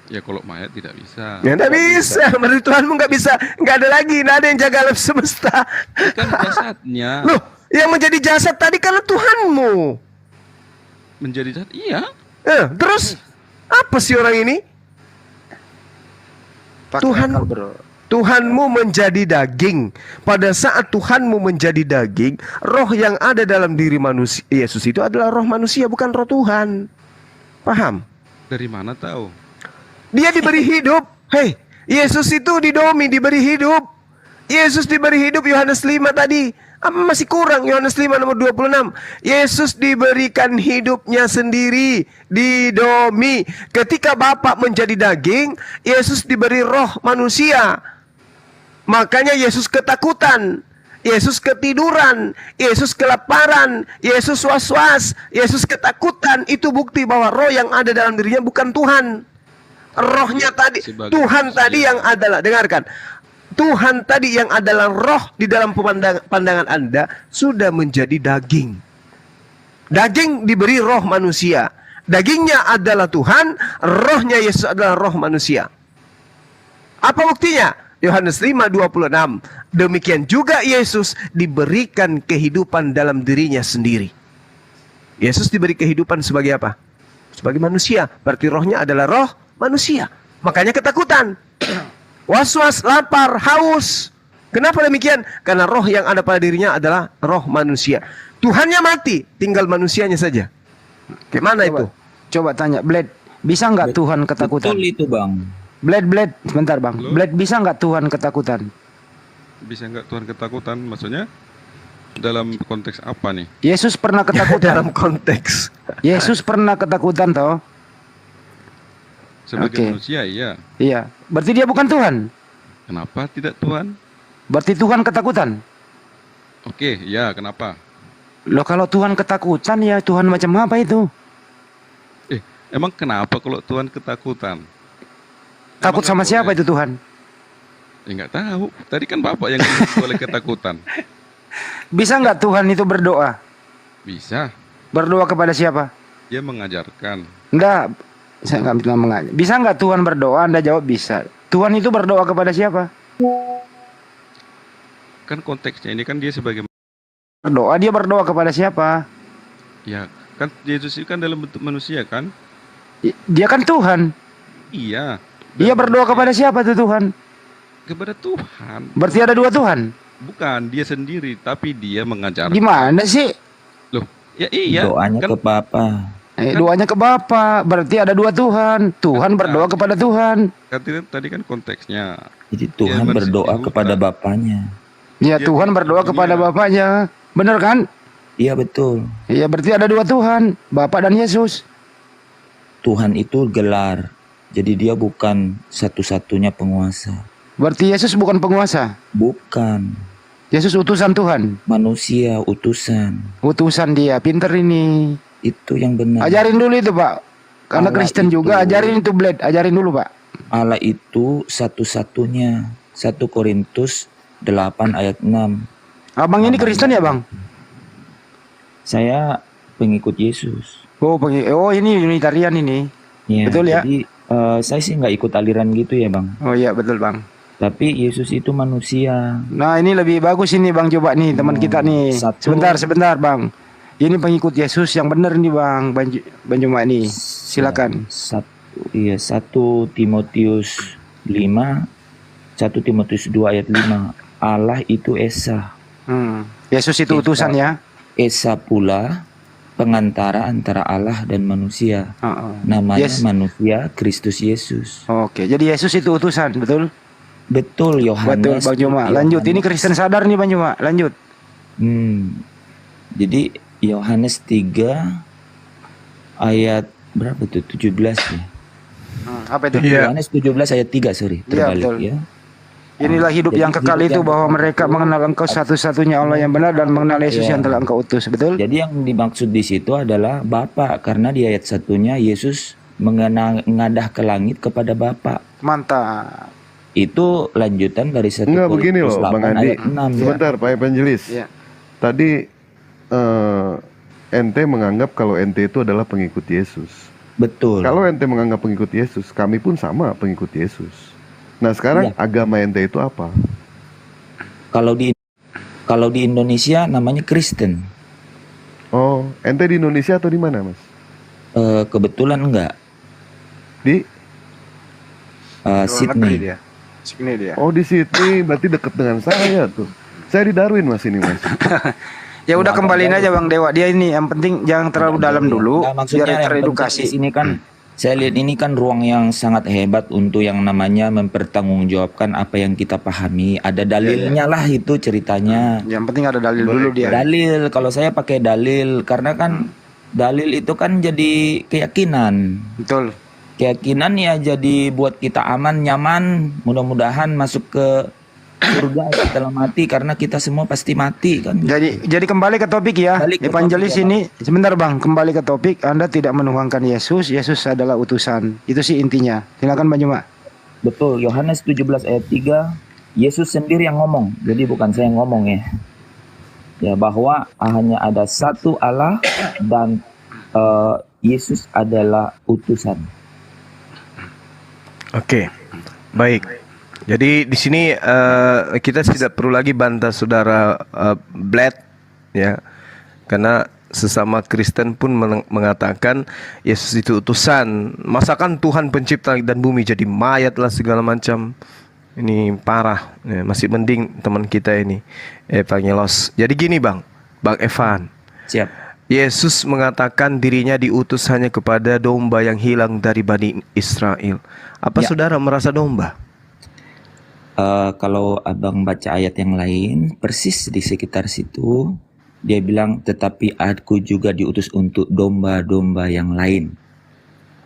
Ya kalau mayat tidak bisa. Ya nggak bisa. Berarti Tuhanmu nggak bisa. Nggak ada lagi. Nggak ada yang jaga alam semesta. Kan jasadnya Loh, yang menjadi jasad tadi kan Tuhanmu. menjadi jasad. Iya. Terus apa sih orang ini? Pakai Tuhan- akal, bro. Tuhanmu menjadi daging. Pada saat Tuhanmu menjadi daging, roh yang ada dalam diri manusia Yesus itu adalah roh manusia, bukan roh Tuhan. Paham? Dari mana tahu? Dia diberi hidup. Hei, Yesus itu didomi, diberi hidup. Yesus diberi hidup Yohanes 5 tadi. Apa masih kurang Yohanes 5 nomor 26. Yesus diberikan hidupnya sendiri, didomi. Ketika Bapa menjadi daging, Yesus diberi roh manusia. Makanya Yesus ketakutan, Yesus ketiduran, Yesus kelaparan, Yesus was-was, Yesus ketakutan. Itu bukti bahwa roh yang ada dalam dirinya bukan Tuhan. Rohnya tadi, Sebagai Tuhan manusia. tadi yang adalah, dengarkan, Tuhan tadi yang adalah roh di dalam pandangan Anda sudah menjadi daging. Daging diberi roh manusia. Dagingnya adalah Tuhan, rohnya Yesus adalah roh manusia. Apa buktinya? Yohanes 5:26. Demikian juga Yesus diberikan kehidupan dalam dirinya sendiri. Yesus diberi kehidupan sebagai apa? Sebagai manusia. Berarti rohnya adalah roh manusia. Makanya ketakutan. Was-was, lapar, haus. Kenapa demikian? Karena roh yang ada pada dirinya adalah roh manusia. Tuhannya mati, tinggal manusianya saja. Gimana itu? Coba tanya, Bled, bisa nggak Tuhan ketakutan? Betul itu bang. Bled, sebentar bang. Halo? Bled, bisa nggak Tuhan ketakutan? Bisa nggak Tuhan ketakutan? Maksudnya dalam konteks apa nih? Yesus pernah ketakutan. Dalam konteks. Yesus pernah ketakutan toh? Sebagai Oke. manusia, iya. Iya. Berarti dia bukan Tuhan. Kenapa tidak Tuhan? Berarti Tuhan ketakutan. Oke, ya kenapa? Loh kalau Tuhan ketakutan ya Tuhan macam apa itu? Emang kenapa kalau Tuhan ketakutan? Takut Emang sama nggak siapa boleh? itu Tuhan? Ya nggak tahu. Tadi kan Bapak yang boleh ketakutan. Bisa nggak Tuhan itu berdoa? Bisa. Berdoa kepada siapa? Dia mengajarkan. Enggak, saya nggak bilang mengajak. Bisa nggak Tuhan berdoa? Anda jawab bisa. Tuhan itu berdoa kepada siapa? Kan konteksnya ini kan dia sebagai Berdoa, dia berdoa kepada siapa? ya kan Yesus itu kan dalam bentuk manusia kan? Dia kan Tuhan. Iya. Dia berdoa kepada siapa tuh Tuhan? Kepada Tuhan. Berarti ada dua Tuhan. Bukan dia sendiri, tapi dia mengajarkan. Gimana sih? Loh, ya iya. Doanya kan ke Bapa. Doanya ke Bapa. Berarti ada dua Tuhan. Tuhan berdoa kepada Tuhan. tadi kan konteksnya. Jadi Tuhan bersih berdoa di hutan. kepada Bapaknya. Ya Dia Tuhan berdoa dunia. kepada Bapaknya. Benar kan? Iya betul. Iya berarti ada dua Tuhan. Bapa dan Yesus. Tuhan itu gelar. Jadi dia bukan satu-satunya penguasa. Berarti Yesus bukan penguasa. Bukan. Yesus utusan Tuhan. manusia utusan. Utusan dia. Pinter ini. Itu yang benar. Ajarin dulu itu, Pak. Karena Allah Kristen juga, itu- ajarin itu Blade. Ajarin dulu, Pak. Allah itu satu-satunya. 1 Korintus 8 ayat 6. Abang ini Kristen ya, Bang? Saya pengikut Yesus. Oh, ini Unitarian ini. Ya, Betul ya? Jadi saya sih nggak ikut aliran gitu ya Bang. Oh iya, betul, Bang. Tapi Yesus itu manusia. Nah, ini lebih bagus ini, Bang. Coba nih, teman kita nih. satu- Sebentar, Bang. Ini pengikut Yesus yang benar nih, Bang. Bang Juma ini. Silakan. 1 Timotius 5, 1 Timotius 2 ayat 5. Allah itu Esa. Yesus itu utusan ya. Esa pula pengantara antara Allah dan manusia. Namanya Yes. manusia Kristus Yesus. Oke, jadi Yesus itu utusan, betul? Betul Betul, Yohanes. Bang Juma. Lanjut. Ini Kristen sadar nih, Bang Juma. Lanjut. Jadi Yohanes 3 ayat berapa tuh? 17 ya. Apa itu? Iya. Yohanes 17 ayat 3 sorry, Iya, terbalik betul. ya. Inilah hidup Jadi yang kekal hidup itu yang bahwa kekal mereka itu mengenal Engkau satu-satunya Allah yang benar dan mengenal Yesus Iya. yang telah Engkau utus, betul? Jadi yang dimaksud di situ adalah Bapa, karena di ayat satunya Yesus mengadah ke langit kepada Bapa. Mantap. Itu lanjutan dari 1 Enggak begini Korintus loh, 8 Bang Andi. ayat 6. Sebentar, Pak Evangelis. Ya. Tadi ente menganggap kalau ente itu adalah pengikut Yesus. Betul. Kalau ente menganggap pengikut Yesus, kami pun sama pengikut Yesus. Nah sekarang Iya. agama ente itu apa? Kalau di Indonesia namanya Kristen. Oh, ente di Indonesia atau di mana, Mas? Kebetulan enggak. Di? Sydney. Sydney dia. Oh, di Sydney, berarti deket dengan saya tuh. Saya di Darwin, Mas, ini, Mas. Ya udah kembaliin aja Bang Dewa. Dia ini yang penting jangan terlalu dalam dulu Nah, maksudnya biar yang teredukasi. penting di sini kan saya lihat ini kan ruang yang sangat hebat untuk yang namanya mempertanggungjawabkan apa yang kita pahami. Ada dalilnya lah itu ceritanya. Yang penting ada dalil dulu dia. Dalil, kalau saya pakai dalil karena kan dalil itu kan jadi keyakinan. Betul. Keyakinan ya jadi buat kita aman, nyaman, mudah-mudahan masuk ke surga setelah mati karena kita semua pasti mati kan. Jadi kembali ke topik ya. Balik ke Evangelis topik ya, ini sebentar Bang, kembali ke topik. Anda tidak menuhankan Yesus, Yesus adalah utusan. Itu sih intinya. Silakan Bang Juma. Betul, Yohanes 17 ayat 3, Yesus sendiri yang ngomong. Jadi bukan saya yang ngomong ya. Ya bahwa hanya ada satu Allah dan Yesus adalah utusan. Oke, baik. Jadi di sini kita tidak perlu lagi bantah saudara Bled, ya, karena sesama Kristen pun mengatakan Yesus itu utusan. Masakan Tuhan pencipta langit dan bumi jadi mayat lah segala macam. Ini parah, ya, masih mending teman kita ini Evangelos. Jadi gini Bang Evan. Siap. Yesus mengatakan dirinya diutus hanya kepada domba yang hilang dari Bani Israel. Apa Ya. saudara merasa domba? Kalau abang baca ayat yang lain, persis di sekitar situ, dia bilang, tetapi aku juga diutus untuk domba-domba yang lain.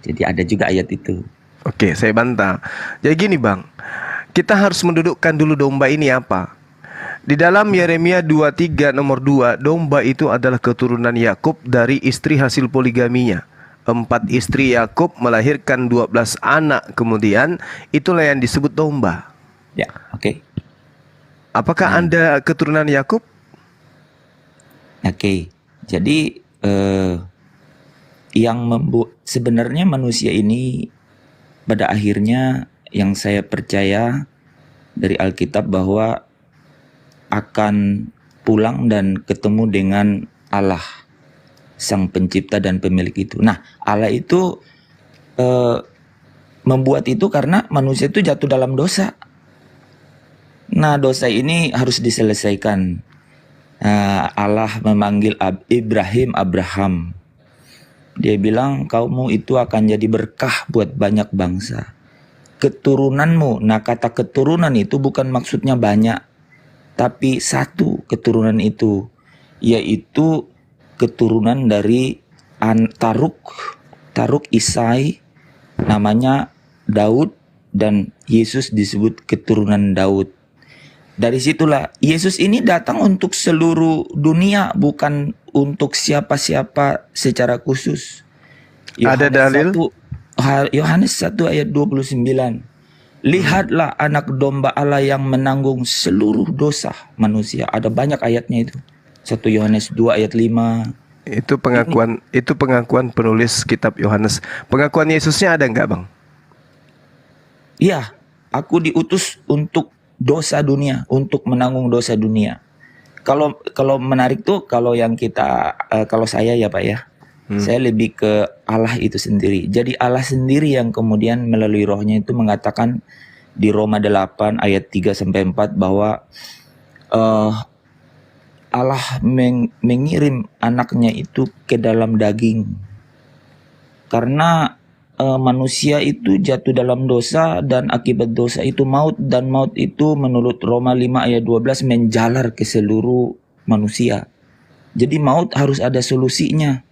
Jadi ada juga ayat itu. Oke, saya bantah. Jadi gini Bang, kita harus mendudukkan dulu domba ini apa. Di dalam Yeremia 23 nomor 2, domba itu adalah keturunan Yakub dari istri hasil poligaminya. 4 istri Yakub melahirkan 12 anak, kemudian itulah yang disebut domba. Ya, oke. Apakah Anda keturunan Yakub? Oke. Jadi yang membuat sebenarnya manusia ini pada akhirnya yang saya percaya dari Alkitab bahwa akan pulang dan ketemu dengan Allah, Sang Pencipta dan Pemilik itu. Nah, Allah itu membuat itu karena manusia itu jatuh dalam dosa. Nah, dosa ini harus diselesaikan. Allah memanggil Abraham. Dia bilang, kamu itu akan jadi berkah buat banyak bangsa. Keturunanmu, nah kata keturunan itu bukan maksudnya banyak, tapi satu keturunan itu, yaitu keturunan dari Taruk Isai, namanya Daud, dan Yesus disebut keturunan Daud. Dari situlah Yesus ini datang untuk seluruh dunia, bukan untuk siapa-siapa secara khusus. Ada dalil? Yohanes 1 ayat 29. Lihatlah anak domba Allah yang menanggung seluruh dosa manusia. Ada banyak ayatnya itu. 1 Yohanes 2 ayat 5. Itu pengakuan penulis kitab Yohanes. Pengakuan Yesusnya ada nggak, Bang? Iya, aku diutus untuk dosa dunia, untuk menanggung dosa dunia. Kalau menarik tuh, kalau saya ya Pak ya, saya lebih ke Allah itu sendiri. Jadi Allah sendiri yang kemudian melalui rohnya itu mengatakan di Roma 8 ayat 3 sampai 4 bahwa Allah mengirim anaknya itu ke dalam daging. Karena manusia itu jatuh dalam dosa dan akibat dosa itu maut, dan maut itu menurut Roma 5 ayat 12 menjalar ke seluruh manusia. Jadi maut harus ada solusinya.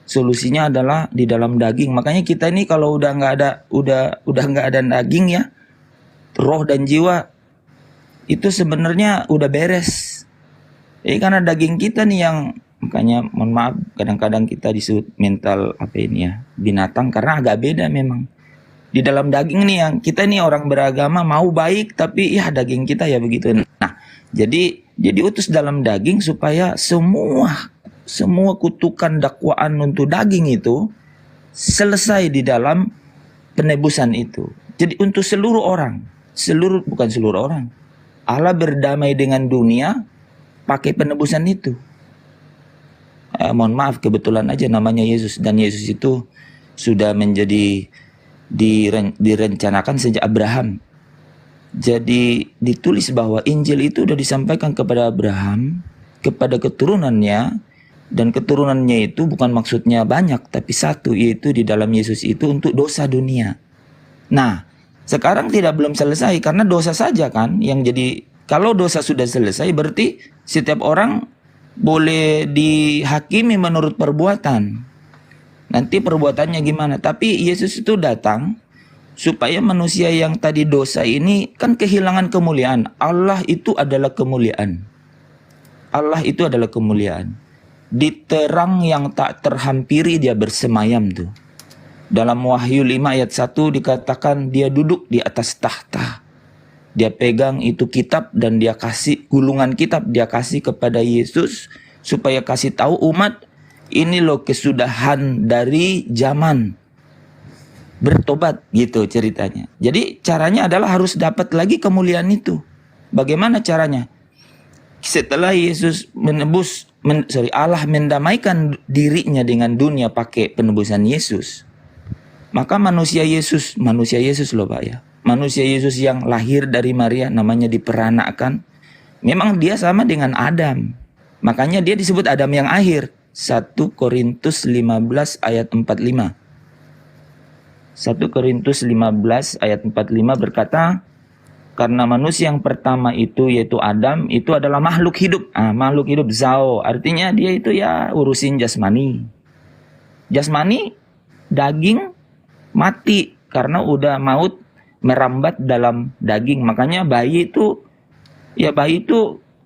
Solusinya adalah di dalam daging. Makanya kita ini kalau udah nggak ada daging ya, roh dan jiwa itu sebenarnya udah beres. Karena daging kita nih yang, makanya mohon maaf kadang-kadang kita disebut mental binatang, karena agak beda memang. Di dalam daging nih yang kita nih orang beragama mau baik, tapi ya daging kita ya begitu. Nah, jadi utus dalam daging supaya semua kutukan dakwaan untuk daging itu selesai di dalam penebusan itu. Jadi untuk seluruh orang, bukan seluruh orang. Allah berdamai dengan dunia pakai penebusan itu. Mohon maaf, kebetulan aja namanya Yesus, dan Yesus itu sudah menjadi direncanakan sejak Abraham. Jadi ditulis bahwa Injil itu sudah disampaikan kepada Abraham, kepada keturunannya, dan keturunannya itu bukan maksudnya banyak, tapi satu, yaitu di dalam Yesus itu untuk dosa dunia. Nah, sekarang belum selesai karena dosa saja kan yang jadi. Kalau dosa sudah selesai berarti setiap orang boleh dihakimi menurut perbuatan. Nanti perbuatannya gimana? Tapi Yesus itu datang supaya manusia yang tadi dosa ini kan kehilangan kemuliaan. Allah itu adalah kemuliaan. Allah itu adalah kemuliaan. Di terang yang tak terhampiri dia bersemayam tuh. Dalam Wahyu 5 ayat 1 dikatakan dia duduk di atas tahta. Dia pegang itu kitab dan dia kasih gulungan kitab, dia kasih kepada Yesus supaya kasih tahu umat, ini loh kesudahan dari zaman. Bertobat gitu ceritanya. Jadi caranya adalah harus dapat lagi kemuliaan itu. Bagaimana caranya? Setelah Yesus Allah mendamaikan dirinya dengan dunia pakai penebusan Yesus, maka manusia Yesus loh Pak ya. Manusia Yesus yang lahir dari Maria, namanya diperanakkan. Memang dia sama dengan Adam. Makanya dia disebut Adam yang akhir. 1 Korintus 15 ayat 45. 1 Korintus 15 ayat 45 berkata, karena manusia yang pertama itu yaitu Adam itu adalah makhluk hidup. Makhluk hidup zao, artinya dia itu ya urusin jasmani. Jasmani, daging mati karena udah maut merambat dalam daging. Makanya bayi itu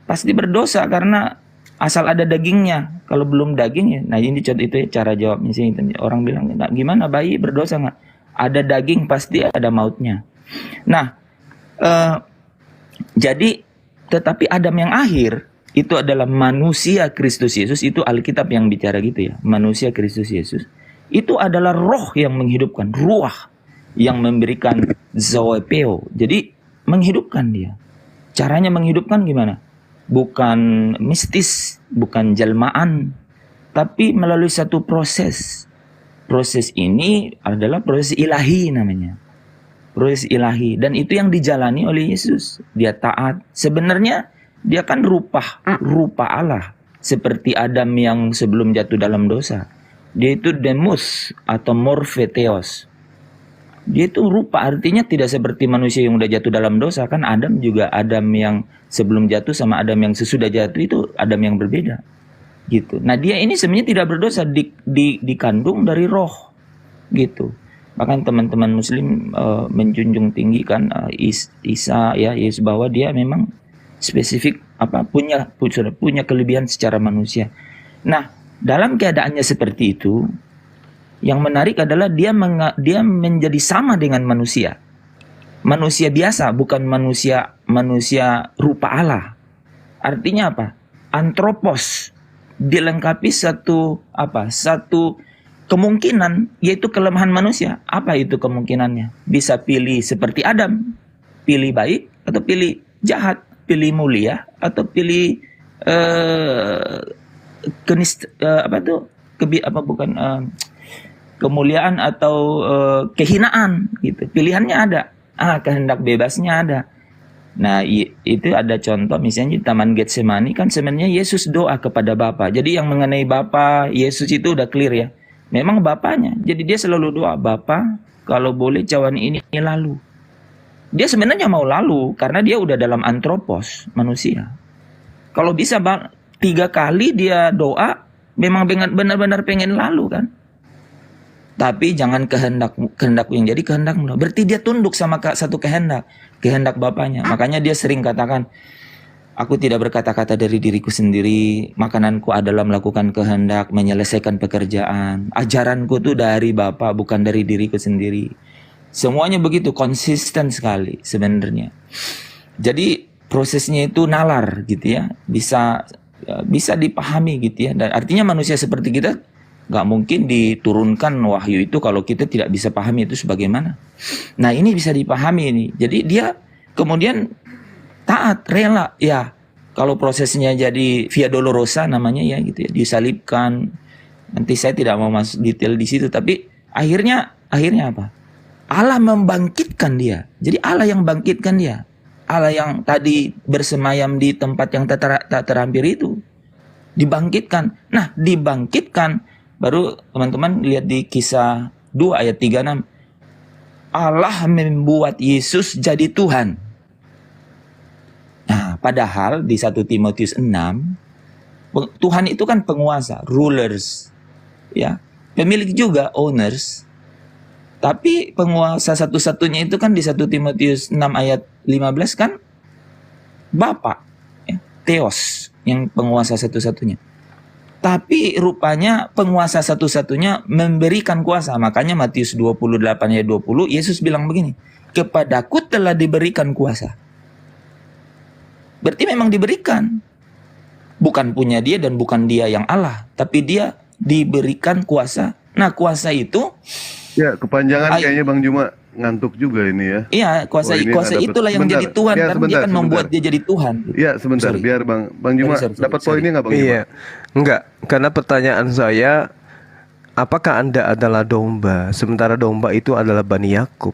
pasti berdosa karena asal ada dagingnya. Kalau belum daging ya, nah ini contoh itu ya, cara jawabnya sih. Orang bilang, nah, gimana bayi berdosa nggak? Ada daging pasti ada mautnya. Nah, jadi tetapi Adam yang akhir itu adalah manusia Kristus Yesus. Itu Alkitab yang bicara gitu ya. Manusia Kristus Yesus itu adalah roh yang menghidupkan, ruah yang memberikan zoepeo. Jadi menghidupkan dia. Caranya menghidupkan gimana? Bukan mistis, bukan jelmaan, tapi melalui satu proses. Proses ini adalah proses ilahi namanya. Proses ilahi, dan itu yang dijalani oleh Yesus. Dia taat. Sebenarnya dia kan rupa Allah, seperti Adam yang sebelum jatuh dalam dosa. Dia itu demos atau morphetheos. Dia itu rupa, artinya tidak seperti manusia yang udah jatuh dalam dosa. Kan Adam juga, Adam yang sebelum jatuh sama Adam yang sesudah jatuh itu Adam yang berbeda gitu. Nah dia ini sebenarnya tidak berdosa, dikandung dari roh gitu. Bahkan teman-teman muslim menjunjung tinggi kan Isa ya, Yesus, bahwa dia memang spesifik sudah punya kelebihan secara manusia. Nah, dalam keadaannya seperti itu, yang menarik adalah dia menjadi sama dengan manusia. Manusia biasa, bukan manusia rupa Allah. Artinya apa? Antropos dilengkapi satu kemungkinan, yaitu kelemahan manusia. Apa itu kemungkinannya? Bisa pilih seperti Adam, pilih baik atau pilih jahat, pilih mulia atau pilih kemuliaan atau kehinaan gitu. Pilihannya ada. Kehendak bebasnya ada. Nah, itu ada contoh misalnya di Taman Getsemani kan sebenarnya Yesus doa kepada Bapa. Jadi yang mengenai Bapa, Yesus itu udah clear ya. Memang Bapaknya. Jadi dia selalu doa, Bapa, kalau boleh cawan ini lalu. Dia sebenarnya mau lalu karena dia udah dalam antropos, manusia. Kalau bisa 3 kali dia doa, memang benar-benar pengen lalu kan. Tapi jangan kehendak yang jadi kehendakmu. Berarti dia tunduk sama satu kehendak Bapaknya. Makanya dia sering katakan, aku tidak berkata-kata dari diriku sendiri, makananku adalah melakukan kehendak, menyelesaikan pekerjaan. Ajaranku tuh dari Bapa, bukan dari diriku sendiri. Semuanya begitu, konsisten sekali sebenarnya. Jadi prosesnya itu nalar gitu ya, bisa dipahami gitu ya. Dan artinya manusia seperti kita nggak mungkin diturunkan wahyu itu kalau kita tidak bisa pahami itu sebagaimana. Nah, ini bisa dipahami ini. Jadi dia kemudian taat, rela ya. Kalau prosesnya jadi via dolorosa namanya ya gitu ya, disalibkan. Nanti saya tidak mau masuk detail di situ, tapi akhirnya apa? Allah membangkitkan dia. Jadi Allah yang bangkitkan dia. Allah yang tadi bersemayam di tempat yang tak terampir itu dibangkitkan. Nah, dibangkitkan baru teman-teman lihat di Kisah 2 ayat 36. Allah membuat Yesus jadi Tuhan. Nah, padahal di 1 Timotius 6, Tuhan itu kan penguasa, rulers, ya, pemilik juga, owners. Tapi penguasa satu-satunya itu kan di 1 Timotius 6 ayat 15 kan Bapa, ya, Theos, yang penguasa satu-satunya. Tapi rupanya penguasa satu-satunya memberikan kuasa. Makanya Matius 28 ayat 20, Yesus bilang begini, kepadaku telah diberikan kuasa. Berarti memang diberikan. Bukan punya dia dan bukan dia yang Allah. Tapi dia diberikan kuasa. Nah, kuasa itu... Ya, kepanjangan kayaknya Bang Juma ngantuk juga ini ya. Iya, kuasa itulah yang jadi Tuhan. Ya, karena dia kan membuat dia jadi Tuhan. Ya, sebentar. Biar Bang Juma dapat poinnya nggak Bang Juma? Iya, enggak. Karena pertanyaan saya, apakah Anda adalah domba, sementara domba itu adalah Bani Yakub?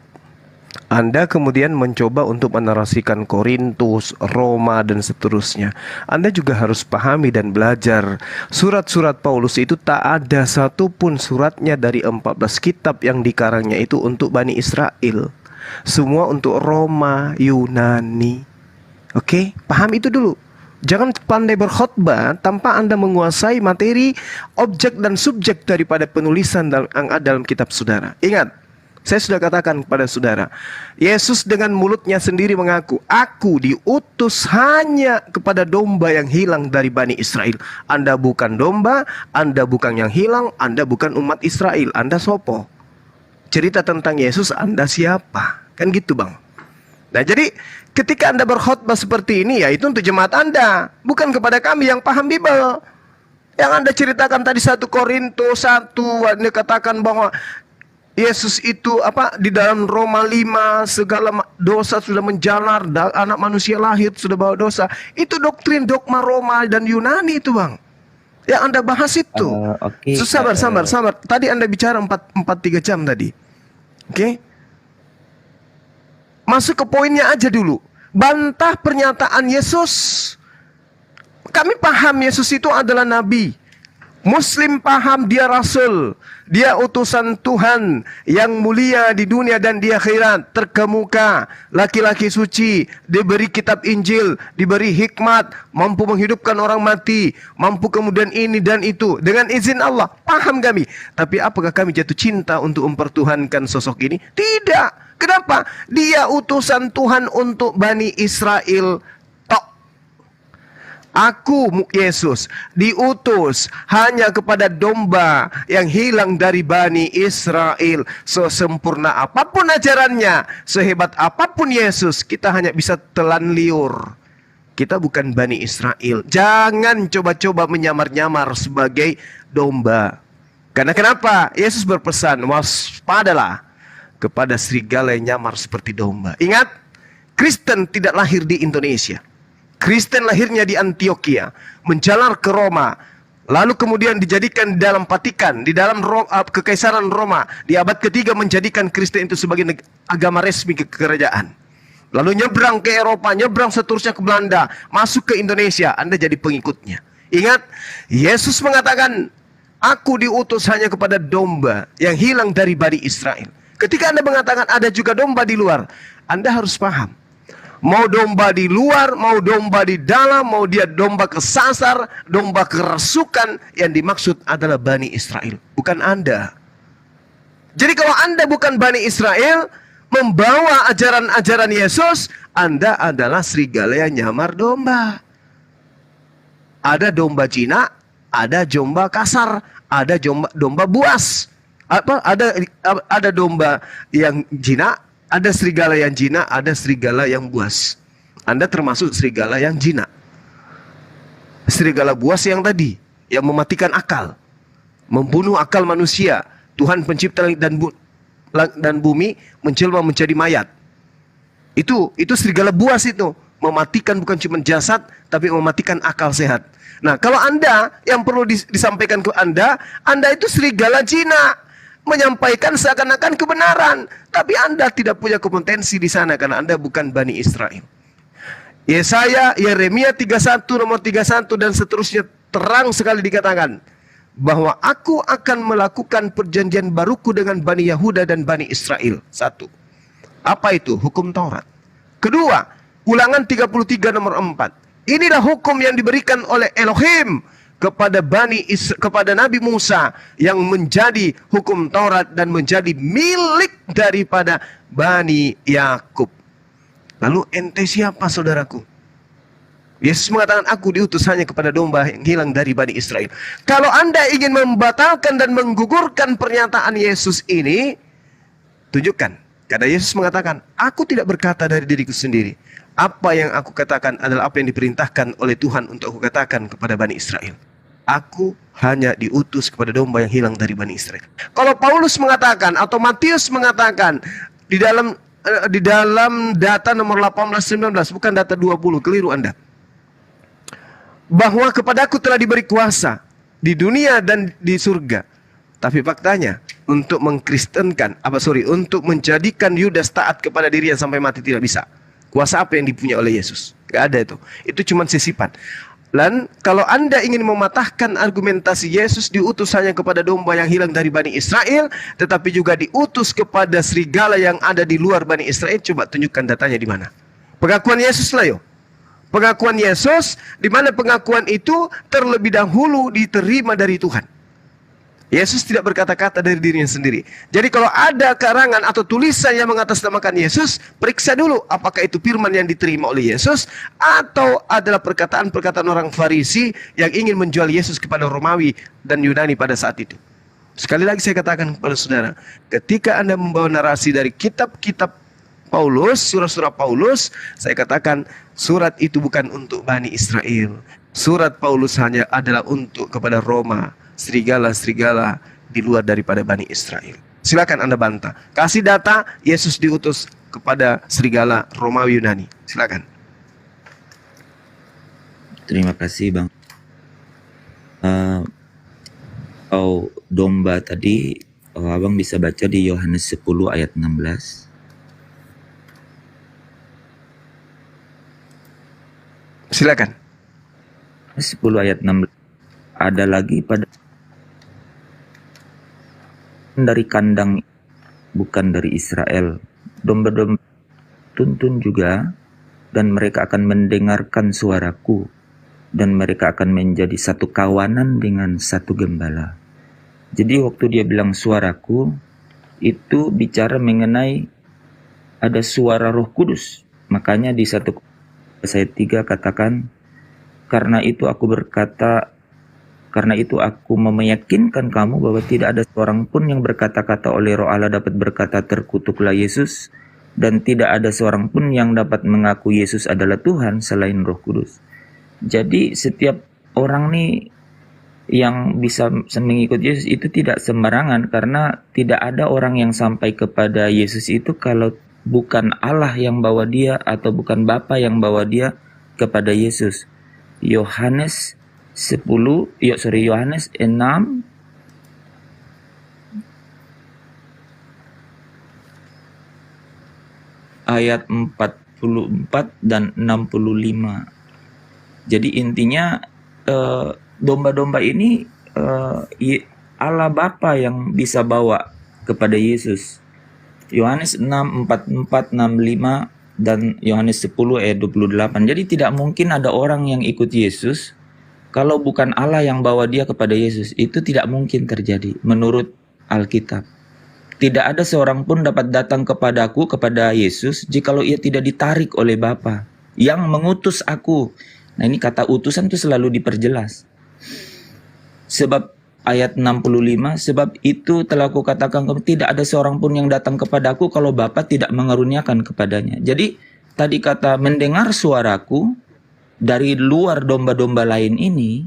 Anda kemudian mencoba untuk menarasikan Korintus, Roma, dan seterusnya. Anda juga harus pahami dan belajar. Surat-surat Paulus itu tak ada satupun suratnya dari 14 kitab yang dikarangnya itu untuk Bani Israel. Semua untuk Roma, Yunani. Oke, paham itu dulu. Jangan pandai berkhotbah tanpa Anda menguasai materi, objek, dan subjek daripada penulisan yang ada dalam kitab saudara. Ingat, saya sudah katakan kepada saudara, Yesus dengan mulutnya sendiri mengaku, aku diutus hanya kepada domba yang hilang dari Bani Israel. Anda bukan domba, Anda bukan yang hilang, Anda bukan umat Israel, Anda sopo. Cerita tentang Yesus, Anda siapa? Kan gitu Bang. Nah jadi ketika Anda berkhotbah seperti ini, ya itu untuk jemaat Anda, bukan kepada kami yang paham Bible. Yang Anda ceritakan tadi 1 Korintus 1, Anda katakan bahwa Yesus itu di dalam Roma 5 segala dosa sudah menjalar, anak manusia lahir sudah bawa dosa. Itu doktrin dogma Roma dan Yunani itu Bang. Yang Anda bahas itu. Okay. Sabar. Tadi Anda bicara 4-3 jam tadi. Oke. Masuk ke poinnya aja dulu. Bantah pernyataan Yesus. Kami paham Yesus itu adalah nabi. Muslim paham dia rasul, dia utusan Tuhan yang mulia di dunia dan di akhirat, terkemuka, laki-laki suci, diberi kitab Injil, diberi hikmat, mampu menghidupkan orang mati, mampu kemudian ini dan itu, dengan izin Allah. Paham kami. Tapi apakah kami jatuh cinta untuk mempertuhankan sosok ini? Tidak. Kenapa? Dia utusan Tuhan untuk Bani Israel tok. Aku Yesus diutus hanya kepada domba yang hilang dari Bani Israel. Sesempurna apapun ajarannya, sehebat apapun Yesus, kita hanya bisa telan liur. Kita bukan Bani Israel. Jangan coba-coba menyamar-nyamar sebagai domba. Karena kenapa? Yesus berpesan, waspadalah kepada serigala yang nyamar seperti domba. Ingat, Kristen tidak lahir di Indonesia. Kristen lahirnya di Antioquia, menjalar ke Roma, lalu kemudian dijadikan di dalam Vatikan, di dalam kekaisaran Roma, di abad ketiga menjadikan Kristen itu sebagai agama resmi kerajaan. Lalu nyebrang ke Eropa, nyebrang seterusnya ke Belanda, masuk ke Indonesia, Anda jadi pengikutnya. Ingat, Yesus mengatakan, aku diutus hanya kepada domba yang hilang dari Bani Israel. Ketika Anda mengatakan ada juga domba di luar, Anda harus paham. Mau domba di luar, mau domba di dalam, mau dia domba kesasar, domba kerasukan, yang dimaksud adalah Bani Israel, bukan Anda. Jadi kalau Anda bukan Bani Israel, membawa ajaran-ajaran Yesus, Anda adalah serigala yang nyamar domba. Ada domba jinak, ada domba kasar, ada domba buas. Ada domba yang jinak, ada serigala yang jinak, ada serigala yang buas. Anda termasuk serigala yang jinak. Serigala buas yang tadi, yang mematikan akal, membunuh akal manusia. Tuhan pencipta langit dan bumi menjelma menjadi mayat. Itu serigala buas itu. Mematikan bukan cuma jasad, tapi mematikan akal sehat. Nah, kalau Anda, yang perlu disampaikan ke Anda itu serigala jinak. Menyampaikan seakan-akan kebenaran, tapi Anda tidak punya kompetensi di sana karena Anda bukan Bani Israel. Yesaya, Yeremia 31 nomor 31 dan seterusnya terang sekali dikatakan bahwa aku akan melakukan perjanjian baruku dengan Bani Yahuda dan Bani Israel. Satu. Apa itu? Hukum Taurat. Kedua, Ulangan 33 nomor 4. Inilah hukum yang diberikan oleh Elohim kepada Nabi Musa yang menjadi hukum Taurat dan menjadi milik daripada Bani Yakub. Lalu ente siapa, saudaraku? Yesus mengatakan, aku diutus hanya kepada domba yang hilang dari Bani Israel. Kalau Anda ingin membatalkan dan menggugurkan pernyataan Yesus ini, tunjukkan. Karena Yesus mengatakan, aku tidak berkata dari diriku sendiri. Apa yang aku katakan adalah apa yang diperintahkan oleh Tuhan untuk aku katakan kepada Bani Israel. Aku hanya diutus kepada domba yang hilang dari Bani Israel. Kalau Paulus mengatakan atau Matius mengatakan di dalam data nomor 18-19, bukan data 20, keliru Anda. Bahwa kepadaku telah diberi kuasa di dunia dan di surga. Tapi faktanya untuk untuk menjadikan Yudas taat kepada dirinya sampai mati tidak bisa. Kuasa apa yang dipunya oleh Yesus? Gak ada itu. Itu cuma sisipan. Dan kalau Anda ingin mematahkan argumentasi Yesus diutus hanya kepada domba yang hilang dari Bani Israel, tetapi juga diutus kepada serigala yang ada di luar Bani Israel, coba tunjukkan datanya di mana. Pengakuan Yesus lah yo. Pengakuan Yesus, di mana pengakuan itu terlebih dahulu diterima dari Tuhan. Yesus tidak berkata-kata dari dirinya sendiri. Jadi kalau ada karangan atau tulisan yang mengatasnamakan Yesus, periksa dulu apakah itu firman yang diterima oleh Yesus atau adalah perkataan-perkataan orang Farisi yang ingin menjual Yesus kepada Romawi dan Yunani pada saat itu. Sekali lagi saya katakan kepada saudara, ketika Anda membawa narasi dari kitab-kitab Paulus, surah-surah Paulus, saya katakan surat itu bukan untuk Bani Israel. Surat Paulus hanya adalah untuk kepada Roma, serigala-serigala di luar daripada Bani Israel. Silakan Anda bantah. Kasih data Yesus diutus kepada serigala Romawi Yunani. Silakan. Terima kasih Bang. Domba tadi, Abang bisa baca di Yohanes 10 ayat 16. Silakan. 10 ayat 16. Ada lagi pada dari kandang, bukan dari Israel. Domba-domba tuntun juga, dan mereka akan mendengarkan suaraku, dan mereka akan menjadi satu kawanan dengan satu gembala. Jadi waktu dia bilang suaraku, itu bicara mengenai ada suara Roh Kudus. Makanya di 1 ayat 3 katakan, Karena itu aku berkata, karena itu aku meyakinkan kamu bahwa tidak ada seorang pun yang berkata-kata oleh Roh Allah dapat berkata terkutuklah Yesus, dan tidak ada seorang pun yang dapat mengaku Yesus adalah Tuhan selain Roh Kudus. Jadi setiap orang nih yang bisa mengikuti Yesus itu tidak sembarangan, karena tidak ada orang yang sampai kepada Yesus itu kalau bukan Allah yang bawa dia atau bukan Bapa yang bawa dia kepada Yesus. Yohanes 6 ayat 44 dan 65. Jadi intinya domba-domba ini Allah Bapa yang bisa bawa kepada Yesus. Yohanes 6, 44, 65 dan Yohanes 10 ayat 28. Jadi tidak mungkin ada orang yang ikut Yesus kalau bukan Allah yang bawa dia kepada Yesus. Itu tidak mungkin terjadi menurut Alkitab. Tidak ada seorang pun dapat datang kepadaku, kepada Yesus, jikalau ia tidak ditarik oleh Bapa yang mengutus aku. Nah, ini kata utusan itu selalu diperjelas. Sebab ayat 65, sebab itu telah aku katakan kamu, tidak ada seorang pun yang datang kepadaku kalau Bapa tidak mengaruniakan kepadanya. Jadi tadi kata mendengar suaraku dari luar domba-domba lain ini,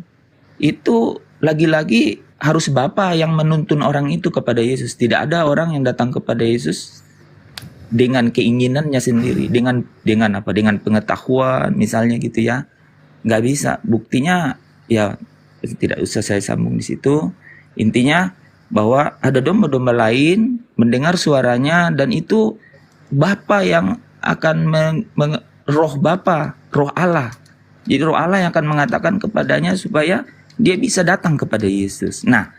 itu lagi-lagi harus Bapa yang menuntun orang itu kepada Yesus. Tidak ada orang yang datang kepada Yesus dengan keinginannya sendiri, dengan apa? Dengan pengetahuan misalnya gitu ya. Nggak bisa. Buktinya ya tidak usah saya sambung di situ. Intinya bahwa ada domba-domba lain mendengar suaranya, dan itu Bapa yang akan roh Bapa, roh Allah. Jadi roh Allah yang akan mengatakan kepadanya supaya dia bisa datang kepada Yesus. Nah,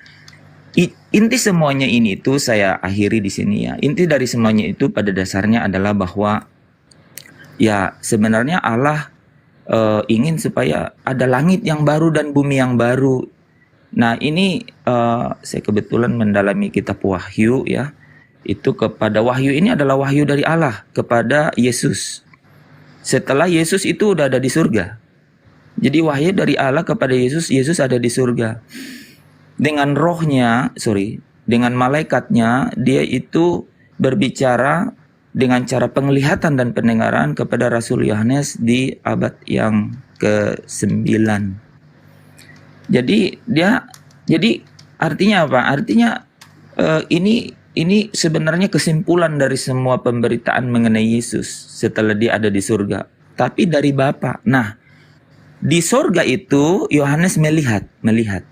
inti semuanya ini itu saya akhiri di sini ya. Inti dari semuanya itu pada dasarnya adalah bahwa ya sebenarnya Allah ingin supaya ada langit yang baru dan bumi yang baru. Nah, ini saya kebetulan mendalami kitab Wahyu ya. Itu kepada Wahyu ini adalah wahyu dari Allah kepada Yesus. Setelah Yesus itu udah ada di surga. Jadi wahyu dari Allah kepada Yesus, Yesus ada di surga. Dengan rohnya, dengan malaikatnya, dia itu berbicara dengan cara penglihatan dan pendengaran kepada Rasul Yohanes di abad yang ke-9. Jadi artinya apa? Artinya ini sebenarnya kesimpulan dari semua pemberitaan mengenai Yesus setelah dia ada di surga. Tapi dari Bapa. Nah, di surga itu Yohanes melihat.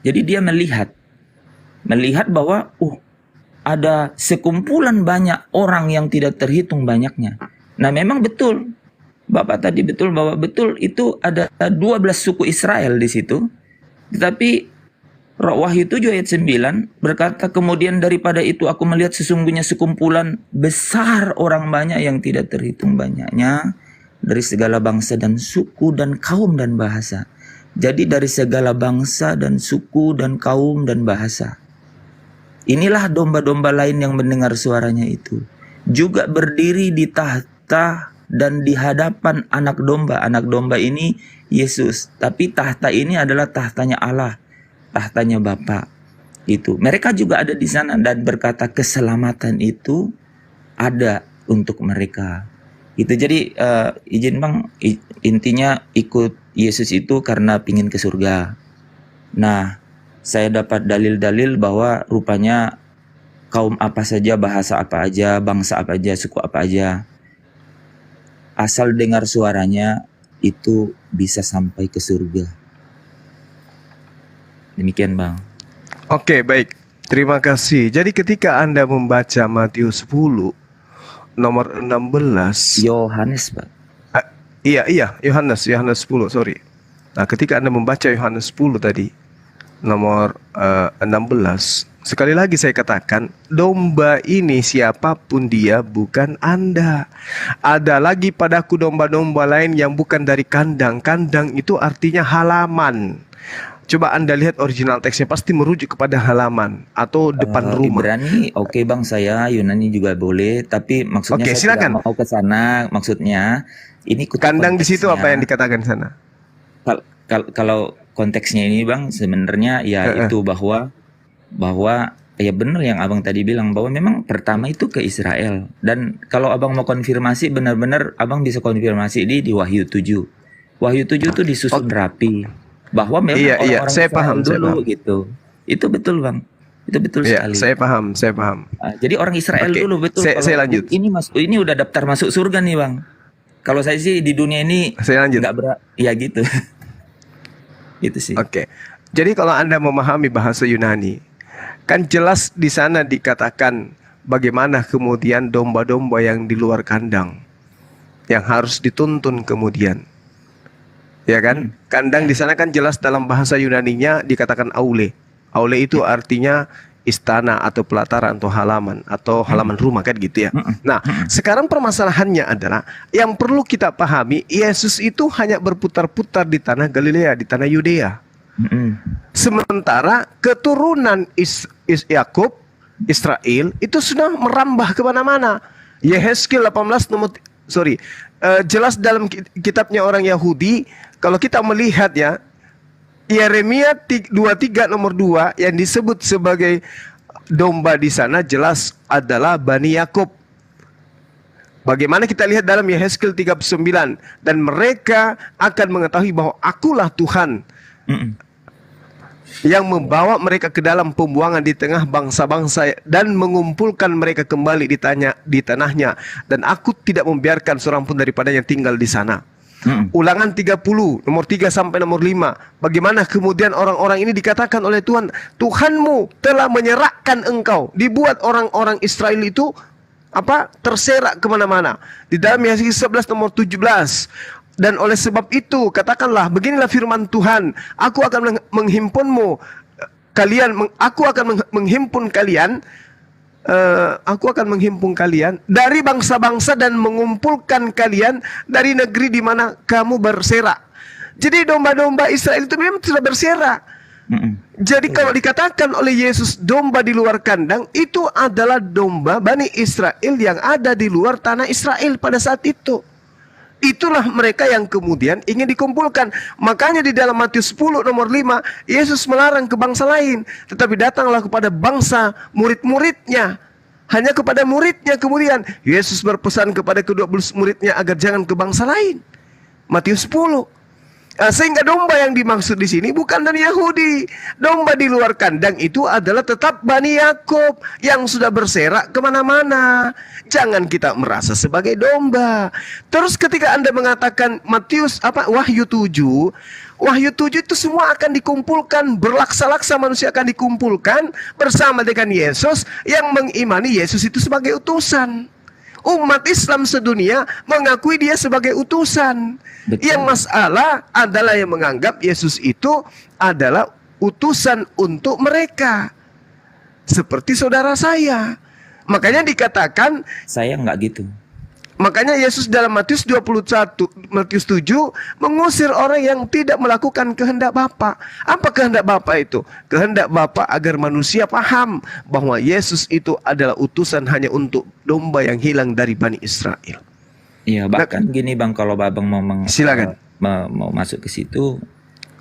Jadi dia melihat bahwa ada sekumpulan banyak orang yang tidak terhitung banyaknya. Nah, memang betul. Bapak tadi betul bahwa betul itu ada 12 suku Israel di situ. Tetapi Wahyu 7 ayat 9 berkata, kemudian daripada itu aku melihat sesungguhnya sekumpulan besar orang banyak yang tidak terhitung banyaknya, dari segala bangsa dan suku dan kaum dan bahasa. Jadi dari segala bangsa dan suku dan kaum dan bahasa. Inilah domba-domba lain yang mendengar suaranya itu. Juga berdiri di tahta dan di hadapan anak domba. Anak domba ini Yesus. Tapi tahta ini adalah tahtanya Allah. Tahtanya Bapa. Itu. Mereka juga ada di sana dan berkata keselamatan itu ada untuk mereka. Itu jadi izin Bang, intinya ikut Yesus itu karena pingin ke surga. Nah, saya dapat dalil-dalil bahwa rupanya kaum apa saja, bahasa apa aja, bangsa apa aja, suku apa aja, asal dengar suaranya itu bisa sampai ke surga. Demikian Bang. Oke, baik. Terima kasih. Jadi ketika Anda membaca Matius 10 nomor 16, Yohanes, Pak. Iya, Yohanes 10, sorry. Nah, ketika Anda membaca Yohanes 10 tadi, nomor 16, sekali lagi saya katakan, domba ini siapapun dia bukan Anda. Ada lagi padaku domba-domba lain yang bukan dari kandang. Kandang itu artinya halaman. Coba Anda lihat original teksnya, pasti merujuk kepada halaman atau depan rumah. Ibrani, oke Bang, saya Yunani juga boleh, tapi maksudnya Oke, saya silakan. tidak mau ke sana. Maksudnya ini kutip Kandang di situ konteksnya. apa yang dikatakan sana? kalau konteksnya ini Bang sebenarnya ya itu bahwa ya benar yang Abang tadi bilang bahwa memang pertama itu ke Israel, dan kalau Abang mau konfirmasi benar-benar Abang bisa konfirmasi di Wahyu 7. Wahyu 7 itu disusun rapi bahwa memang Iya, orang-orang saya Israel paham, saya dulu paham. gitu. Itu betul Bang. Itu betul Ya, sekali. saya paham. Jadi orang Israel Oke, dulu betul. saya lanjut. Ini udah daftar masuk surga nih Bang. Kalau saya sih di dunia ini Saya lanjut. ya gitu. Itu sih. Oke. Jadi kalau Anda memahami bahasa Yunani, kan jelas di sana dikatakan bagaimana kemudian domba-domba yang di luar kandang yang harus dituntun kemudian. Ya kan? Kandang di sana kan jelas dalam bahasa Yunaninya dikatakan aule. Aule itu artinya istana atau pelataran atau halaman rumah kan gitu ya. Nah, sekarang permasalahannya adalah yang perlu kita pahami, Yesus itu hanya berputar-putar di tanah Galilea, di tanah Yudea. Sementara keturunan Yakub, Israel itu sudah merambah kemana-mana. Yehezkiel 18 jelas dalam kitabnya orang Yahudi, kalau kita melihat ya, Yeremia 23 nomor 2 yang disebut sebagai domba di sana jelas adalah Bani Yakub. Bagaimana kita lihat dalam Yehezkiel 39, dan mereka akan mengetahui bahwa akulah Tuhan yang membawa mereka ke dalam pembuangan di tengah bangsa-bangsa dan mengumpulkan mereka kembali di tanahnya, dan aku tidak membiarkan seorang pun daripada yang tinggal di sana. Ulangan 30 nomor 3 sampai nomor 5. Bagaimana kemudian orang-orang ini dikatakan oleh Tuhan, Tuhanmu telah menyerahkan engkau. Dibuat orang-orang Israel itu terserak kemana-mana. Di dalam Yesaya 11 nomor 17. Dan oleh sebab itu katakanlah, beginilah firman Tuhan, aku akan menghimpunmu aku akan menghimpun kalian dari bangsa-bangsa dan mengumpulkan kalian dari negeri di mana kamu berserak. Jadi domba-domba Israel itu memang sudah berserak. Jadi kalau dikatakan oleh Yesus domba di luar kandang, itu adalah domba Bani Israel yang ada di luar tanah Israel pada saat itu. Itulah mereka yang kemudian ingin dikumpulkan. Makanya di dalam Matius 10 nomor 5, Yesus melarang ke bangsa lain, tetapi datanglah kepada bangsa murid-muridnya. Hanya kepada muridnya kemudian Yesus berpesan kepada ke-12 muridnya agar jangan ke bangsa lain. Matius 10. Sehingga domba yang dimaksud di sini bukan dari Yahudi. Domba di luar kandang itu adalah tetap Bani Yakub yang sudah berserak kemana-mana. Jangan kita merasa sebagai domba. Terus ketika Anda mengatakan Wahyu 7, Wahyu 7 itu semua akan dikumpulkan, berlaksa-laksa manusia akan dikumpulkan bersama dengan Yesus yang mengimani Yesus itu sebagai utusan. Umat Islam sedunia mengakui dia sebagai utusan. Betul. Yang masalah adalah yang menganggap Yesus itu adalah utusan untuk mereka. Seperti saudara saya. Makanya dikatakan, Saya nggak gitu. makanya Yesus dalam Matius 7 mengusir orang yang tidak melakukan kehendak Bapa. Apa kehendak Bapa itu? Kehendak Bapa agar manusia paham bahwa Yesus itu adalah utusan hanya untuk domba yang hilang dari Bani Israel. Iya, bahkan gini Bang, kalau Babang mau Silakan. mau masuk ke situ,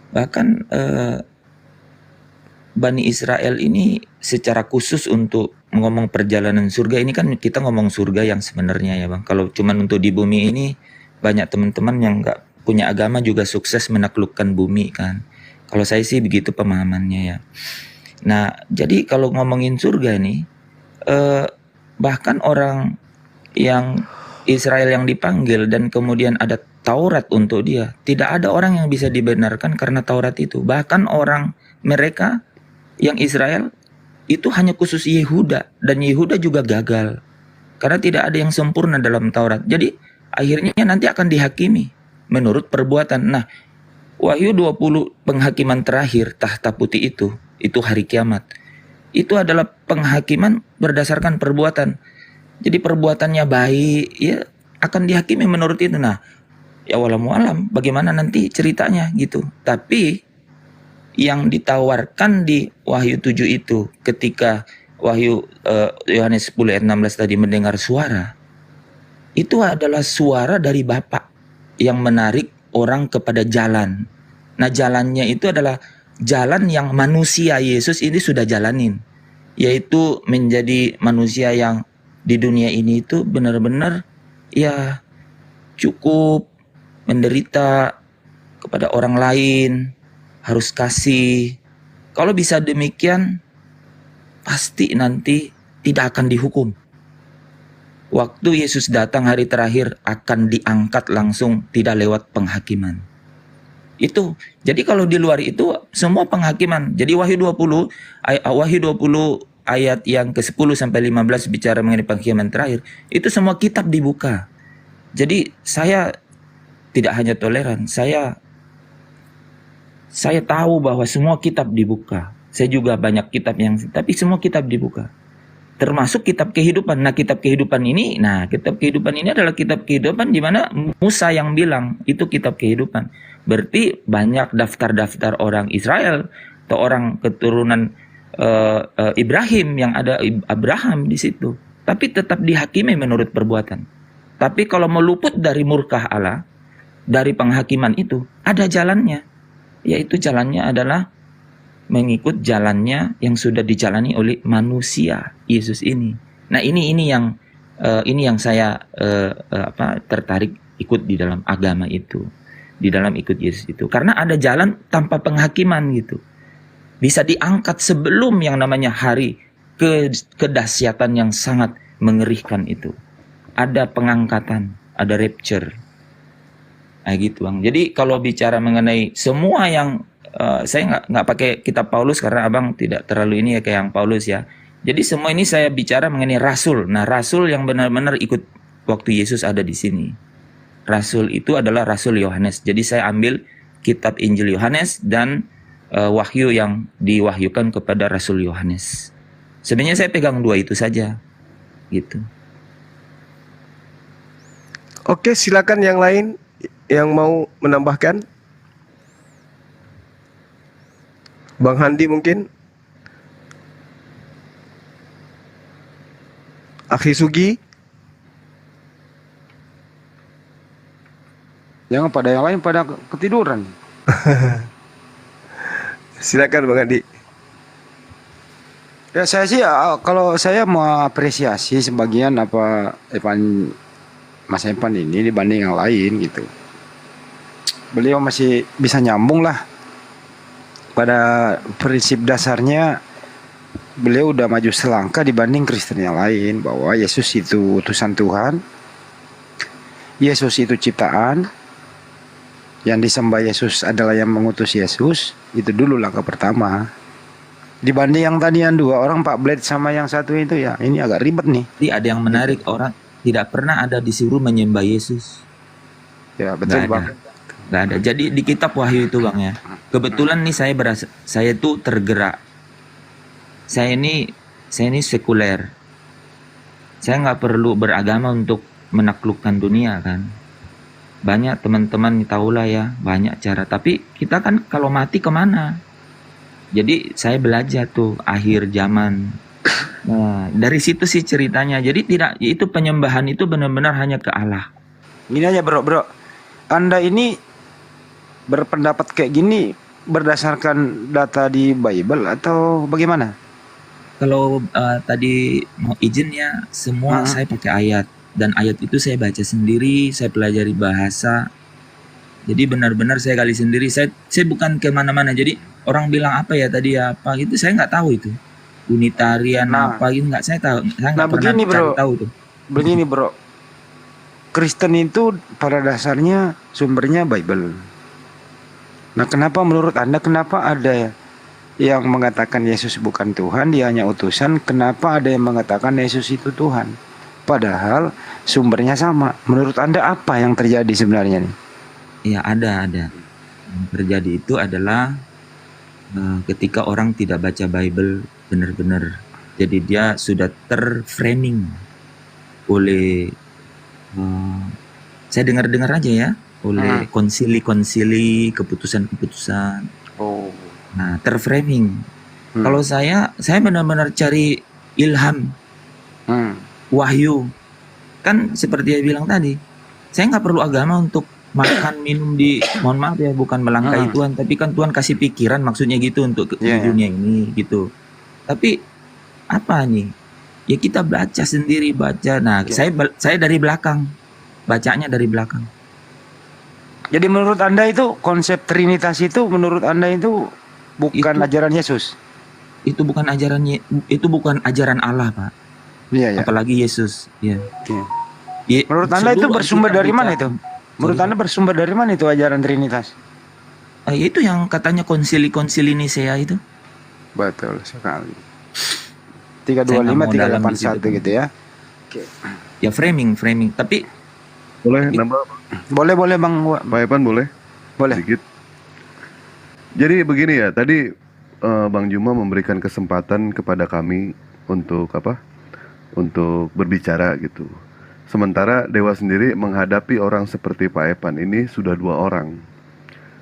bahkan Bani Israel ini secara khusus untuk ngomong perjalanan surga ini, kan kita ngomong surga yang sebenarnya ya Bang. Kalau cuman untuk di bumi ini, banyak teman-teman yang nggak punya agama juga sukses menaklukkan bumi kan. Kalau saya sih begitu pemahamannya ya. Nah, jadi kalau ngomongin surga nih, bahkan orang yang Israel yang dipanggil dan kemudian ada Taurat untuk dia, tidak ada orang yang bisa dibenarkan karena Taurat itu. Bahkan orang mereka yang Israel itu hanya khusus Yehuda, dan Yehuda juga gagal karena tidak ada yang sempurna dalam Taurat. Jadi akhirnya nanti akan dihakimi menurut perbuatan. Nah, Wahyu 20 penghakiman terakhir tahta putih itu hari kiamat. Itu adalah penghakiman berdasarkan perbuatan. Jadi perbuatannya baik, ya akan dihakimi menurut itu. Nah, ya wallahualam bagaimana nanti ceritanya gitu. Tapi yang ditawarkan di Wahyu 7 itu, ketika Wahyu Yohanes 10 ayat 16 tadi mendengar suara, itu adalah suara dari Bapa yang menarik orang kepada jalan. Nah, jalannya itu adalah jalan yang manusia Yesus ini sudah jalanin, yaitu menjadi manusia yang di dunia ini itu benar-benar ya cukup menderita kepada orang lain, harus kasih. Kalau bisa demikian, pasti nanti tidak akan dihukum. Waktu Yesus datang hari terakhir akan diangkat langsung, tidak lewat penghakiman. Itu. Jadi kalau di luar itu semua penghakiman. Jadi Wahyu 20 ayat yang ke-10 sampai 15 bicara mengenai penghakiman terakhir, itu semua kitab dibuka. Jadi saya tidak hanya toleran, saya tahu bahwa semua kitab dibuka. Saya juga banyak kitab tapi semua kitab dibuka. Termasuk kitab kehidupan. Nah, kitab kehidupan ini adalah kitab kehidupan di mana Musa yang bilang itu kitab kehidupan. Berarti banyak daftar-daftar orang Israel atau orang keturunan Ibrahim yang ada Abraham di situ. Tapi tetap dihakimi menurut perbuatan. Tapi kalau meluput dari murka Allah, dari penghakiman itu, ada jalannya. Yaitu jalannya adalah mengikut jalannya yang sudah dijalani oleh manusia Yesus ini. Nah, ini yang saya tertarik ikut di dalam agama itu, di dalam ikut Yesus itu, karena ada jalan tanpa penghakiman gitu. Bisa diangkat sebelum yang namanya hari kedahsyatan yang sangat mengerikan itu. Ada pengangkatan, ada rapture. Nah gitu Bang. Jadi kalau bicara mengenai semua yang saya nggak pakai kitab Paulus karena abang tidak terlalu ini ya kayak yang Paulus ya. Jadi semua ini saya bicara mengenai rasul. Nah, rasul yang benar-benar ikut waktu Yesus ada di sini. Rasul itu adalah Rasul Yohanes. Jadi saya ambil kitab Injil Yohanes dan wahyu yang diwahyukan kepada Rasul Yohanes. Sebenarnya saya pegang dua itu saja. Gitu. Oke, silakan yang lain yang mau menambahkan. Bang Handi mungkin. Akhi Sugi. Jangan pada yang lain pada ketiduran. Silakan Bang Handi. Ya saya sih kalau saya mau apresiasi sebagian apa Mas Evan ini dibanding yang lain gitu. Beliau masih bisa nyambung lah. Pada prinsip dasarnya beliau udah maju selangkah dibanding Kristen yang lain, bahwa Yesus itu utusan Tuhan, Yesus itu ciptaan, yang disembah Yesus adalah yang mengutus Yesus. Itu dulu langkah pertama. Dibanding yang tadi yang dua orang, Pak Blade sama yang satu itu ya, ini agak ribet nih. Jadi ada yang menarik, orang tidak pernah ada disuruh menyembah Yesus. Ya betul Bang. Nggak ada. Jadi di kitab Wahyu itu Bang ya. Kebetulan nih saya tuh tergerak. Saya ini sekuler. Saya nggak perlu beragama untuk menaklukkan dunia kan. Banyak teman-teman tahulah ya, banyak cara. Tapi kita kan kalau mati kemana? Jadi saya belajar tuh akhir zaman. Nah, dari situ sih ceritanya. Jadi itu penyembahan itu benar-benar hanya ke Allah. Gini aja bro, Anda ini berpendapat kayak gini berdasarkan data di Bible atau bagaimana? Kalau tadi mau izin ya, semua saya pakai ayat. Dan ayat itu saya baca sendiri, saya pelajari bahasa. Jadi benar-benar saya gali sendiri. Saya bukan kemana-mana. Jadi orang bilang apa ya tadi apa gitu, saya nggak tahu itu. Unitarian apa gitu nggak saya tahu. Saya nggak pernah cari tahu tuh. Begini bro, Kristen itu pada dasarnya sumbernya Bible. Nah kenapa menurut Anda kenapa ada yang mengatakan Yesus bukan Tuhan, dia hanya utusan? Kenapa ada yang mengatakan Yesus itu Tuhan? Padahal sumbernya sama. Menurut Anda apa yang terjadi sebenarnya nih? Ya ada. Yang terjadi itu adalah ketika orang tidak baca Bible benar-benar. Jadi dia sudah terframing oleh saya dengar-dengar aja ya, oleh konsili-konsili, keputusan-keputusan. Oh. Nah, terframing. Kalau saya benar-benar cari ilham, wahyu. Kan seperti dia bilang tadi, saya nggak perlu agama untuk makan minum di, mohon maaf ya, bukan melangkahi Tuhan, tapi kan Tuhan kasih pikiran maksudnya gitu untuk di dunia ini gitu. Tapi apa nih? Ya kita baca sendiri, baca. Nah, saya dari belakang. Bacanya dari belakang. Jadi menurut Anda itu konsep Trinitas itu menurut Anda itu bukan Itu- ajaran Yesus? Itu bukan ajaran Allah, Pak. Iya, ya. Apalagi Yesus, ya. Iya. Ya, Menurut Anda itu seluruh bersumber Alkitab dari mana bicara- itu? Menurut Anda bersumber dari mana itu ajaran Trinitas? Itu yang katanya konsili Nisea itu. Betul sekali. Saya nggak mau 325 dalam di 381 situ. gitu ya. Ya framing. Tapi Boleh nambah Boleh Bang. Pak Epan boleh? Boleh. Sedikit. Jadi begini ya, tadi Bang Juma memberikan kesempatan kepada kami untuk apa? Untuk berbicara gitu. Sementara Dewa sendiri menghadapi orang seperti Pak Epan ini sudah 2 orang.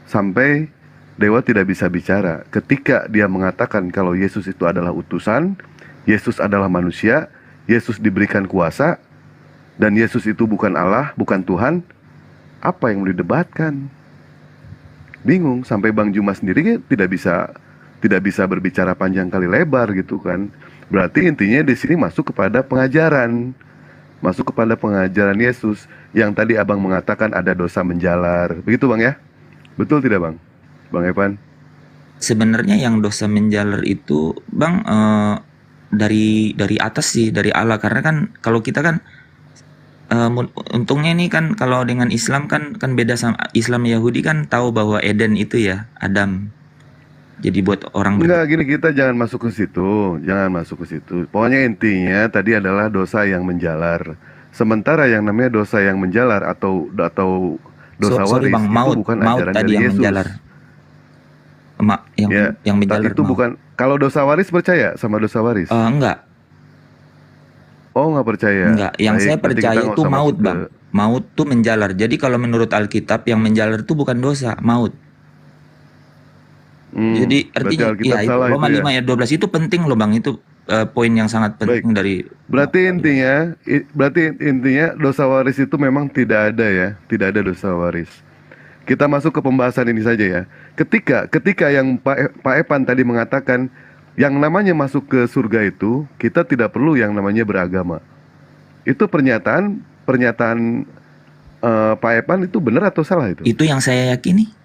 Sampai Dewa tidak bisa bicara ketika dia mengatakan kalau Yesus itu adalah utusan, Yesus adalah manusia, Yesus diberikan kuasa, dan Yesus itu bukan Allah, bukan Tuhan. Apa yang mau didebatkan? Bingung, sampai Bang Juma sendiri tidak bisa berbicara panjang kali lebar gitu kan. Berarti intinya di sini masuk kepada pengajaran Yesus yang tadi Abang mengatakan ada dosa menjalar. Begitu Bang ya? Betul tidak Bang? Bang Evan? sebenarnya yang dosa menjalar itu, Bang, dari atas sih, dari Allah. Karena kan kalau kita kan untungnya ini kan kalau dengan Islam kan beda sama Islam Yahudi kan tahu bahwa Eden itu ya Adam. Jadi buat orang Enggak, gini, kita jangan masuk ke situ. Pokoknya intinya tadi adalah dosa yang menjalar. Sementara yang namanya dosa yang menjalar atau dosa sorry waris Bang, itu maut bukan maut ajaran tadi dari yang Yesus. menjalar. Ya, Yang menjalar itu maut. bukan. Kalau dosa waris percaya sama dosa waris? Enggak. Oh, nggak percaya. Enggak, yang Baik, saya berarti kita percaya nggak itu usah maut, masuk ke- Bang. Maut tuh menjalar. Jadi kalau menurut Alkitab yang menjalar itu bukan dosa, maut. Jadi berarti artinya Alkitab ya itu salah Roma itu ya. 5 ayat 12 itu penting loh, Bang. Itu poin yang sangat penting dari Berarti intinya dosa waris itu memang tidak ada ya, tidak ada dosa waris. Kita masuk ke pembahasan ini saja ya. Ketika yang Pak Epan tadi mengatakan yang namanya masuk ke surga itu kita tidak perlu yang namanya beragama. Itu pernyataan Pak Epan itu benar atau salah itu? Itu yang saya yakini.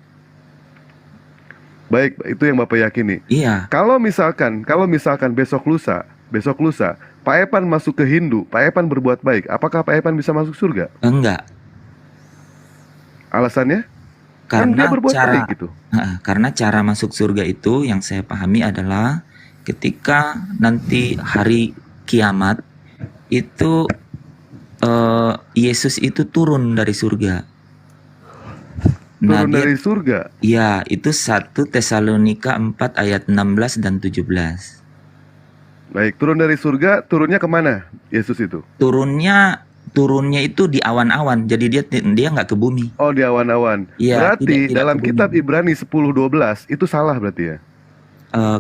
Baik, itu yang Bapak yakini. Iya. Kalau misalkan besok lusa Pak Epan masuk ke Hindu, Pak Epan berbuat baik, apakah Pak Epan bisa masuk surga? Enggak. Alasannya? Kan dia Karena berbuat cara baik gitu. karena cara masuk surga itu yang saya pahami adalah ketika nanti hari kiamat itu Yesus itu turun dari surga. Turun dia- dari surga. Ya, itu 1 Tesalonika 4 ayat 16 dan 17. Baik, turun dari surga, turunnya kemana Yesus itu? Turunnya itu di awan-awan. Jadi dia nggak ke bumi. Oh, di awan-awan. Iya, Berarti tidak dalam ke bumi. kitab Ibrani 10:12 itu salah berarti ya.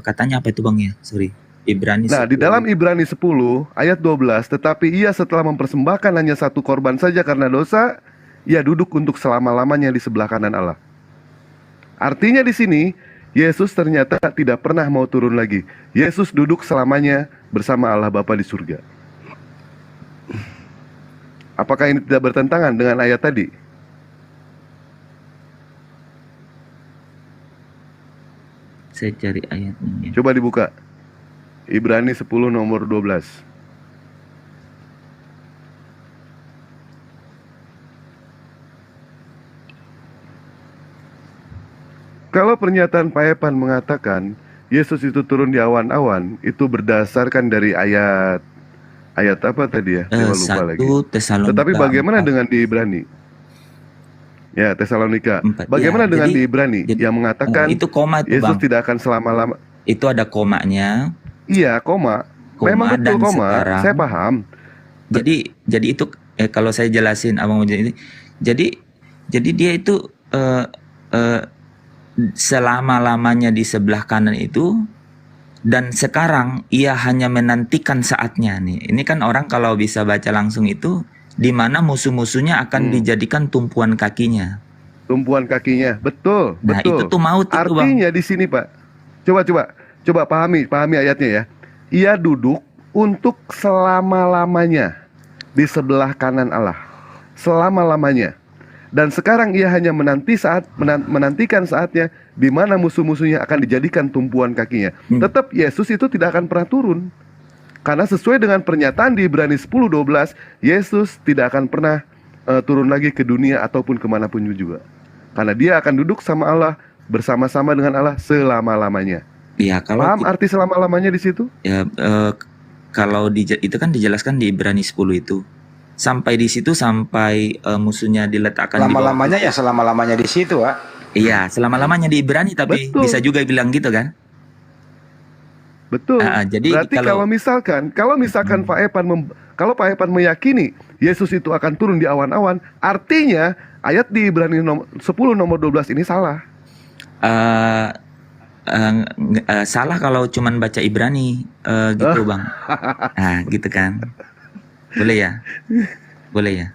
Katanya apa itu Bang ya? Sorry. Ibrani Nah, di 10. dalam Ibrani 10 ayat 12, tetapi ia setelah mempersembahkan hanya 1 korban saja karena dosa, ia duduk untuk selama-lamanya di sebelah kanan Allah. Artinya di sini Yesus ternyata tidak pernah mau turun lagi. Yesus duduk selamanya bersama Allah Bapa di surga. Apakah ini tidak bertentangan dengan ayat tadi? Saya cari ayatnya. Coba dibuka. Ibrani 10 nomor 12. Kalau pernyataan Pak Epan mengatakan Yesus itu turun di awan-awan, itu berdasarkan dari ayat apa tadi ya? Saya lupa lagi. 1 Tesalonika. Tetapi bagaimana 4. dengan di Ibrani? Ya, Tesalonika. 4. Bagaimana Ya, dengan jadi- di Ibrani yang mengatakan itu koma itu Yesus Bang. tidak akan selama-lama? Itu ada komanya. Iya, koma. Memang betul dan koma. sekarang. Saya paham. Jadi itu kalau saya jelasin Abang mau jadi dia itu selama-lamanya di sebelah kanan itu, dan sekarang ia hanya menantikan saatnya nih. Ini kan orang kalau bisa baca langsung itu di mana musuh-musuhnya akan dijadikan tumpuan kakinya. tumpuan kakinya. Betul, Nah, itu betul. tuh maut itu, Bang. Artinya di sini, Pak. Coba pahami ayatnya ya. Ia duduk untuk selama-lamanya di sebelah kanan Allah. Selama-lamanya. Dan sekarang ia hanya menantikan saatnya di mana musuh-musuhnya akan dijadikan tumpuan kakinya. Tetap Yesus itu tidak akan pernah turun. Karena sesuai dengan pernyataan di Ibrani 10:12, Yesus tidak akan pernah turun lagi ke dunia ataupun kemanapun juga. Karena dia akan duduk sama Allah, bersama-sama dengan Allah selama-lamanya. Ya, kalau Paham arti selama-lamanya di situ? ya kalau itu kan dijelaskan di Ibrani 10 itu. Sampai di situ sampai musuhnya diletakkan di bawah. Lama-lamanya ya selama-lamanya di situ, Pak. Iya, selama-lamanya di Ibrani, tapi Betul. bisa juga bilang gitu kan? Betul. Jadi Berarti kalau misalkan kalau Pak Epan meyakini Yesus itu akan turun di awan-awan, artinya ayat di Ibrani 10 nomor 12 ini salah. Salah kalau cuman baca Ibrani gitu, Bang. Nah, gitu kan. Boleh ya? Boleh ya?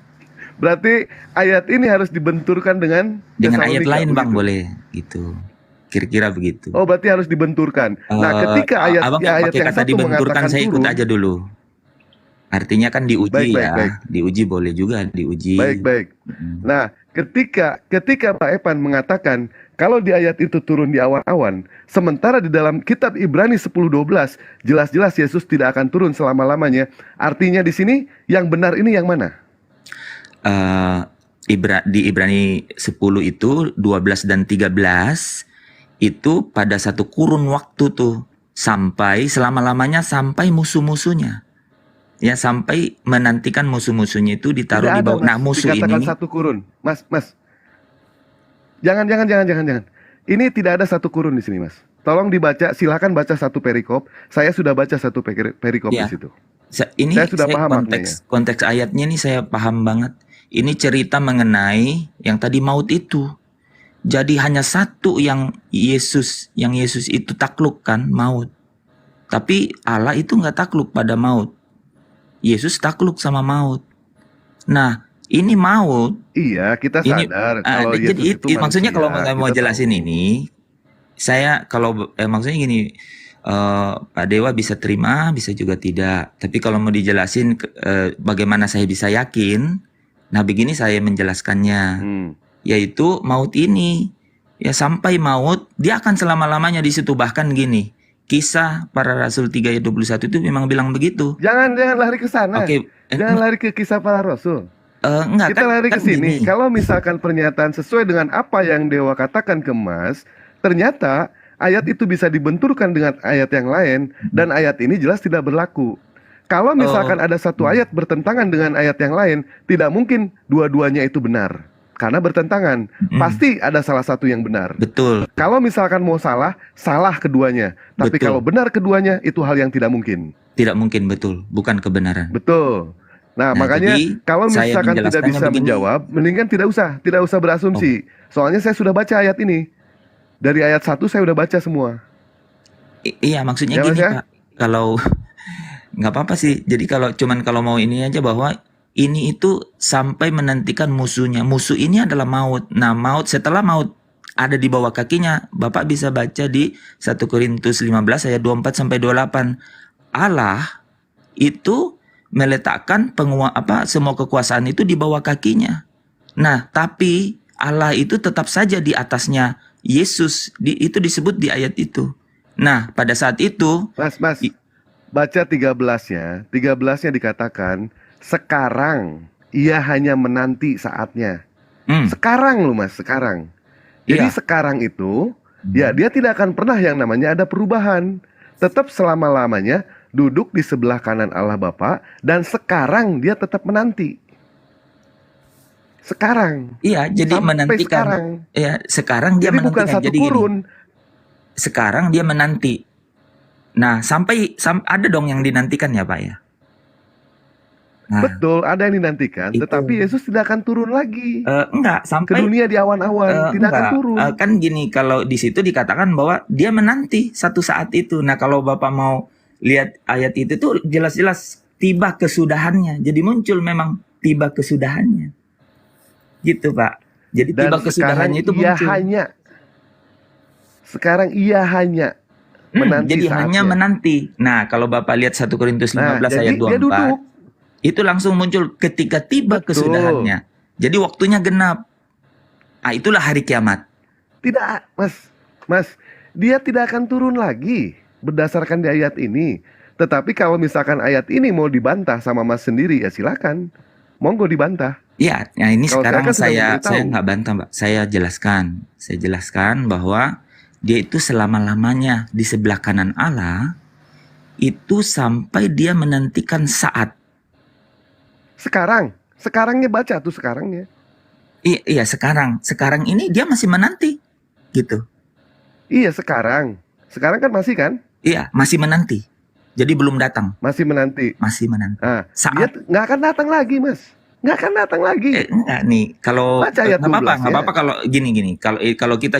Berarti ayat ini harus dibenturkan dengan Ayat Tesalonika, lain, Bang, begitu? boleh gitu. Kira-kira begitu. Oh, berarti harus dibenturkan. Nah, ketika Abang ayat pakai yang kata satu dibenturkan, mengatakan saya ikut turun, aja dulu. Artinya kan diuji Baik, baik, ya. baik. Diuji boleh juga, diuji. baik. Nah, ketika Pak Epan mengatakan kalau di ayat itu turun di awan-awan, sementara di dalam kitab Ibrani 10:12 jelas-jelas Yesus tidak akan turun selama-lamanya. Artinya di sini yang benar ini yang mana? Di Ibrani 10 itu 12 dan 13 itu pada satu kurun waktu tuh sampai selama-lamanya sampai musuh-musuhnya. Ya, sampai menantikan musuh-musuhnya itu ditaruh Tidak di ada, bawah. Mas. Nah, musuh Dikatakan ini satu kurun. Mas. Jangan. Ini tidak ada satu kurun di sini, Mas. Tolong dibaca, silakan baca satu perikop. Saya sudah baca satu perikop Ya. di situ. ini Saya sudah paham konteks ayatnya ini saya paham banget. Ini cerita mengenai yang tadi maut itu. Jadi hanya satu yang Yesus itu taklukkan, maut. Tapi Allah itu nggak takluk pada maut. Yesus takluk sama maut. Nah, ini maut. Iya, kita Ini sadar kalau Yesus jadi itu maksudnya kalau manusia, saya mau kita jelasin tahu. ini, saya kalau maksudnya gini, Pak Dewa bisa terima, bisa juga tidak. Tapi kalau mau dijelasin bagaimana saya bisa yakin, nah begini saya menjelaskannya, yaitu maut ini ya sampai maut dia akan selama-lamanya di situ. Bahkan gini, Kisah Para Rasul 3 ayat 21 itu memang bilang begitu. Jangan lari ke sana. Oke, Jangan lari ke Kisah Para Rasul. enggak Kita lari ke sini. gini. Kalau misalkan pernyataan sesuai dengan apa yang Dewa katakan ke Mas, ternyata ayat itu bisa dibenturkan dengan ayat yang lain dan ayat ini jelas tidak berlaku. Kalau misalkan ada satu ayat bertentangan dengan ayat yang lain, tidak mungkin dua-duanya itu benar. Karena bertentangan. Pasti ada salah satu yang benar. Betul. Kalau misalkan mau salah keduanya. Tapi Betul. kalau benar keduanya, itu hal yang tidak mungkin. Tidak mungkin, betul. Bukan kebenaran. Betul. Nah, makanya jadi kalau saya misalkan tidak menjelaskannya bisa begini. menjawab, mendingan tidak usah berasumsi. Soalnya saya sudah baca ayat ini. Dari ayat 1 saya udah baca semua. Iya, maksudnya Ya, Mas, gini, ya? Pak. Kalau nggak apa-apa sih. Jadi kalau mau ini aja bahwa ini itu sampai menantikan musuhnya. Musuh ini adalah maut. Nah, maut setelah maut ada di bawah kakinya. Bapak bisa baca di 1 Korintus 15 ayat 24 sampai 28. Allah itu meletakkan semua kekuasaan itu di bawah kakinya. Nah, tapi Allah itu tetap saja di atasnya Yesus. Itu disebut di ayat itu. Nah, pada saat itu Mas, baca 13-nya. 13-nya dikatakan, sekarang ia hanya menanti saatnya. Sekarang loh, Mas, sekarang. Jadi Iya. sekarang itu, ya dia tidak akan pernah yang namanya ada perubahan. Tetap selama-lamanya duduk di sebelah kanan Allah Bapa, dan sekarang dia tetap menanti. Sekarang. Iya, jadi Sampai menantikan. sekarang. Ya, sekarang dia Jadi bukan menantikan. satu Jadi gini, kurun. sekarang dia menanti. Nah, sampai ada dong yang dinantikan ya, Pak ya. Nah, Betul, ada yang dinantikan, itu. tetapi Yesus tidak akan turun lagi enggak ke sampai dunia di awan-awan, tidak akan enggak. turun. Kan gini, kalau di situ dikatakan bahwa dia menanti satu saat itu. Nah, kalau Bapak mau lihat ayat itu tuh jelas-jelas tiba kesudahannya. Jadi muncul memang tiba kesudahannya. Gitu, Pak. Jadi Dan tiba sekarang kesudahannya itu ia muncul. hanya sekarang ia hanya menanti Jadi hanya saatnya. menanti. Nah, kalau Bapak lihat 1 Korintus Nah, 15 jadi ayat dia 24, duduk. itu langsung muncul ketika tiba Betul. kesudahannya. Jadi waktunya genap. Ah, itulah hari kiamat. Tidak, Mas, dia tidak akan turun lagi berdasarkan di ayat ini. Tetapi kalau misalkan ayat ini mau dibantah sama Mas sendiri, ya silakan. Monggo dibantah. Ya, nah ini Kalau saya sekarang kan sudah saya memberitahu. nggak bantah, Mbak. Saya jelaskan bahwa dia itu selama-lamanya di sebelah kanan Allah itu sampai dia menantikan saat. Sekarangnya baca tuh sekarangnya. Iya, sekarang ini dia masih menanti gitu. Iya, sekarang kan masih kan? Iya, masih menanti. Jadi belum datang, Masih menanti. masih menanti. Nah, dia Saat nggak akan datang lagi, Mas. Nggak akan datang lagi. enggak nih, kalau Baca ayat nggak apa-apa, 12 nggak ya. apa-apa kalau gini. Kalau kita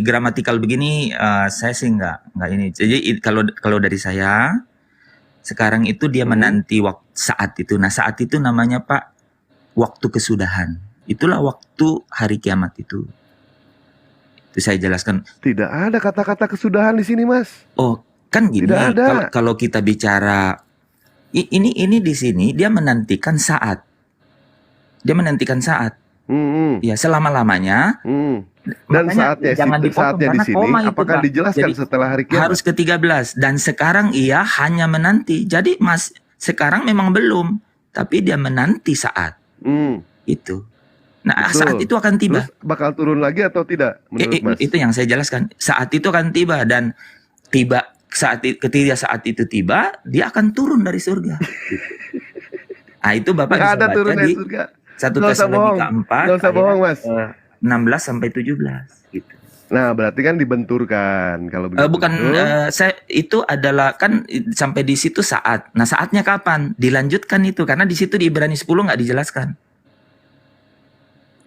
gramatikal begini, saya sih nggak ini. Jadi kalau dari saya, sekarang itu dia menanti waktu saat itu. Nah, saat itu namanya Pak waktu kesudahan. Itulah waktu hari kiamat itu. Itu saya jelaskan. Tidak ada kata-kata kesudahan di sini, Mas. Oh, kan gini. Tidak ada. Kalau kita bicara ini di sini dia menantikan saat. Dia menantikan saat. Ya, selama-lamanya. Dan Makanya jangan dipotong, saatnya di karena sini koma itu, apakah Pak. dijelaskan Jadi, setelah hari kiamat? harus ke-13 dan sekarang ia hanya menanti. Jadi Mas sekarang memang belum, tapi dia menanti saat itu. Nah, Betul. saat itu akan tiba. Terus bakal turun lagi atau tidak menurut Mas? Itu yang saya jelaskan. Saat itu akan tiba dan tiba ketika saat itu tiba, dia akan turun dari surga. Ah, itu Bapak Nggak bisa ada baca turun dari di surga. 1 Nggak usah bohong. Tesalonika 4 Nggak usah bohong, Mas. 16 sampai 17 gitu. Nah, berarti kan dibenturkan kalau begitu. Bukan saya itu adalah kan sampai di situ saat. Nah, saatnya kapan? Dilanjutkan itu karena di situ di Ibrani 10 nggak dijelaskan.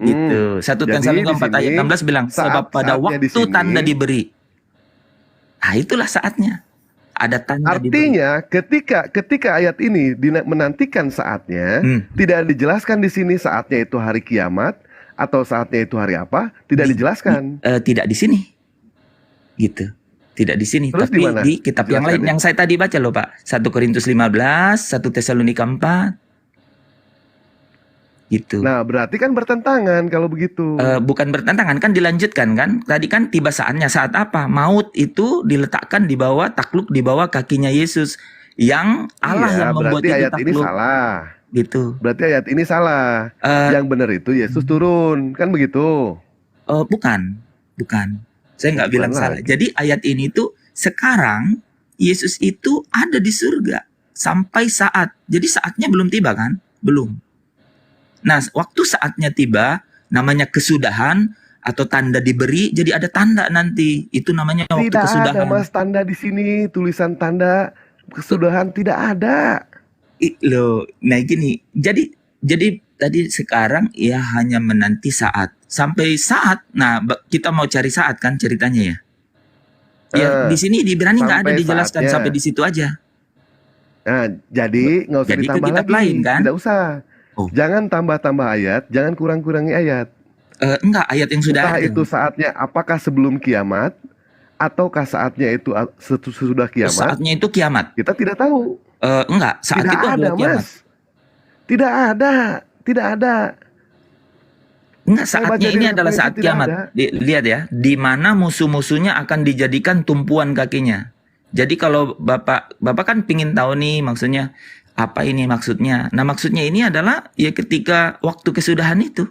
Gitu. 1 Jadi Tesalonika di 4 ayat sini 16 bilang sebab pada saatnya di waktu sini. tanda diberi. Nah, itulah saatnya. Ada tanda diberi. Artinya ketika ayat ini menantikan saatnya, tidak dijelaskan di sini saatnya itu hari kiamat atau saatnya itu hari apa, tidak dijelaskan. Tidak di sini. Gitu. Tidak di sini, Terus tapi di mana? di kitab yang lain Jelaskannya. yang saya tadi baca loh, Pak. 1 Korintus 15, 1 Tesalonika 4. Gitu. Nah, berarti kan bertentangan kalau begitu. Bukan bertentangan, kan dilanjutkan kan. Tadi kan tiba saatnya, saat apa? Maut itu diletakkan di bawah, takluk di bawah kakinya Yesus. Yang Allah Iya, yang membuat berarti itu ayat ini takluk. salah. Gitu. Berarti ayat ini salah. Yang benar itu Yesus turun, kan begitu? Bukan. Saya nggak Bukan bilang salah. lagi. Jadi ayat ini tuh sekarang Yesus itu ada di surga sampai saat. Jadi saatnya belum tiba kan? Belum. Nah, waktu saatnya tiba, namanya kesudahan atau tanda diberi, jadi ada tanda nanti. Itu namanya waktu Tidak kesudahan. ada Mas tanda di sini, tulisan tanda kesudahan tidak ada. Loh, nah gini. Jadi tadi sekarang ia hanya menanti saat. Sampai saat. Nah, kita mau cari saat kan ceritanya ya. Ya, di sini di Ibrani nggak ada sampai dijelaskan, saatnya. sampai di situ aja. Nah, jadi nggak usah Jadi ke ditambah kitab lagi, lain, kan? tidak usah. Oh. Jangan tambah-tambah ayat, jangan kurang-kurangi ayat. Enggak, ayat yang sudah Entah ada. itu saatnya apakah sebelum kiamat ataukah saatnya itu sesudah kiamat, Saatnya itu kiamat. kita tidak tahu. Enggak, saat Tidak itu ada, adalah kiamat. Mas. Tidak ada. Enggak, Saya baca saatnya di ini adalah referensi saat tidak kiamat. ada. Lihat ya, di mana musuh-musuhnya akan dijadikan tumpuan kakinya. Jadi kalau Bapak kan pingin tahu nih maksudnya apa ini maksudnya. Nah, maksudnya ini adalah ya ketika waktu kesudahan itu.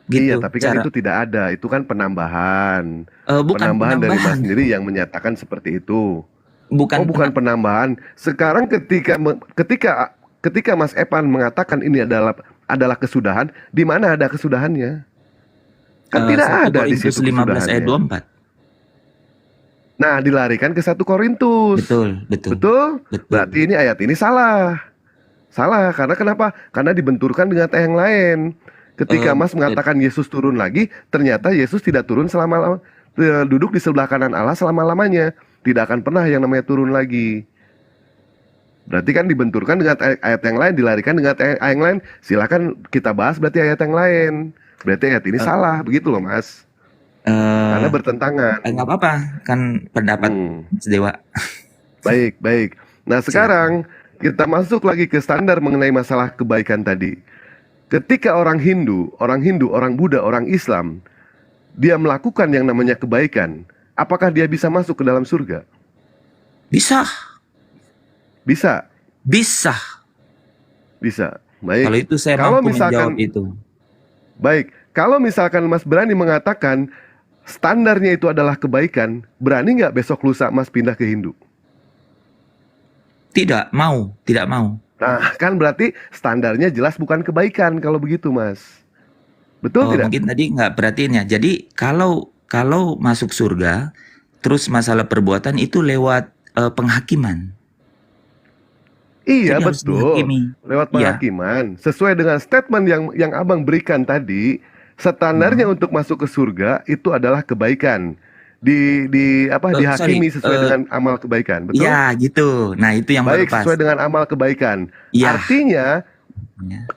Gitu. Iya, tapi kan itu tidak ada. Itu kan penambahan. Bukan Penambahan dari Mas penambahan. sendiri yang menyatakan seperti itu. Bukan, bukan penambahan. Sekarang ketika Mas Epan mengatakan ini adalah kesudahan, di mana ada kesudahannya? Kan tidak 1 ada di Korintus situ 15 ayat kesudahannya. 24. Nah, dilarikan ke 1 Korintus. Betul. Betul? Berarti ini ayat ini salah. Salah, karena kenapa? Karena dibenturkan dengan ayat yang lain. Ketika Mas mengatakan Yesus turun lagi, ternyata Yesus tidak turun selama duduk di sebelah kanan Allah selama-lamanya. Tidak akan pernah yang namanya turun lagi. Berarti kan dibenturkan dengan ayat yang lain, dilarikan dengan ayat yang lain. Silakan kita bahas berarti ayat yang lain. Berarti ayat ini salah, begitu loh Mas. Karena bertentangan. Nggak apa-apa, kan pendapat Mas Dewa. Baik, baik. Nah sekarang kita masuk lagi ke standar mengenai masalah kebaikan tadi. Ketika orang Hindu, orang Buddha, orang Islam, dia melakukan yang namanya kebaikan, apakah dia bisa masuk ke dalam surga? Bisa, Bisa, bisa. bisa. Baik. Kalau itu saya Kalau mampu misalkan- menjawab itu. Baik, kalau misalkan Mas berani mengatakan standarnya itu adalah kebaikan, berani nggak besok lusa Mas pindah ke Hindu? Tidak mau. Nah, kan berarti standarnya jelas bukan kebaikan kalau begitu Mas. Betul Oh, tidak? mungkin tadi nggak perhatiin ya. Jadi kalau masuk surga, terus masalah perbuatan itu lewat penghakiman. Iya Jadi harus betul. dihakimi. Lewat Iya. penghakiman. Sesuai dengan statement yang Abang berikan tadi, standarnya untuk masuk ke surga itu adalah kebaikan. Dihakimi sesuai dengan amal kebaikan, betul? Iya gitu. Nah itu yang Baik, baru pas. sesuai dengan amal kebaikan. Iya.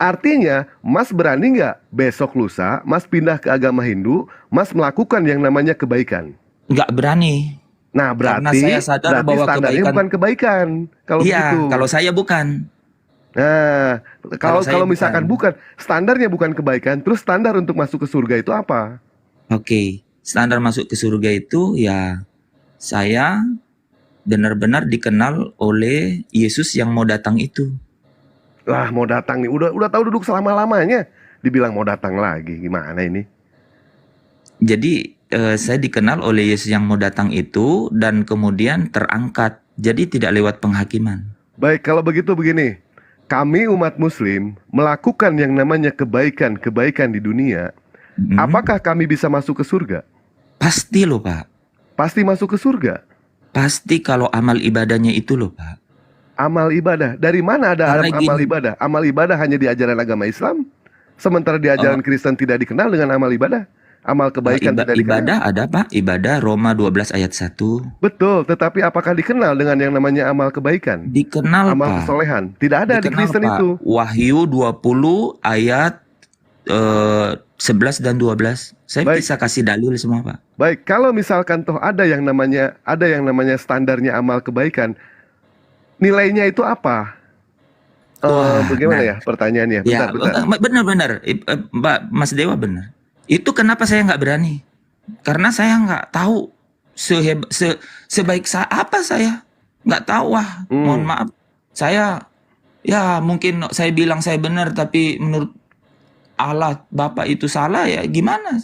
Artinya, Mas berani nggak besok lusa, Mas pindah ke agama Hindu, Mas melakukan yang namanya kebaikan? Nggak berani. Nah, Karena berarti saya sadar bahwa standarnya kebaikan- bukan kebaikan. Kalau Iya, begitu. kalau saya bukan. Nah, Kalau saya kalau misalkan bukan, standarnya bukan kebaikan, terus standar untuk masuk ke surga itu apa? Oke, standar masuk ke surga itu ya saya benar-benar dikenal oleh Yesus yang mau datang itu. Lah, mau datang nih, udah tahu duduk selama-lamanya, dibilang mau datang lagi, gimana ini? Jadi saya dikenal oleh Yesus yang mau datang itu dan kemudian terangkat. Jadi tidak lewat penghakiman. Baik, kalau begitu begini, kami umat Muslim melakukan yang namanya kebaikan di dunia. Apakah kami bisa masuk ke surga? Pasti loh Pak. Pasti masuk ke surga. Pasti kalau amal ibadahnya itu loh Pak. Amal ibadah, dari mana ada Karena amal gini. ibadah? Amal ibadah hanya di ajaran agama Islam, sementara di ajaran Kristen tidak dikenal dengan amal ibadah. Amal kebaikan tidak dikenal. Ibadah ada Pak, ibadah Roma 12 ayat 1. Betul, tetapi apakah dikenal dengan yang namanya amal kebaikan? Dikenal Amal Pak. kesolehan. Tidak ada di Dikenal, Kristen Pak. itu. Wahyu 20 ayat 11 dan 12. Saya Baik. bisa kasih dalil semua Pak. Baik, kalau misalkan toh ada yang namanya standarnya amal kebaikan, nilainya itu apa? Wah, Bagaimana nah. ya pertanyaannya? Ya, Bentar. benar-benar, Mbak Mas Dewa benar. Itu kenapa saya nggak berani? Karena saya nggak tahu sebaik apa saya. Nggak tahu wah. Mohon maaf. Saya ya mungkin saya bilang saya benar tapi menurut Allah Bapak itu salah ya gimana?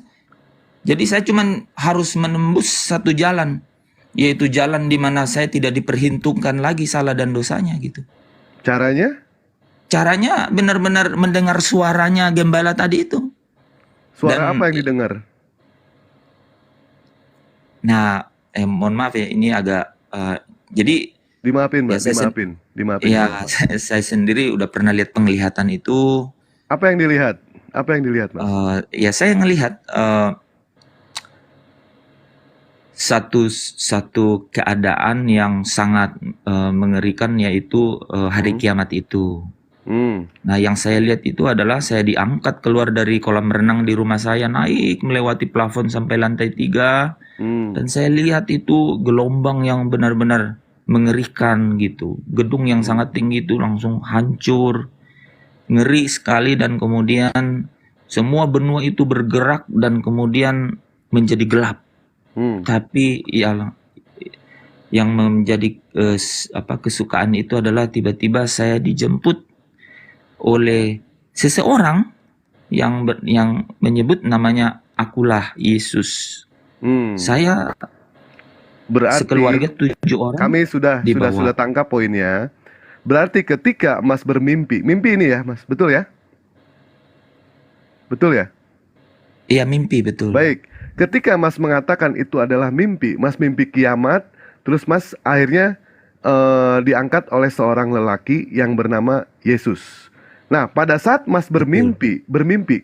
Jadi saya cuman harus menembus satu jalan, yaitu jalan di mana saya tidak diperhitungkan lagi salah dan dosanya gitu. Caranya? Caranya benar-benar mendengar suaranya gembala tadi itu. Suara Dan- apa yang didengar? Nah, mohon maaf ya, ini agak jadi Dimaafin, Mbak. Ya, saya Dimaafin. ya saya sendiri udah pernah lihat penglihatan itu. Apa yang dilihat? Apa yang dilihat, Mas? Ya saya ngelihat satu keadaan yang sangat mengerikan yaitu hari kiamat itu. Nah, yang saya lihat itu adalah saya diangkat keluar dari kolam renang di rumah saya, naik melewati plafon sampai lantai 3. Dan saya lihat itu gelombang yang benar-benar mengerikan gitu. Gedung yang sangat tinggi itu langsung hancur. Ngeri sekali dan kemudian semua benua itu bergerak dan kemudian menjadi gelap. Tapi ya yang menjadi kesukaan itu adalah tiba-tiba saya dijemput oleh seseorang yang menyebut namanya akulah Yesus. Saya Berarti sekeluarga 7 orang. kami sudah dibawa. tangkap poinnya. Berarti ketika Mas bermimpi, mimpi ini ya, Mas, betul ya? Betul ya? Iya mimpi betul. Baik, ketika Mas mengatakan itu adalah mimpi, Mas mimpi kiamat, terus Mas akhirnya diangkat oleh seorang lelaki yang bernama Yesus. Nah, pada saat Mas bermimpi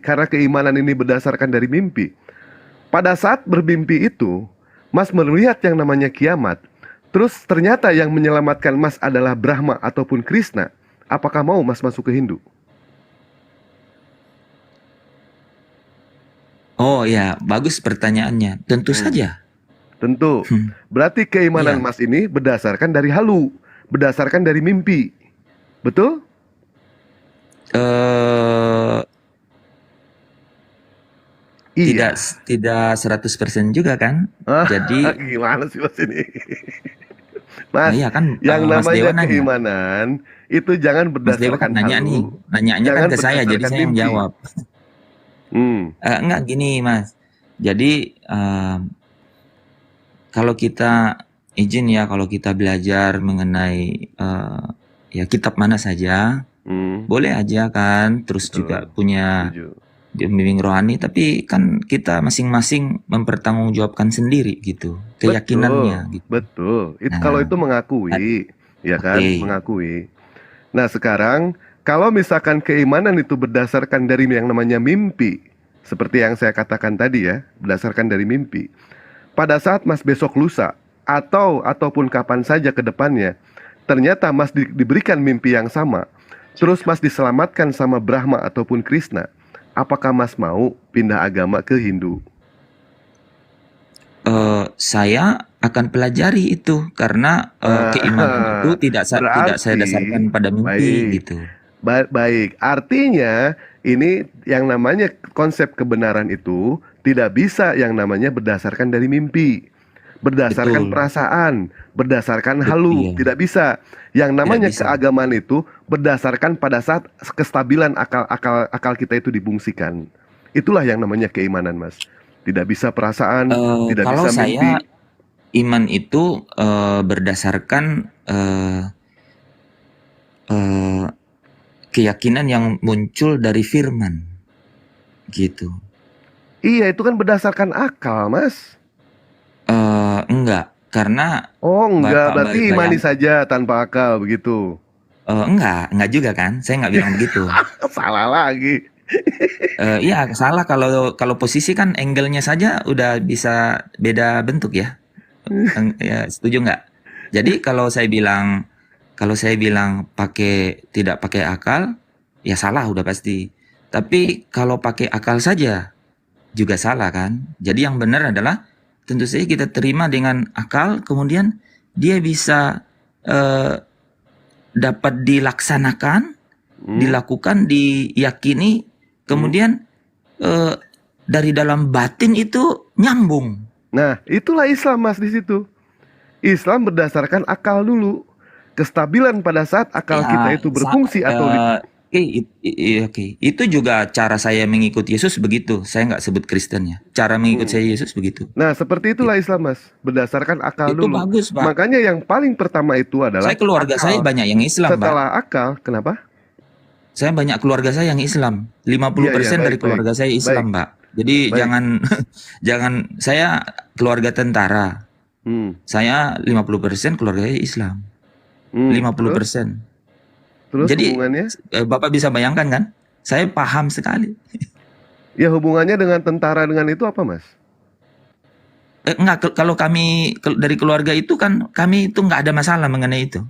karena keimanan ini berdasarkan dari mimpi. Pada saat bermimpi itu, Mas melihat yang namanya kiamat. Terus ternyata yang menyelamatkan Mas adalah Brahma ataupun Krishna, apakah mau Mas masuk ke Hindu? Oh ya, bagus pertanyaannya. Tentu saja. Tentu. Berarti keimanan Iya. Mas ini berdasarkan dari halu, berdasarkan dari mimpi. Betul? Eh Iya. tidak 100% juga kan. Ah, Jadi gimana sih Mas ini? Mas, iya kan, yang Mas Dewa namanya nanya. keimanan itu jangan Mas Dewa kan berdasarkan nanya nih, halu, nanyanya kan jangan ke saya, jadi berdasarkan saya yang mimpi. jawab. Enggak gini Mas. Jadi kalau kita izin ya, kalau kita belajar mengenai ya kitab mana saja, boleh aja kan. Terus juga Betul. punya Setuju. bimbing rohani, tapi kan kita masing-masing mempertanggungjawabkan sendiri gitu, keyakinannya gitu. Betul. Kalau Nah, itu mengakui, ya kan, oke. mengakui. Nah, sekarang kalau misalkan keimanan itu berdasarkan dari yang namanya mimpi, seperti yang saya katakan tadi ya, berdasarkan dari mimpi. Pada saat Mas besok lusa ataupun kapan saja ke depannya, ternyata Mas diberikan mimpi yang sama, terus Mas diselamatkan sama Brahma ataupun Krishna, apakah Mas mau pindah agama ke Hindu? Saya akan pelajari itu karena keimanan itu tidak saya Berarti dasarkan pada mimpi baik. gitu. Baik, artinya ini yang namanya konsep kebenaran itu tidak bisa yang namanya berdasarkan dari mimpi, berdasarkan Betul. perasaan, berdasarkan Iya. halu, tidak bisa. Yang namanya bisa. keagamaan itu berdasarkan pada saat kestabilan akal kita itu dibungsikan. Itulah yang namanya keimanan, Mas. Tidak bisa perasaan, tidak Kalau bisa mimpi. saya iman itu berdasarkan keyakinan yang muncul dari firman gitu. Iya, itu kan berdasarkan akal, Mas. Enggak, karena Oh, enggak, Bapak berarti imani bayang, saja tanpa akal begitu. enggak juga kan? Saya nggak bilang begitu. Salah lagi. Iya salah, kalau posisi kan angle-nya saja udah bisa beda bentuk ya. Ya setuju nggak? Jadi kalau saya bilang tidak pakai akal, ya salah udah pasti. Tapi kalau pakai akal saja juga salah kan? Jadi yang benar adalah tentu saja kita terima dengan akal, kemudian dia bisa dapat dilaksanakan, dilakukan, diyakini, kemudian dari dalam batin itu nyambung. Nah, itulah Islam, Mas, di situ. Islam berdasarkan akal dulu. Kestabilan pada saat akal kita itu berfungsi atau Oke. Itu juga cara saya mengikut Yesus begitu. Saya nggak sebut Kristen ya. Cara mengikut saya Yesus begitu. Nah, seperti itulah Islam, Mas. Berdasarkan akal Itu dulu. bagus, Pak. Makanya yang paling pertama itu adalah Saya keluarga akal. saya banyak yang Islam, Pak. Setelah akal, kenapa? Saya banyak keluarga saya yang Islam. 50% Iya, dari baik. keluarga saya Islam, Pak. Jadi Baik. jangan saya keluarga tentara. Saya 50% keluarga saya Islam. 50%. Terus Jadi hubungannya? Bapak bisa bayangkan kan? Saya paham sekali. Ya, hubungannya dengan tentara dengan itu apa, Mas? Enggak, kalau kami dari keluarga itu kan kami itu nggak ada masalah mengenai itu.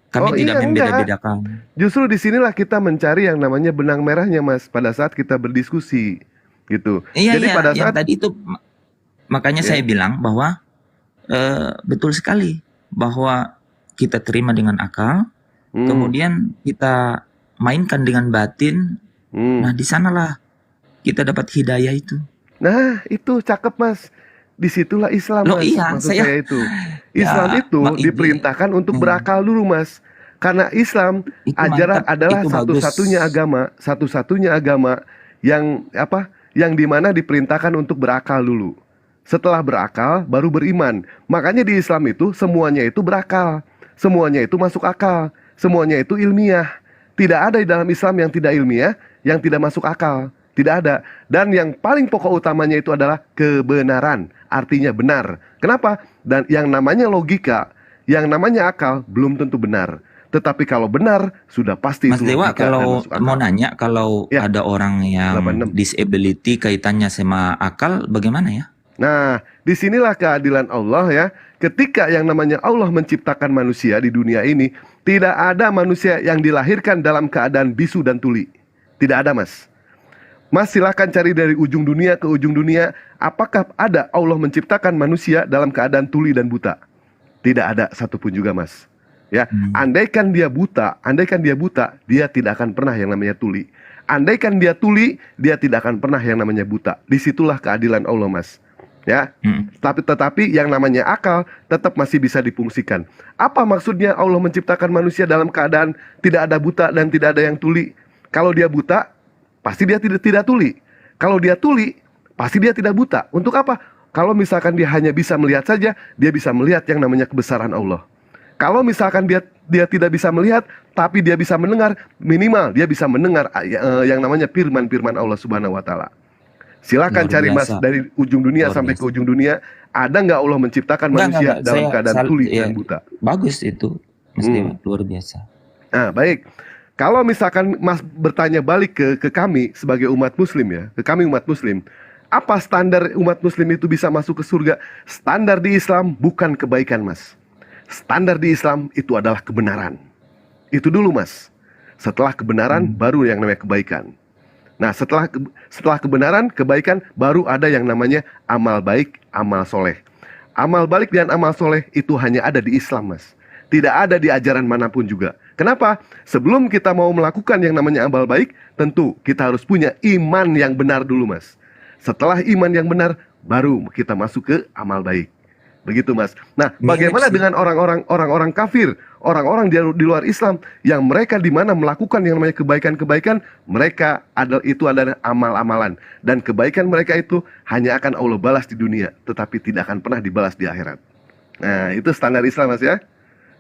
Kami tidak membeda-bedakan. Justru disinilah kita mencari yang namanya benang merahnya, Mas, pada saat kita berdiskusi, gitu. Iya, Jadi pada yang saat tadi itu makanya saya bilang bahwa betul sekali bahwa kita terima dengan akal, kemudian kita mainkan dengan batin. Nah, di sanalah kita dapat hidayah itu. Nah, itu cakep, Mas. Disitulah Islam, Loh, Mas. iya, Maksud saya itu. Islam Ya, itu Mak Iji. diperintahkan untuk berakal dulu, Mas. Karena Islam Itu adalah mantap, itu bagus. satu-satunya agama yang yang dimana diperintahkan untuk berakal dulu. Setelah berakal, baru beriman. Makanya di Islam itu semuanya itu berakal, semuanya itu masuk akal, semuanya itu ilmiah. Tidak ada di dalam Islam yang tidak ilmiah, yang tidak masuk akal. Tidak ada. Dan yang paling pokok utamanya itu adalah kebenaran. Artinya benar. Kenapa? Dan yang namanya logika, yang namanya akal belum tentu benar. Tetapi kalau benar, sudah pasti Mas itu Dewa, logika dan kalau masuk akal. mau nanya, kalau Ya. ada orang yang 86. disability kaitannya sama akal, bagaimana ya? Nah, disinilah keadilan Allah ya. Ketika yang namanya Allah menciptakan manusia di dunia ini, tidak ada manusia yang dilahirkan dalam keadaan bisu dan tuli. Tidak ada, Mas. Mas silahkan cari dari ujung dunia ke ujung dunia. Apakah ada Allah menciptakan manusia dalam keadaan tuli dan buta? Tidak ada satupun juga, Mas. Ya, andaikan dia buta, dia tidak akan pernah yang namanya tuli. Andaikan dia tuli, dia tidak akan pernah yang namanya buta. Disitulah keadilan Allah, Mas. Ya, tetapi yang namanya akal tetap masih bisa difungsikan. Apa maksudnya Allah menciptakan manusia dalam keadaan tidak ada buta dan tidak ada yang tuli? Kalau dia buta, pasti dia tidak tuli. Kalau dia tuli, pasti dia tidak buta. Untuk apa? Kalau misalkan dia hanya bisa melihat saja, dia bisa melihat yang namanya kebesaran Allah. Kalau misalkan dia tidak bisa melihat, tapi dia bisa mendengar, minimal dia bisa mendengar yang namanya firman-firman Allah Subhanahu wa Taala. Silakan Luar cari, Mas, biasa. dari ujung dunia Luar sampai biasa. ke ujung dunia, ada nggak Allah menciptakan manusia dalam keadaan tuli dan buta? Bagus itu, Mas Dewa, luar biasa. Nah, baik. Kalau misalkan Mas bertanya balik ke kami sebagai umat Muslim ya, ke kami umat Muslim, apa standar umat Muslim itu bisa masuk ke surga? Standar di Islam bukan kebaikan, Mas. Standar di Islam itu adalah kebenaran. Itu dulu, Mas. Setelah kebenaran baru yang namanya kebaikan. Nah, setelah kebenaran, kebaikan, baru ada yang namanya amal baik, amal soleh. Amal baik dan amal soleh itu hanya ada di Islam, Mas. Tidak ada di ajaran manapun juga. Kenapa? Sebelum kita mau melakukan yang namanya amal baik, tentu kita harus punya iman yang benar dulu, Mas. Setelah iman yang benar, baru kita masuk ke amal baik. Begitu, Mas. Nah, bagaimana dengan orang-orang kafir, orang-orang di luar Islam yang mereka di mana melakukan yang namanya kebaikan-kebaikan, mereka itu adalah amal-amalan, dan kebaikan mereka itu hanya akan Allah balas di dunia, tetapi tidak akan pernah dibalas di akhirat. Nah, itu standar Islam, Mas ya.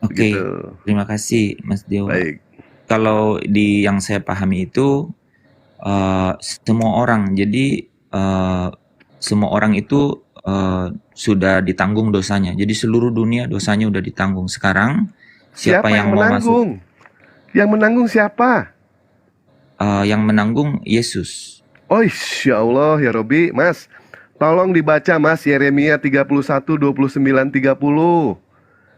Oke, Begitu. terima kasih Mas Dewa. Baik. Kalau yang saya pahami itu semua orang, jadi semua orang itu sudah ditanggung dosanya. Jadi seluruh dunia dosanya udah ditanggung. Sekarang siapa yang mau menanggung? Yang menanggung siapa? Yang menanggung Yesus. Oh, insya Allah ya Robi. Mas, tolong dibaca, Mas, Yeremia 31, 29, 30.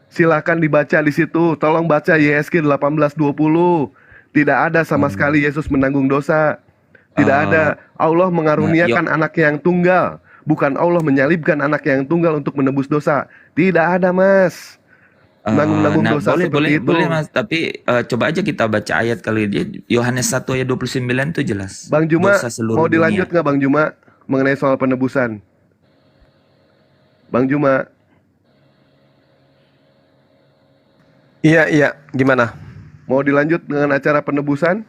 Silakan dibaca di situ. Tolong baca YSK 18, 20. Tidak ada sama sekali Yesus menanggung dosa. Tidak ada. Allah mengaruniakan anaknya yang tunggal. Bukan Allah menyalibkan anaknya yang tunggal untuk menebus dosa. Tidak ada, Mas. Menanggung dosa seperti itu. Boleh Mas, tapi coba aja kita baca ayat kali dia. Yohanes 1 ayat 29 itu jelas. Bang Juma, Dosa seluruh mau dilanjut dunia. nggak Bang Juma mengenai soal penebusan? Bang Juma. Iya, gimana? Mau dilanjut dengan acara penebusan?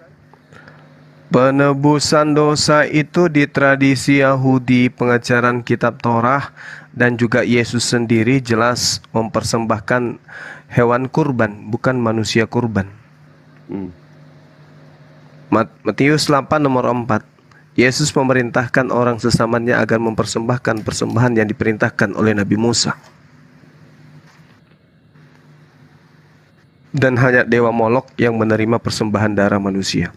Penebusan dosa itu di tradisi Yahudi, pengajaran kitab Torah, dan juga Yesus sendiri jelas mempersembahkan hewan kurban, bukan manusia kurban. Matius 8 nomor 4. Yesus memerintahkan orang sesamanya agar mempersembahkan persembahan yang diperintahkan oleh Nabi Musa. Dan hanya dewa Molok yang menerima persembahan darah manusia.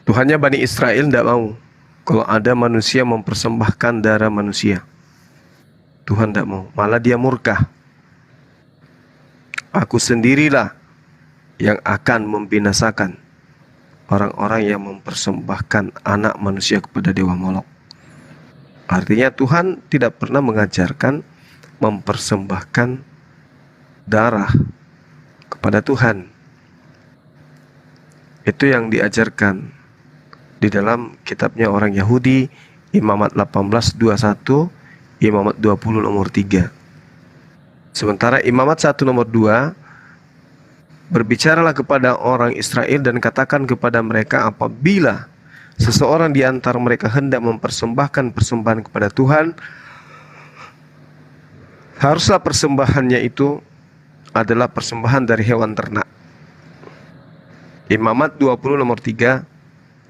Tuhannya Bani Israel tidak mau kalau ada manusia mempersembahkan darah manusia. Tuhan tidak mau, malah dia murka. Aku sendirilah yang akan membinasakan orang-orang yang mempersembahkan anak manusia kepada dewa Molok. Artinya Tuhan tidak pernah mengajarkan mempersembahkan darah kepada Tuhan. Itu yang diajarkan di dalam kitabnya orang Yahudi, Imamat 18:21, Imamat 20 nomor 3. Sementara Imamat 1 nomor 2, berbicaralah kepada orang Israel dan katakan kepada mereka, apabila seseorang di antara mereka hendak mempersembahkan persembahan kepada Tuhan, haruslah persembahannya itu adalah persembahan dari hewan ternak. Imamat 20 nomor 3,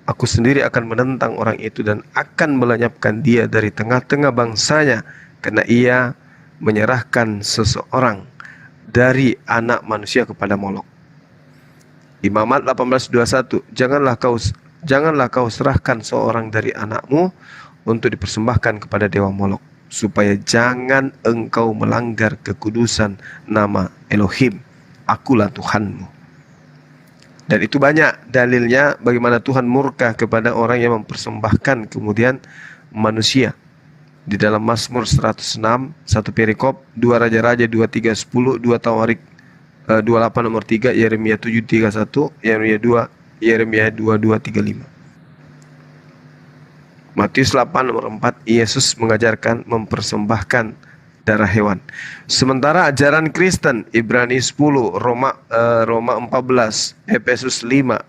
aku sendiri akan menentang orang itu dan akan melenyapkan dia dari tengah-tengah bangsanya, karena ia menyerahkan seseorang dari anak manusia kepada Molok. Imamat 18:21, janganlah kau serahkan seorang dari anakmu untuk dipersembahkan kepada dewa Molok, supaya jangan engkau melanggar kekudusan nama Elohim. Akulah Tuhanmu. Dan itu banyak dalilnya bagaimana Tuhan murka kepada orang yang mempersembahkan kemudian manusia. Di dalam Mazmur 106, 1 perikop, 2 Raja-Raja 23, 10, 2 Tawarik 28 nomor 3, Yeremia 7, 31, Yeremia 22, 35. Matius 8 nomor 4, Yesus mengajarkan mempersembahkan darah hewan. Sementara ajaran Kristen, Ibrani 10, Roma 14, Efesus 5,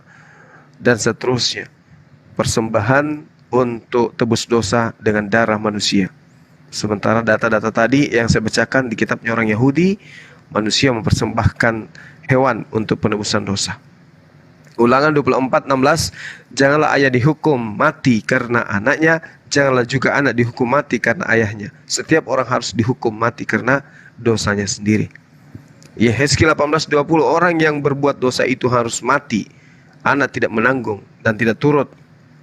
dan seterusnya, persembahan untuk tebus dosa dengan darah manusia. Sementara data-data tadi yang saya bacakan di kitabnya orang Yahudi, manusia mempersembahkan hewan untuk penebusan dosa. Ulangan 24:16, janganlah ayah dihukum mati karena anaknya, janganlah juga anak dihukum mati karena ayahnya. Setiap orang harus dihukum mati karena dosanya sendiri. Yehezkiel 18:20, orang yang berbuat dosa itu harus mati. Anak tidak menanggung dan tidak turut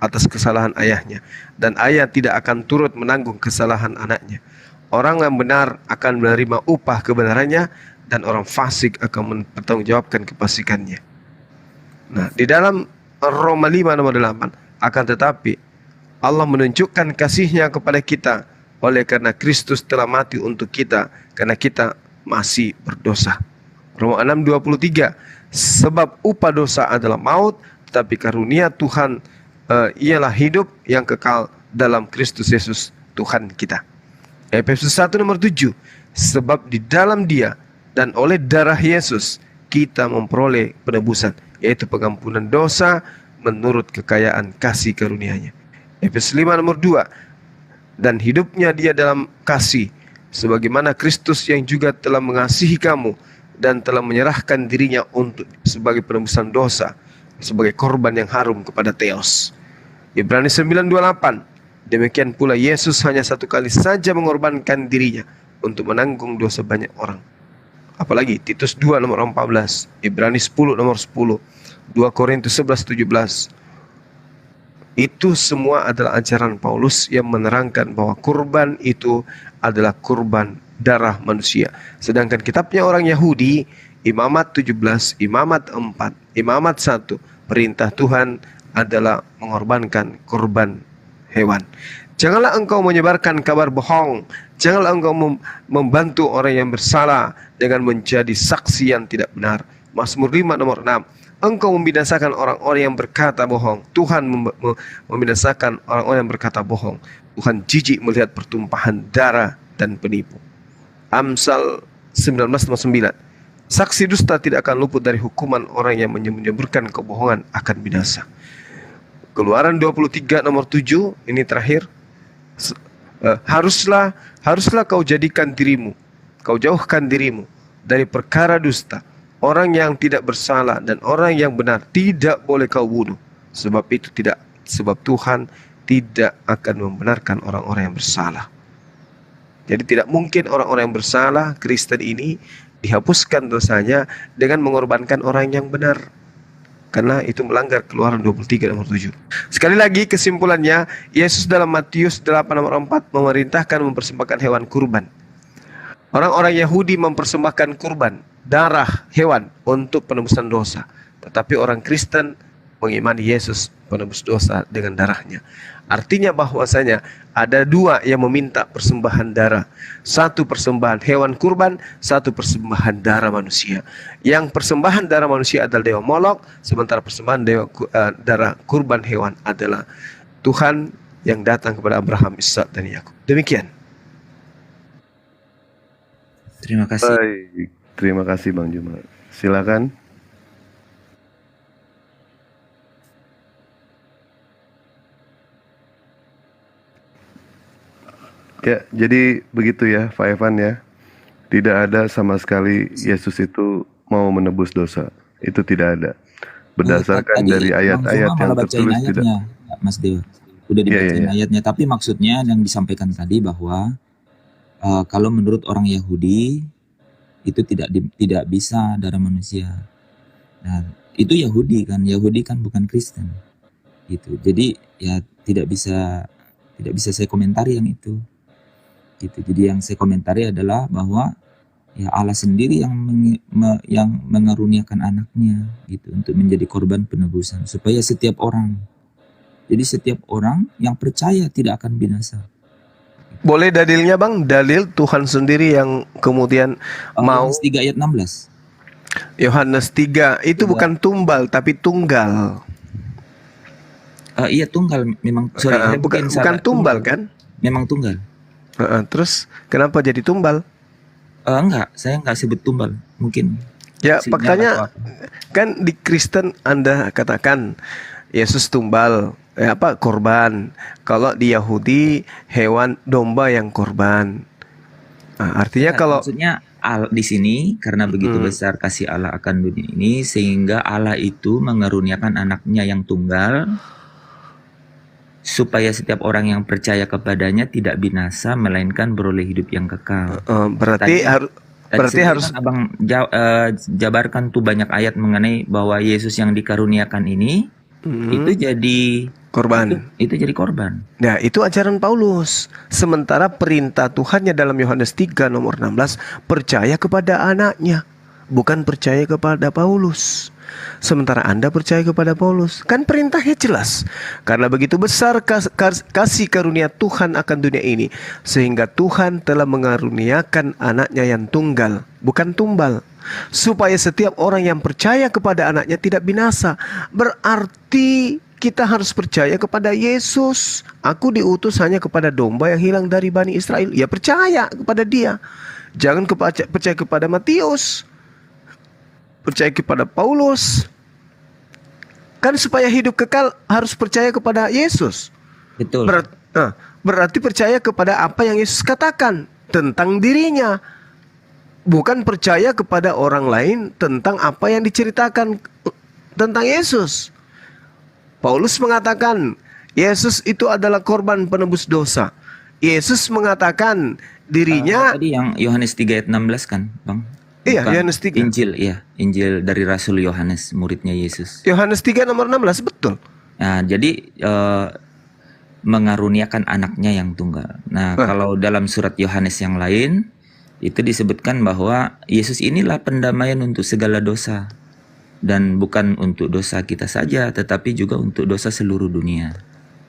atas kesalahan ayahnya, dan ayah tidak akan turut menanggung kesalahan anaknya. Orang yang benar akan menerima upah kebenarannya, dan orang fasik akan mempertanggungjawabkan kefasikannya. Nah, di dalam Roma 5 nomor 8, akan tetapi Allah menunjukkan kasih-Nya kepada kita oleh karena Kristus telah mati untuk kita karena kita masih berdosa. Roma 6:23, sebab upah dosa adalah maut, tetapi karunia Tuhan ialah hidup yang kekal dalam Kristus Yesus Tuhan kita. Efesus 1 nomor 7, sebab di dalam Dia dan oleh darah Yesus kita memperoleh penebusan, yaitu pengampunan dosa menurut kekayaan kasih karunia-Nya. Efesus 5 nomor 2, dan hidupnya Dia dalam kasih, sebagaimana Kristus yang juga telah mengasihi kamu dan telah menyerahkan dirinya untuk sebagai penebusan dosa, sebagai korban yang harum kepada Theos. Ibrani 9:28, demikian pula Yesus hanya satu kali saja mengorbankan dirinya untuk menanggung dosa banyak orang. Apalagi Titus 2 nomor 14, Ibrani 10 nomor 10, 2 Korintus 11:17. Itu semua adalah ajaran Paulus yang menerangkan bahwa kurban itu adalah kurban darah manusia. Sedangkan kitabnya orang Yahudi, Imamat 17, Imamat 4, Imamat 1, perintah Tuhan adalah mengorbankan kurban hewan. Janganlah engkau menyebarkan kabar bohong. Janganlah engkau membantu orang yang bersalah dengan menjadi saksi yang tidak benar. Mazmur 5 nomor 6. Engkau membinasakan orang-orang yang berkata bohong. Tuhan membinasakan orang-orang yang berkata bohong. Tuhan jijik melihat pertumpahan darah dan penipu. Amsal 19:9. Saksi dusta tidak akan luput dari hukuman, orang yang menyeburkan kebohongan akan binasa. Keluaran 23 nomor 7, ini terakhir. Haruslah kau jadikan dirimu, kau jauhkan dirimu dari perkara dusta. Orang yang tidak bersalah dan orang yang benar tidak boleh kau bunuh. Sebab Tuhan tidak akan membenarkan orang-orang yang bersalah. Jadi tidak mungkin orang-orang yang bersalah Kristen ini dihapuskan dosanya dengan mengorbankan orang yang benar. Karena itu melanggar Keluaran 23 nomor 7. Sekali lagi kesimpulannya, Yesus dalam Matius 8 nomor 4 memerintahkan mempersembahkan hewan kurban. Orang-orang Yahudi mempersembahkan kurban darah hewan untuk penebusan dosa. Tetapi orang Kristen mengimani Yesus penebus dosa dengan darahnya. Artinya bahwasanya ada dua yang meminta persembahan darah. Satu persembahan hewan kurban, satu persembahan darah manusia. Yang persembahan darah manusia adalah dewa Molok, sementara persembahan darah kurban hewan adalah Tuhan yang datang kepada Abraham, Ishak dan Yakub. Demikian. Terima kasih. Baik, terima kasih Bang Juma. Silakan. Ya, jadi begitu ya, Pak Evan ya. Tidak ada sama sekali Yesus itu mau menebus dosa. Itu tidak ada. Berdasarkan Tadi dari Bang ayat-ayat Zuma yang malah bacain tertulis tidak. ayatnya, Mas Dewa. Udah dibacain Iya. ayatnya, tapi maksudnya yang disampaikan tadi bahwa kalau menurut orang Yahudi itu tidak bisa darah manusia. Nah, itu Yahudi kan bukan Kristen. Gitu. Jadi ya tidak bisa Tidak bisa saya komentari yang itu. Gitu. Jadi yang saya komentari adalah bahwa ya Allah sendiri yang mengaruniakan anaknya gitu untuk menjadi korban penebusan supaya setiap orang. Jadi setiap orang yang percaya tidak akan binasa. Boleh dalilnya Bang? Dalil Tuhan sendiri yang kemudian mau. Yohanes 3 ayat 16. Yohanes 3 itu Tiga. bukan tumbal tapi tunggal. Iya tunggal memang. Sorry, saya Bukan salah. tumbal kan? Memang tunggal. Terus kenapa jadi tumbal? Enggak, saya enggak sebut tumbal. Mungkin Ya sinyal faktanya atau apa. kan di Kristen Anda katakan Yesus tumbal, korban. Kalau di Yahudi hewan domba yang korban. Artinya Ya, kalau maksudnya di sini karena begitu besar kasih Allah akan dunia ini sehingga Allah itu mengaruniakan anaknya yang tunggal supaya setiap orang yang percaya kepadanya tidak binasa melainkan beroleh hidup yang kekal. berarti Tadi harus kan Abang jabarkan tuh banyak ayat mengenai bahwa Yesus yang dikaruniakan ini itu jadi korban. itu jadi korban. Nah, itu ajaran Paulus. Sementara perintah Tuhannya dalam Yohanes 3 nomor 16, percaya kepada anaknya, bukan percaya kepada Paulus. Sementara Anda percaya kepada Paulus. Kan perintahnya jelas. Karena begitu besar kasih karunia Tuhan akan dunia ini, sehingga Tuhan telah mengaruniakan anaknya yang tunggal, bukan tumbal, supaya setiap orang yang percaya kepada anaknya tidak binasa. Berarti kita harus percaya kepada Yesus. Aku diutus hanya kepada domba yang hilang dari Bani Israel. Ya percaya kepada dia. Jangan percaya kepada Matius. Percaya kepada Paulus. Kan supaya hidup kekal harus percaya kepada Yesus. Betul. Berarti percaya kepada apa yang Yesus katakan tentang dirinya. Bukan percaya kepada orang lain tentang apa yang diceritakan tentang Yesus. Paulus mengatakan Yesus itu adalah korban penebus dosa. Yesus mengatakan dirinya Tadi yang Yohanes 3 ayat 16 kan, Bang? Iya, Bukan Yohanes 3. Injil dari Rasul Yohanes, muridnya Yesus. Yohanes 3 nomor 16, betul. Nah, jadi mengaruniakan anaknya yang tunggal. Nah, kalau dalam surat Yohanes yang lain itu disebutkan bahwa Yesus inilah pendamaian untuk segala dosa. Dan bukan untuk dosa kita saja, tetapi juga untuk dosa seluruh dunia.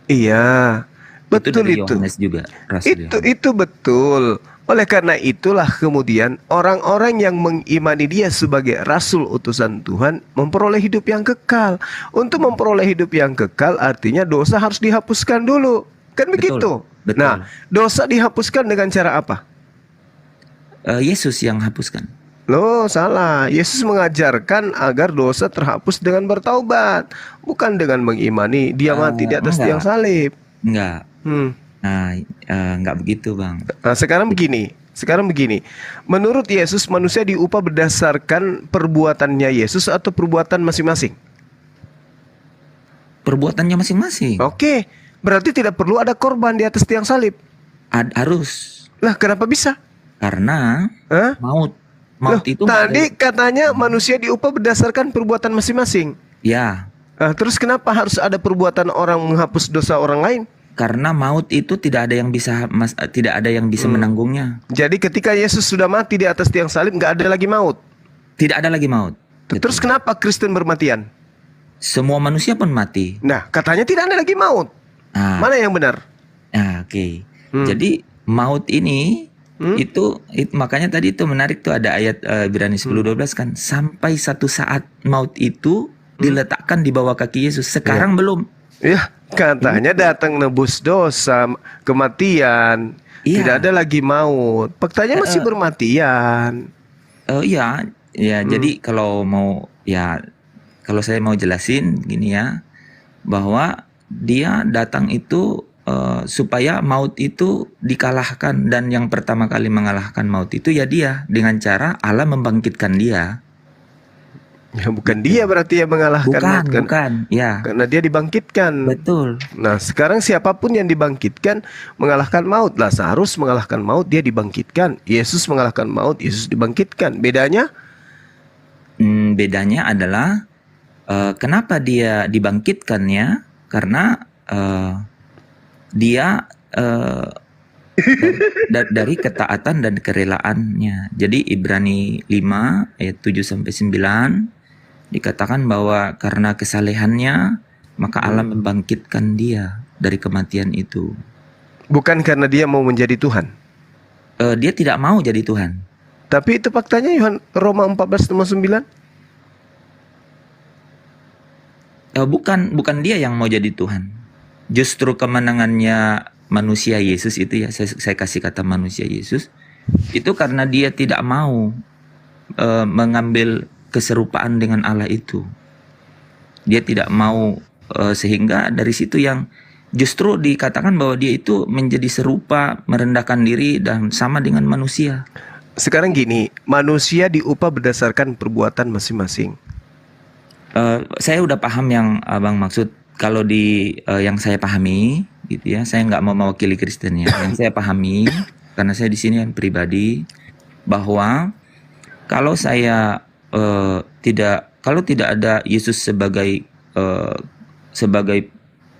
Iya, betul dari itu. Yohanes juga, Rasul Yohanes. Itu betul. Oleh karena itulah kemudian orang-orang yang mengimani dia sebagai rasul utusan Tuhan memperoleh hidup yang kekal. Untuk memperoleh hidup yang kekal artinya dosa harus dihapuskan dulu. Kan begitu? Betul. Nah, dosa dihapuskan dengan cara apa? Yesus yang hapuskan. Loh, salah. Yesus mengajarkan agar dosa terhapus dengan bertaubat, bukan dengan mengimani dia mati di atas tiang salib. Enggak. Nah, enggak begitu, Bang. Nah, sekarang begini. Menurut Yesus, manusia diupah berdasarkan perbuatannya Yesus atau perbuatan masing-masing? Perbuatannya masing-masing. Oke, berarti tidak perlu ada korban di atas tiang salib. Harus. Lah, kenapa bisa? Karena maut Loh, itu tadi katanya manusia diupah berdasarkan perbuatan masing-masing. Ya. Terus kenapa harus ada perbuatan orang menghapus dosa orang lain? Karena maut itu tidak ada yang bisa menanggungnya. Jadi ketika Yesus sudah mati di atas tiang salib, nggak ada lagi maut. Tidak ada lagi maut. Terus kenapa Kristen bermatian? Semua manusia pun mati. Nah, katanya tidak ada lagi maut. Mana yang benar? Oke. Jadi maut ini itu makanya tadi itu menarik tuh ada ayat Ibrani 10:12 kan, sampai satu saat maut itu diletakkan di bawah kaki Yesus. Sekarang belum. Ya, katanya datang nebus dosa, kematian. Iya. Tidak ada lagi maut. Faktanya masih bermatian. Iya, jadi kalau saya mau jelasin gini ya, bahwa dia datang itu supaya maut itu dikalahkan, dan yang pertama kali mengalahkan maut itu ya dia, dengan cara Allah membangkitkan dia. Ya bukan dia berarti yang mengalahkan maut kan? Bukan, ya. Karena dia dibangkitkan. Betul. Nah, sekarang siapapun yang dibangkitkan mengalahkan maut. Lazarus mengalahkan maut, dia dibangkitkan. Yesus mengalahkan maut, Yesus dibangkitkan. Bedanya? Bedanya adalah kenapa dia dibangkitkannya? Karena dia dari ketaatan dan kerelaannya. Jadi Ibrani 5 ayat 7 sampai 9 dikatakan bahwa karena kesalehannya maka Allah membangkitkan dia dari kematian itu. Bukan karena dia mau menjadi Tuhan. Dia tidak mau jadi Tuhan. Tapi itu faktanya Roma 14:9. Bukan dia yang mau jadi Tuhan. Justru kemenangannya manusia Yesus itu ya, saya kasih kata manusia Yesus itu karena dia tidak mau mengambil keserupaan dengan Allah itu. Dia tidak mau, sehingga dari situ yang justru dikatakan bahwa dia itu menjadi serupa, merendahkan diri dan sama dengan manusia. Sekarang gini, manusia diupah berdasarkan perbuatan masing-masing. Saya udah paham yang abang maksud. Kalau di yang saya pahami, gitu ya, saya nggak mau mewakili Kristen ya. Yang saya pahami, karena saya di sini yang pribadi, bahwa kalau saya kalau tidak ada Yesus sebagai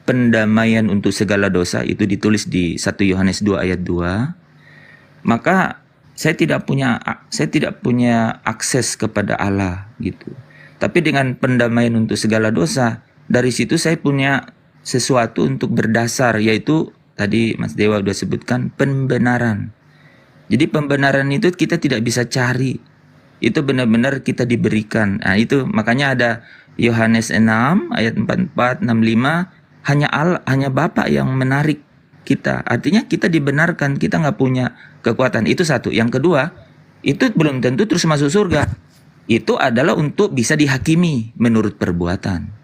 pendamaian untuk segala dosa, itu ditulis di 1 Yohanes 2 ayat 2, maka saya tidak punya akses kepada Allah gitu. Tapi dengan pendamaian untuk segala dosa, dari situ saya punya sesuatu untuk berdasar, yaitu tadi Mas Dewa sudah sebutkan pembenaran. Jadi pembenaran itu kita tidak bisa cari. Itu benar-benar kita diberikan. Nah, itu makanya ada Yohanes 6 ayat 44, 65, hanya Bapa yang menarik kita. Artinya kita dibenarkan, kita nggak punya kekuatan. Itu satu. Yang kedua, itu belum tentu terus masuk surga. Itu adalah untuk bisa dihakimi menurut perbuatan.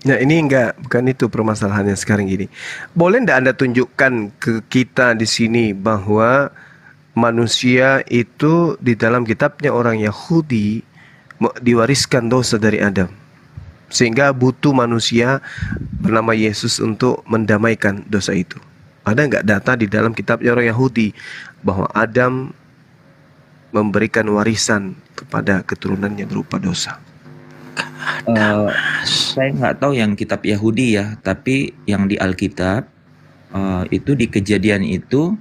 Nah ini bukan itu permasalahannya sekarang gini. Boleh ndak Anda tunjukkan ke kita di sini bahwa manusia itu di dalam kitabnya orang Yahudi diwariskan dosa dari Adam, sehingga butuh manusia bernama Yesus untuk mendamaikan dosa itu. Ada nggak data di dalam kitabnya orang Yahudi bahwa Adam memberikan warisan kepada keturunannya berupa dosa? Saya nggak tahu yang kitab Yahudi ya, tapi yang di Alkitab itu di Kejadian itu,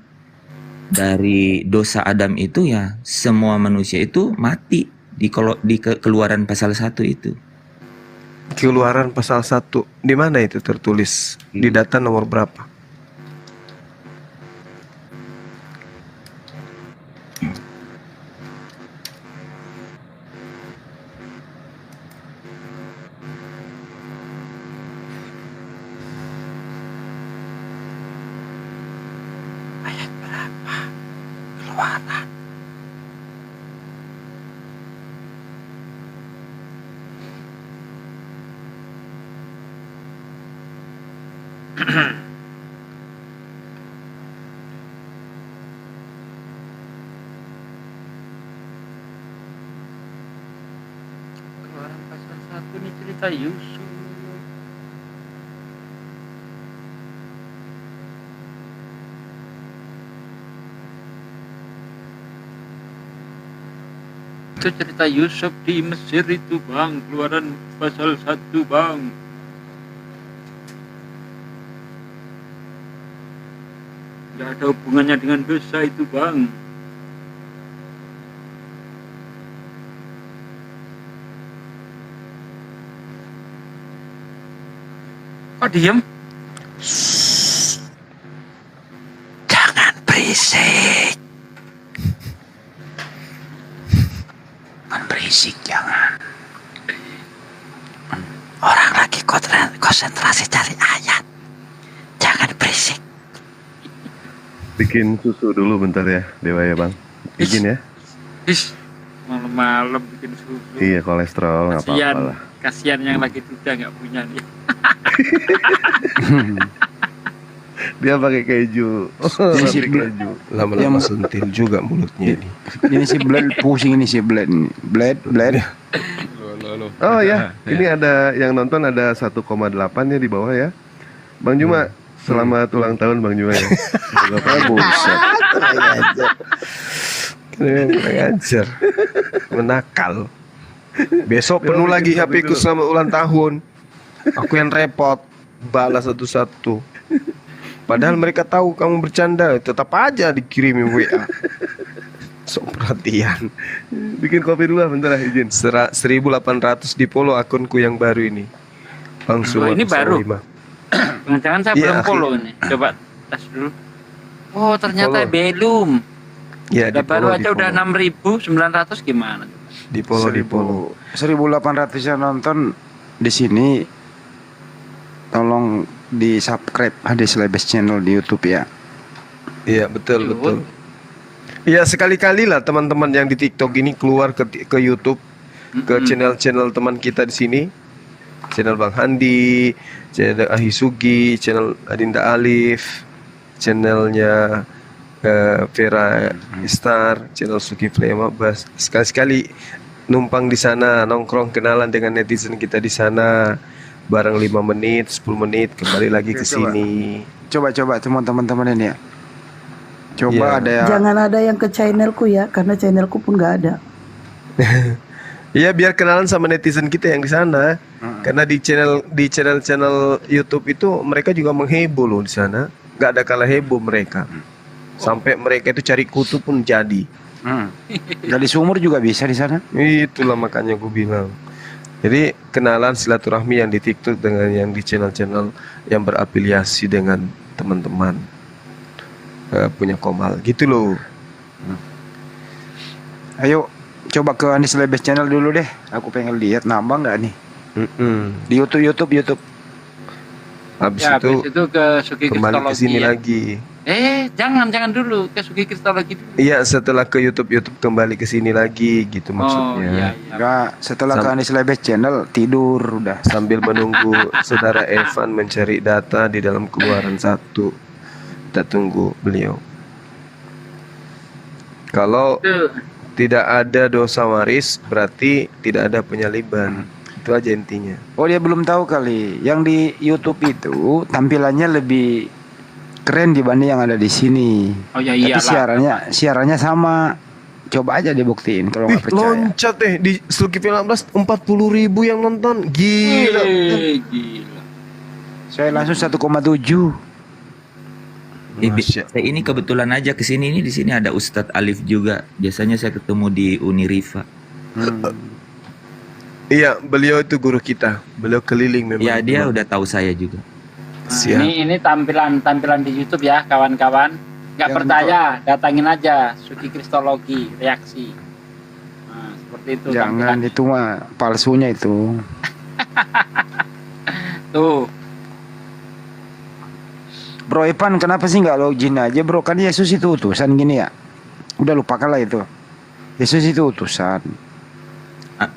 dari dosa Adam itu ya semua manusia itu mati di Keluaran pasal 1 itu. Keluaran pasal 1 di mana itu tertulis? Di data nomor berapa? Keluaran pasal 1 ini cerita Yusuf. Itu cerita Yusuf di Mesir itu bang, Keluaran pasal 1 bang. Tidak ada hubungannya dengan dosa itu bang. Kok diem? Jangan berisik. Jangan berisik, jangan. Orang lagi konsentrasi cari ayat. Jangan berisik. Bikin susu dulu bentar ya, Dewa ya Bang. Bikin ya. Malam-malam bikin susu. Iya, kolesterol nggak apa-apa lah. Kasihan yang lagi duda nggak punya nih. Dia pakai keju. Ini si keju. Lama-lama sentil juga mulutnya ini. Ini si Blade pusing ini si Blade. Blade. Oh ya, ini ada yang nonton ada 1,8 ya di bawah ya. Bang Juma, selamat ulang tahun Bang Juma ya. Buset. Kurang ajar. Menakal. Besok penuh lagi HP ku selamat ulang tahun. Aku yang repot balas satu-satu. Padahal mereka tahu kamu bercanda, tetap aja dikirimin WA. Sok perhatian. Bikin kopi dulu lah, bentar izin. 1800 di follow akunku yang baru ini. Bang Oh, ini baru? 105. Jangan-jangan saya Iya, belum follow ini. Coba tes dulu. Oh, ternyata Follow. belum. Ya, Udah di baru follow, aja udah 6.900 gimana? di follow. 1800 yang nonton di sini, tolong di subscribe Hadis Lebes channel di YouTube ya. Iya, betul. Iya, sekali-kali lah teman-teman yang di TikTok ini keluar ke YouTube, ke channel-channel teman kita di sini. Channel Bang Handi, channel Ahisugi, channel Adinda Alif, channelnya Vera Star, channel Zulkifli Abbas. Sekali-sekali numpang di sana, nongkrong kenalan dengan netizen kita di sana. Bareng 5 menit, 10 menit kembali lagi ke sini. Coba teman-teman ini ya. Coba Iya. ada ya. Jangan ada yang ke channelku ya, karena channelku pun nggak ada. Iya, biar kenalan sama netizen kita yang di sana. Karena di channel YouTube itu mereka juga mengheboh loh di sana. Gak ada kalah heboh mereka. Sampai mereka itu cari kutu pun jadi. Gali sumur juga bisa di sana. Itulah makanya gue bilang. Jadi kenalan silaturahmi yang di TikTok dengan yang di channel-channel yang berafiliasi dengan teman-teman punya Komal gitu loh. Ayo coba ke Hadis Lebes channel dulu deh. Aku pengen lihat nambah nggak nih di YouTube. Habis Ya, itu habis itu ke Sugi kembali ke Kristologi sini ya. lagi. Jangan dulu ke Sugi Kristologi dulu. Iya, setelah ke YouTube kembali ke sini lagi gitu maksudnya. iya. Enggak, setelah ke Hadis Lebes channel tidur udah. Sambil menunggu saudara Evan mencari data di dalam Keluaran 1. Kita tunggu beliau. Kalau tidak ada dosa waris berarti tidak ada penyaliban. Itu aja intinya. Oh, dia belum tahu kali. Yang di YouTube itu tampilannya lebih keren dibanding yang ada di sini. Oh ya Tapi iyalah. siarannya sama. Coba aja dibuktiin kalau nggak percaya. Loncat di Zulkifli 18 40.000 yang nonton. Gila. Gila. Saya langsung 1,7. Ini kebetulan aja kesini ini, di sini ada Ustadz Alif juga. Biasanya saya ketemu di Unirifa. Iya, beliau itu guru kita. Beliau keliling memang. Ya, dia udah tahu saya juga. Siap. Ini tampilan di YouTube ya, kawan-kawan. Nggak Yang percaya, datangin aja Sugi Kristologi reaksi. Nah, seperti itu. Jangan, itu mah palsunya itu. Tuh. Bro Evan, kenapa sih nggak login aja bro? Kan Yesus itu utusan gini ya. Udah lupakanlah itu. Yesus itu utusan.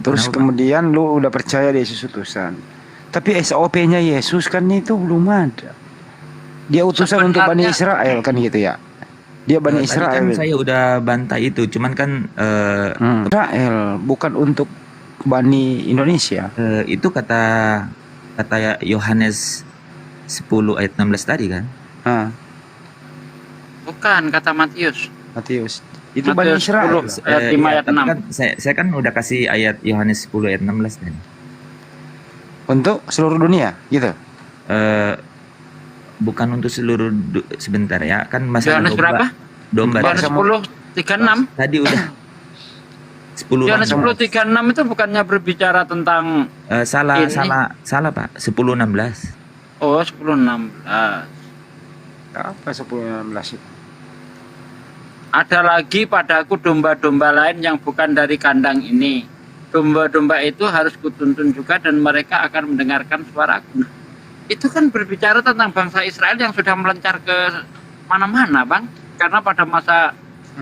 Terus kemudian lu udah percaya Yesus utusan. Tapi SOP-nya Yesus kan itu belum ada. Dia utusan untuk Bani Israel kan gitu ya. Dia Bani Tadi Israel. kan saya udah bantai itu, cuman kan Israel bukan untuk Bani Indonesia. Itu kata Yohanes 10 ayat 16 tadi kan? Bukan, kata Matius. Itu Bani Matius Israel. 10 ayat 5 ayat 6. Kan saya kan udah kasih ayat Yohanes 10 ayat 16 tadi. Untuk seluruh dunia gitu. Bukan untuk seluruh sebentar ya, kan masalah Yohanes berapa? Domba. Yohanes 10:36. Tadi udah 10 Yohanes 10:36 itu bukannya berbicara tentang salah Pak. 10:16. Oh, 10:16. Apa 10:16 itu? Ada lagi padaku domba-domba lain yang bukan dari kandang ini. Domba-domba itu harus kutuntun juga dan mereka akan mendengarkan suaraku. Itu kan berbicara tentang bangsa Israel yang sudah melencar ke mana-mana, Bang. Karena pada masa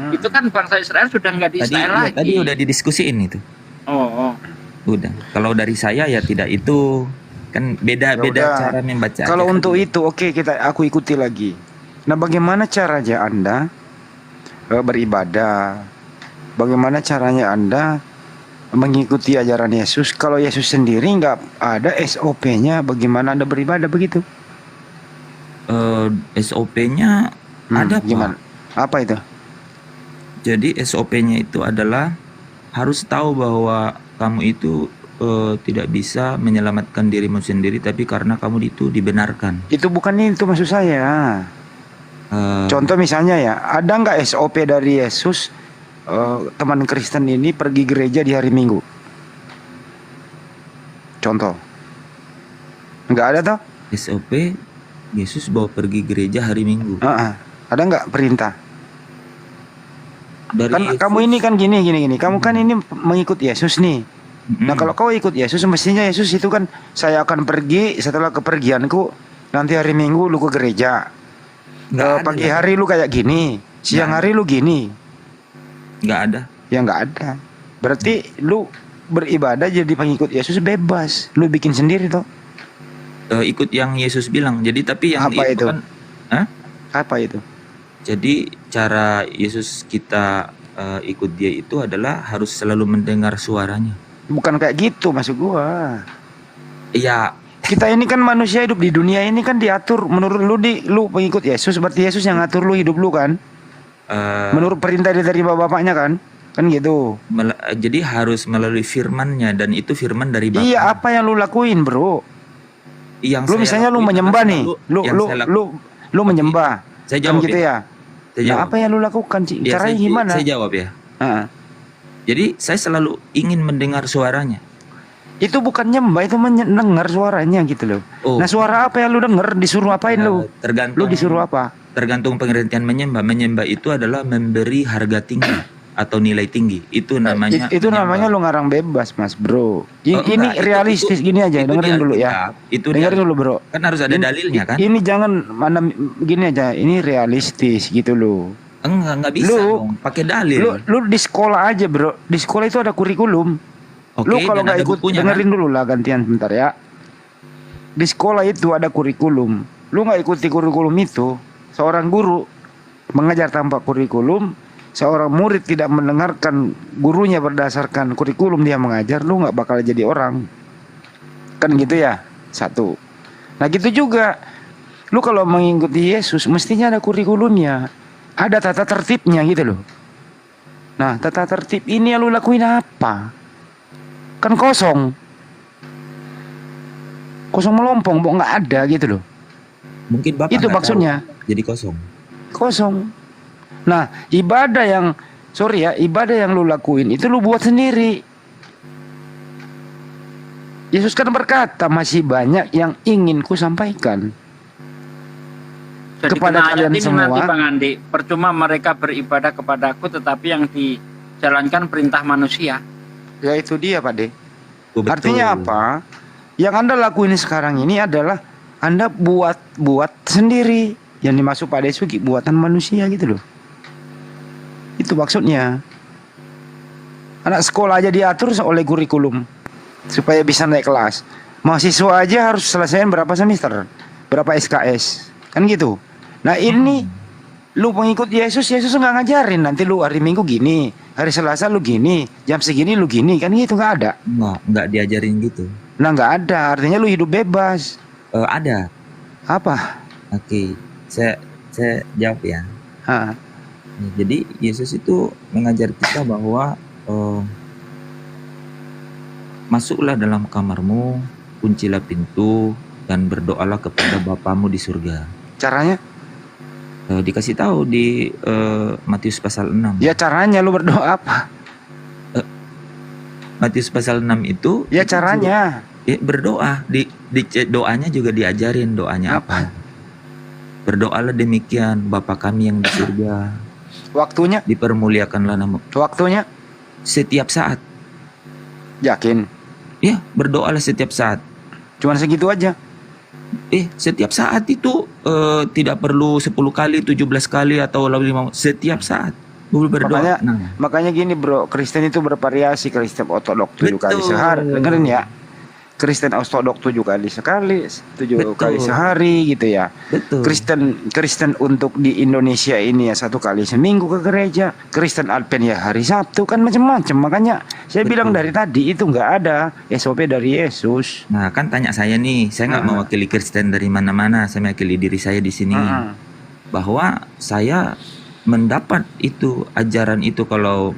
itu kan bangsa Israel sudah nggak di Israel lagi. Tadi udah didiskusiin itu. Oh. Udah. Kalau dari saya ya tidak itu. Kan beda cara membaca. Kalau untuk itu oke, aku ikuti lagi. Nah, bagaimana caranya Anda beribadah? Bagaimana caranya Anda mengikuti ajaran Yesus kalau Yesus sendiri nggak ada SOP-nya bagaimana Anda beribadah begitu? SOP-nya ada gimana? Apa itu? Jadi SOP-nya itu adalah harus tahu bahwa kamu itu tidak bisa menyelamatkan dirimu sendiri, tapi karena kamu itu dibenarkan. Itu bukan itu maksud saya. Contoh misalnya ya, ada nggak SOP dari Yesus teman Kristen ini pergi gereja di hari Minggu? Contoh. Nggak ada toh? SOP Yesus bawa pergi gereja hari Minggu. Ada nggak perintah? Dari Kan Yesus. kamu ini kan gini. Kamu kan ini mengikut Yesus nih. Nah kalau kau ikut Yesus, mestinya Yesus itu kan, saya akan pergi setelah kepergianku, nanti hari Minggu lu ke gereja. Nggak ada, Pagi nggak hari lu kayak gini, siang Nggak hari lu gini. Nggak ada. Ya nggak ada. Berarti lu beribadah jadi pengikut Yesus bebas. Lu bikin sendiri toh. Ikut yang Yesus bilang. Jadi tapi yang Apa itu? kan, Hah? Apa itu? Jadi cara Yesus kita ikut dia itu adalah harus selalu mendengar suaranya. Bukan kayak gitu maksud gua. Iya. Kita ini kan manusia hidup di dunia ini kan diatur menurut lu pengikut Yesus, berarti Yesus yang ngatur lu hidup lu kan? Menurut perintah dari bapaknya kan? Kan gitu. Jadi harus melalui firman-Nya, dan itu firman dari Bapa. Iya, apa yang lu lakuin, Bro? Yang Lu saya misalnya lu lakuin menyembah adalah nih. selalu- Lu menyembah. Saya Kan jawab gitu ya. Saya Nah, jawab. apa yang lu lakukan, Ci? Ya, Caranya gimana? Saya jawab ya. Jadi saya selalu ingin mendengar suaranya. Itu bukan nyembah, itu mendengar suaranya gitu loh. Oh. Nah, suara apa yang lu denger? Disuruh apain lu? Tergantung. Lu disuruh apa? Tergantung pengertian menyembah. Menyembah itu adalah memberi harga tinggi atau nilai tinggi. Itu namanya. Itu namanya lu ngarang bebas, Mas, Bro. Ini enggak, realistis gini aja, itu dengerin di dulu ya. Alkitab, itu di Dengerin dulu, Bro. Kan harus ada dalilnya kan? Ini jangan mana gini aja, ini realistis gitu loh. Enggak bisa dong, pakai dalil. Lu di sekolah aja, Bro. Di sekolah itu ada kurikulum. Oke, Lu kalau dan nggak ada ikut, bukunya, dengerin dulu lah gantian bentar ya. Di sekolah itu ada kurikulum. Lu nggak ikuti kurikulum itu, seorang guru mengajar tanpa kurikulum, seorang murid tidak mendengarkan gurunya berdasarkan kurikulum dia mengajar, lu nggak bakal jadi orang. Kan gitu ya, satu. Nah gitu juga, lu kalau mengikuti Yesus mestinya ada kurikulumnya, ada tata tertibnya gitu loh. Nah tata tertib ini yang lu lakuin apa? Kan kosong melompong, kok nggak ada gitu loh. Mungkin Bapak Itu nggak maksudnya. tahu, jadi kosong. Nah ibadah yang lu lakuin itu lu buat sendiri. Yesus kan berkata, masih banyak yang ingin ku sampaikan Jadi kepada kena ayat kalian ini semua. nanti Bang Andi, percuma mereka beribadah kepadaku tetapi yang dijalankan perintah manusia. Ya itu dia, Pak De. Betul. Artinya apa? Yang Anda lakuin sekarang ini adalah Anda buat sendiri. Yang dimaksud Pak De Sugi buatan manusia gitu loh. Itu maksudnya. Anak sekolah aja diatur oleh kurikulum supaya bisa naik kelas. Mahasiswa aja harus selesaiin berapa semester, berapa SKS, kan gitu. Nah ini lu pengikut Yesus nggak ngajarin nanti lu hari Minggu gini, hari Selasa lu gini, jam segini lu gini, kan gitu, nggak ada. Nggak diajarin gitu. Nah nggak ada, artinya lu hidup bebas. Ada. Apa? Oke, saya jawab ya. Hah. Jadi Yesus itu mengajar kita bahwa masuklah dalam kamarmu, kuncilah pintu, dan berdoalah kepada Bapamu di surga. Caranya? Dikasih tahu di Matius pasal 6. Ya caranya lu berdoa apa? Matius pasal 6 itu. Ya caranya. Berdoa. Di doanya juga diajarin doanya apa. Berdoalah demikian, Bapa kami yang di surga. Waktunya? Dipermuliakanlah nama. Waktunya? Setiap saat. Yakin? Ya, berdoalah setiap saat. Cuman segitu aja? Setiap saat itu tidak perlu 10 kali, 17 kali atau lebih 5. Setiap saat berdoa. Makanya gini bro, Kristen itu bervariasi. Kristen ortodok 7 kali sehari. Dengerin ya. Kristen ortodok 7 kali kali sehari gitu ya. Betul. Kristen untuk di Indonesia ini ya 1 kali seminggu ke gereja. Kristen Advent ya hari Sabtu, kan macam-macam. Makanya saya bilang dari tadi itu nggak ada SOP dari Yesus. Nah kan tanya saya nih, saya nggak mewakili Kristen dari mana-mana, saya mewakili diri saya di sini. Bahwa saya mendapat itu ajaran itu, kalau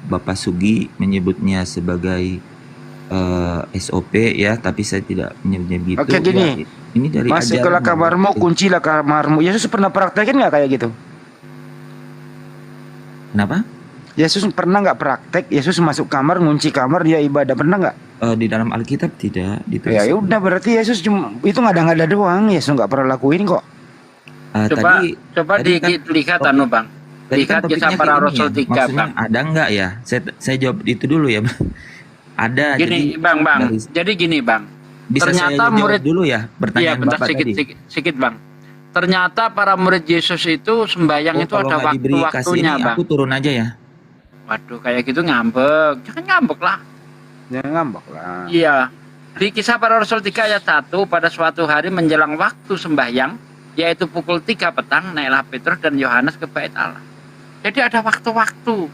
Bapak Sugi menyebutnya sebagai SOP ya, tapi saya tidak menyebut Oke, gitu. gini. Ya, ini dari Masuklah ajaran kamarmu, Bapak. kuncilah kamarmu. Yesus pernah praktekin nggak kayak gitu? Kenapa? Yesus pernah nggak praktek? Yesus masuk kamar, ngunci kamar, dia ibadah, pernah nggak? Di dalam Alkitab tidak ditulis. Ya udah, berarti Yesus cuma itu ngada-ngada doang. Yesus nggak pernah lakuin kok. Coba tadi kan lihat anu Bang. Tadi kan Lihat kisah topiknya para kayak gini rasul ya. 3 Maksudnya Bang. ada nggak ya? Saya jawab itu dulu ya, Bang. Ada. Gini jadi Bang, dari- jadi gini Bang. bisa Ternyata saya jawab murid dulu ya Iya pertanyaan bentar Bapak tadi. sedikit Bang. Ternyata para murid Yesus itu sembahyang itu Kalau ada nggak diberi kasih waktu-waktunya ini, Bang. aku turun aja ya. Waduh kayak gitu ngambek. Jangan ngambek lah. Jangan ngambek lah. Iya. Di kisah para rasul 3 ayat 1, pada suatu hari menjelang waktu sembahyang, yaitu pukul 3 petang, naiklah Petrus dan Yohanes ke bait Allah. Jadi ada waktu-waktu,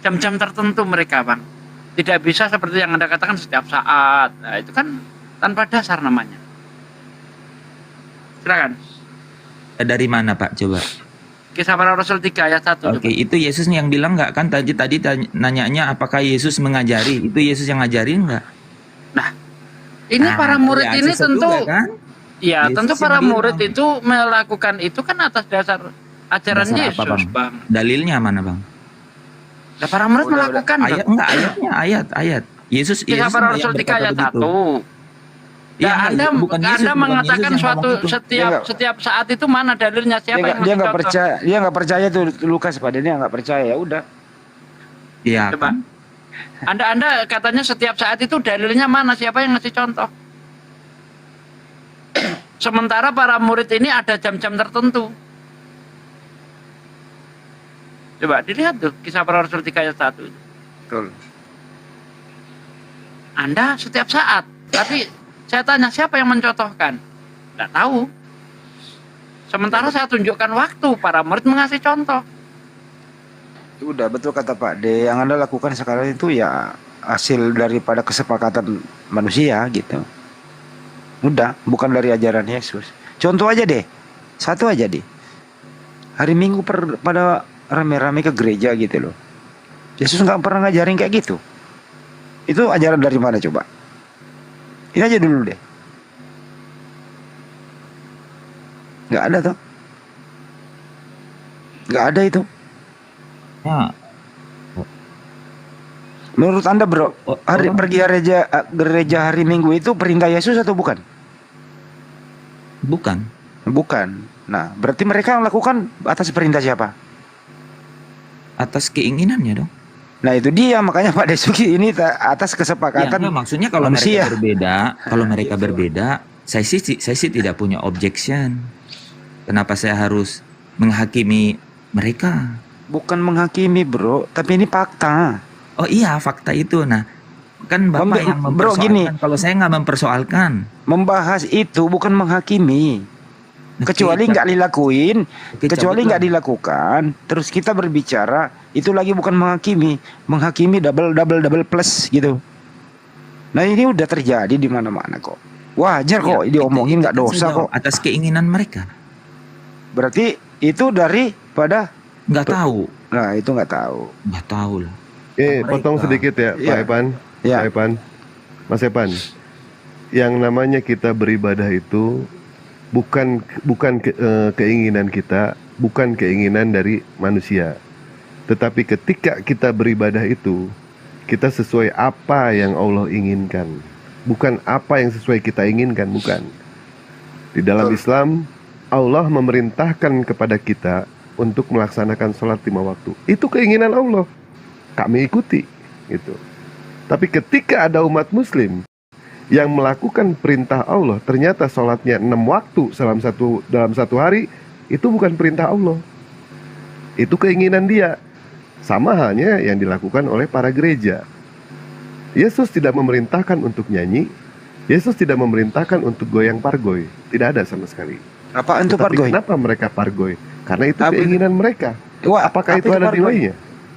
jam-jam tertentu mereka Bang. Tidak bisa seperti yang Anda katakan setiap saat. Nah, itu kan tanpa dasar namanya. Silakan. Dari mana Pak? Coba. Kisah para rasul 3 ayat 1. Oke, itu Yesus yang bilang nggak kan tadi nanyanya apakah Yesus mengajari? Itu Yesus yang ngajarin nggak? Ini Nah, para murid ya, ini susah tentu juga, kan? ya Yesus tentu yang para bilang. murid itu melakukan itu kan atas dasar ajaran Dasar Yesus, apa, Bang. Dalilnya mana, Bang? Nah, para murid melakukan Bang. Ayat enggak ayat. Yesus Kisah para rasul 3 ayat 1. Ya, Anda mengatakan suatu setiap saat itu mana dalilnya siapa yang Dia ngasih nggak contoh? percaya, dia nggak percaya tuh Lukas pada dia nggak percaya, ya udah. Iya. Coba. Anda katanya setiap saat itu dalilnya mana siapa yang ngasih contoh? Sementara para murid ini ada jam-jam tertentu. Coba dilihat tuh kisah para rasul 3 ayat 1. Betul. Anda setiap saat, tapi saya tanya siapa yang mencontohkan? Tidak tahu. Sementara saya tunjukkan waktu, para murid mengasih contoh. Udah betul kata Pak D. Yang Anda lakukan sekarang itu ya hasil daripada kesepakatan manusia gitu. Udah, bukan dari ajaran Yesus. Contoh aja deh, satu aja deh. Hari Minggu pada rame-rame ke gereja gitu loh. Yesus nggak pernah ngajarin kayak gitu. Itu ajaran dari mana coba? Ini aja dulu deh. Nggak ada tuh. Nggak ada itu. Ya. Menurut Anda bro, pergi gereja hari Minggu itu perintah Yesus atau bukan? Bukan. Bukan. Nah, berarti mereka melakukan atas perintah siapa? Atas keinginannya dong. Nah itu dia, makanya Pak Desuki ini atas Ya, kesepakatan enggak, maksudnya kalau manusia. mereka berbeda, saya sih tidak punya objection. Kenapa saya harus menghakimi mereka? Bukan menghakimi bro, tapi ini fakta. Oh iya, fakta itu. Nah, kan Bapak yang Bro, mempersoalkan. gini. Kalau saya nggak mempersoalkan. Membahas itu bukan menghakimi. Kecuali nggak dilakuin, kecuali nggak dilakukan, terus kita berbicara, itu lagi bukan menghakimi, menghakimi double plus gitu. Nah ini udah terjadi di mana-mana kok. Wajar kok diomongin nggak dosa kok. Atas keinginan mereka. Berarti itu daripada nggak tahu. Nah itu nggak tahu. Nggak tahu lah. Potong sedikit ya, Pak Iya. Epan. Iya. Pak Epan. Mas Epan. Yang namanya kita beribadah itu bukan keinginan kita, bukan keinginan dari manusia. Tetapi ketika kita beribadah itu, kita sesuai apa yang Allah inginkan, bukan apa yang sesuai kita inginkan, bukan. Di dalam Islam, Allah memerintahkan kepada kita untuk melaksanakan sholat 5 waktu. Itu keinginan Allah. Kami ikuti, gitu. Tapi ketika ada umat Muslim yang melakukan perintah Allah, ternyata sholatnya 6 waktu dalam satu hari, itu bukan perintah Allah. Itu keinginan dia. Sama halnya yang dilakukan oleh para gereja. Yesus tidak memerintahkan untuk nyanyi. Yesus tidak memerintahkan untuk goyang pargoy. Tidak ada sama sekali. Apa itu Tetapi pargoy? kenapa mereka pargoy? Karena itu keinginan mereka. Wah, apakah apa itu itu ada di pargoy? wainya?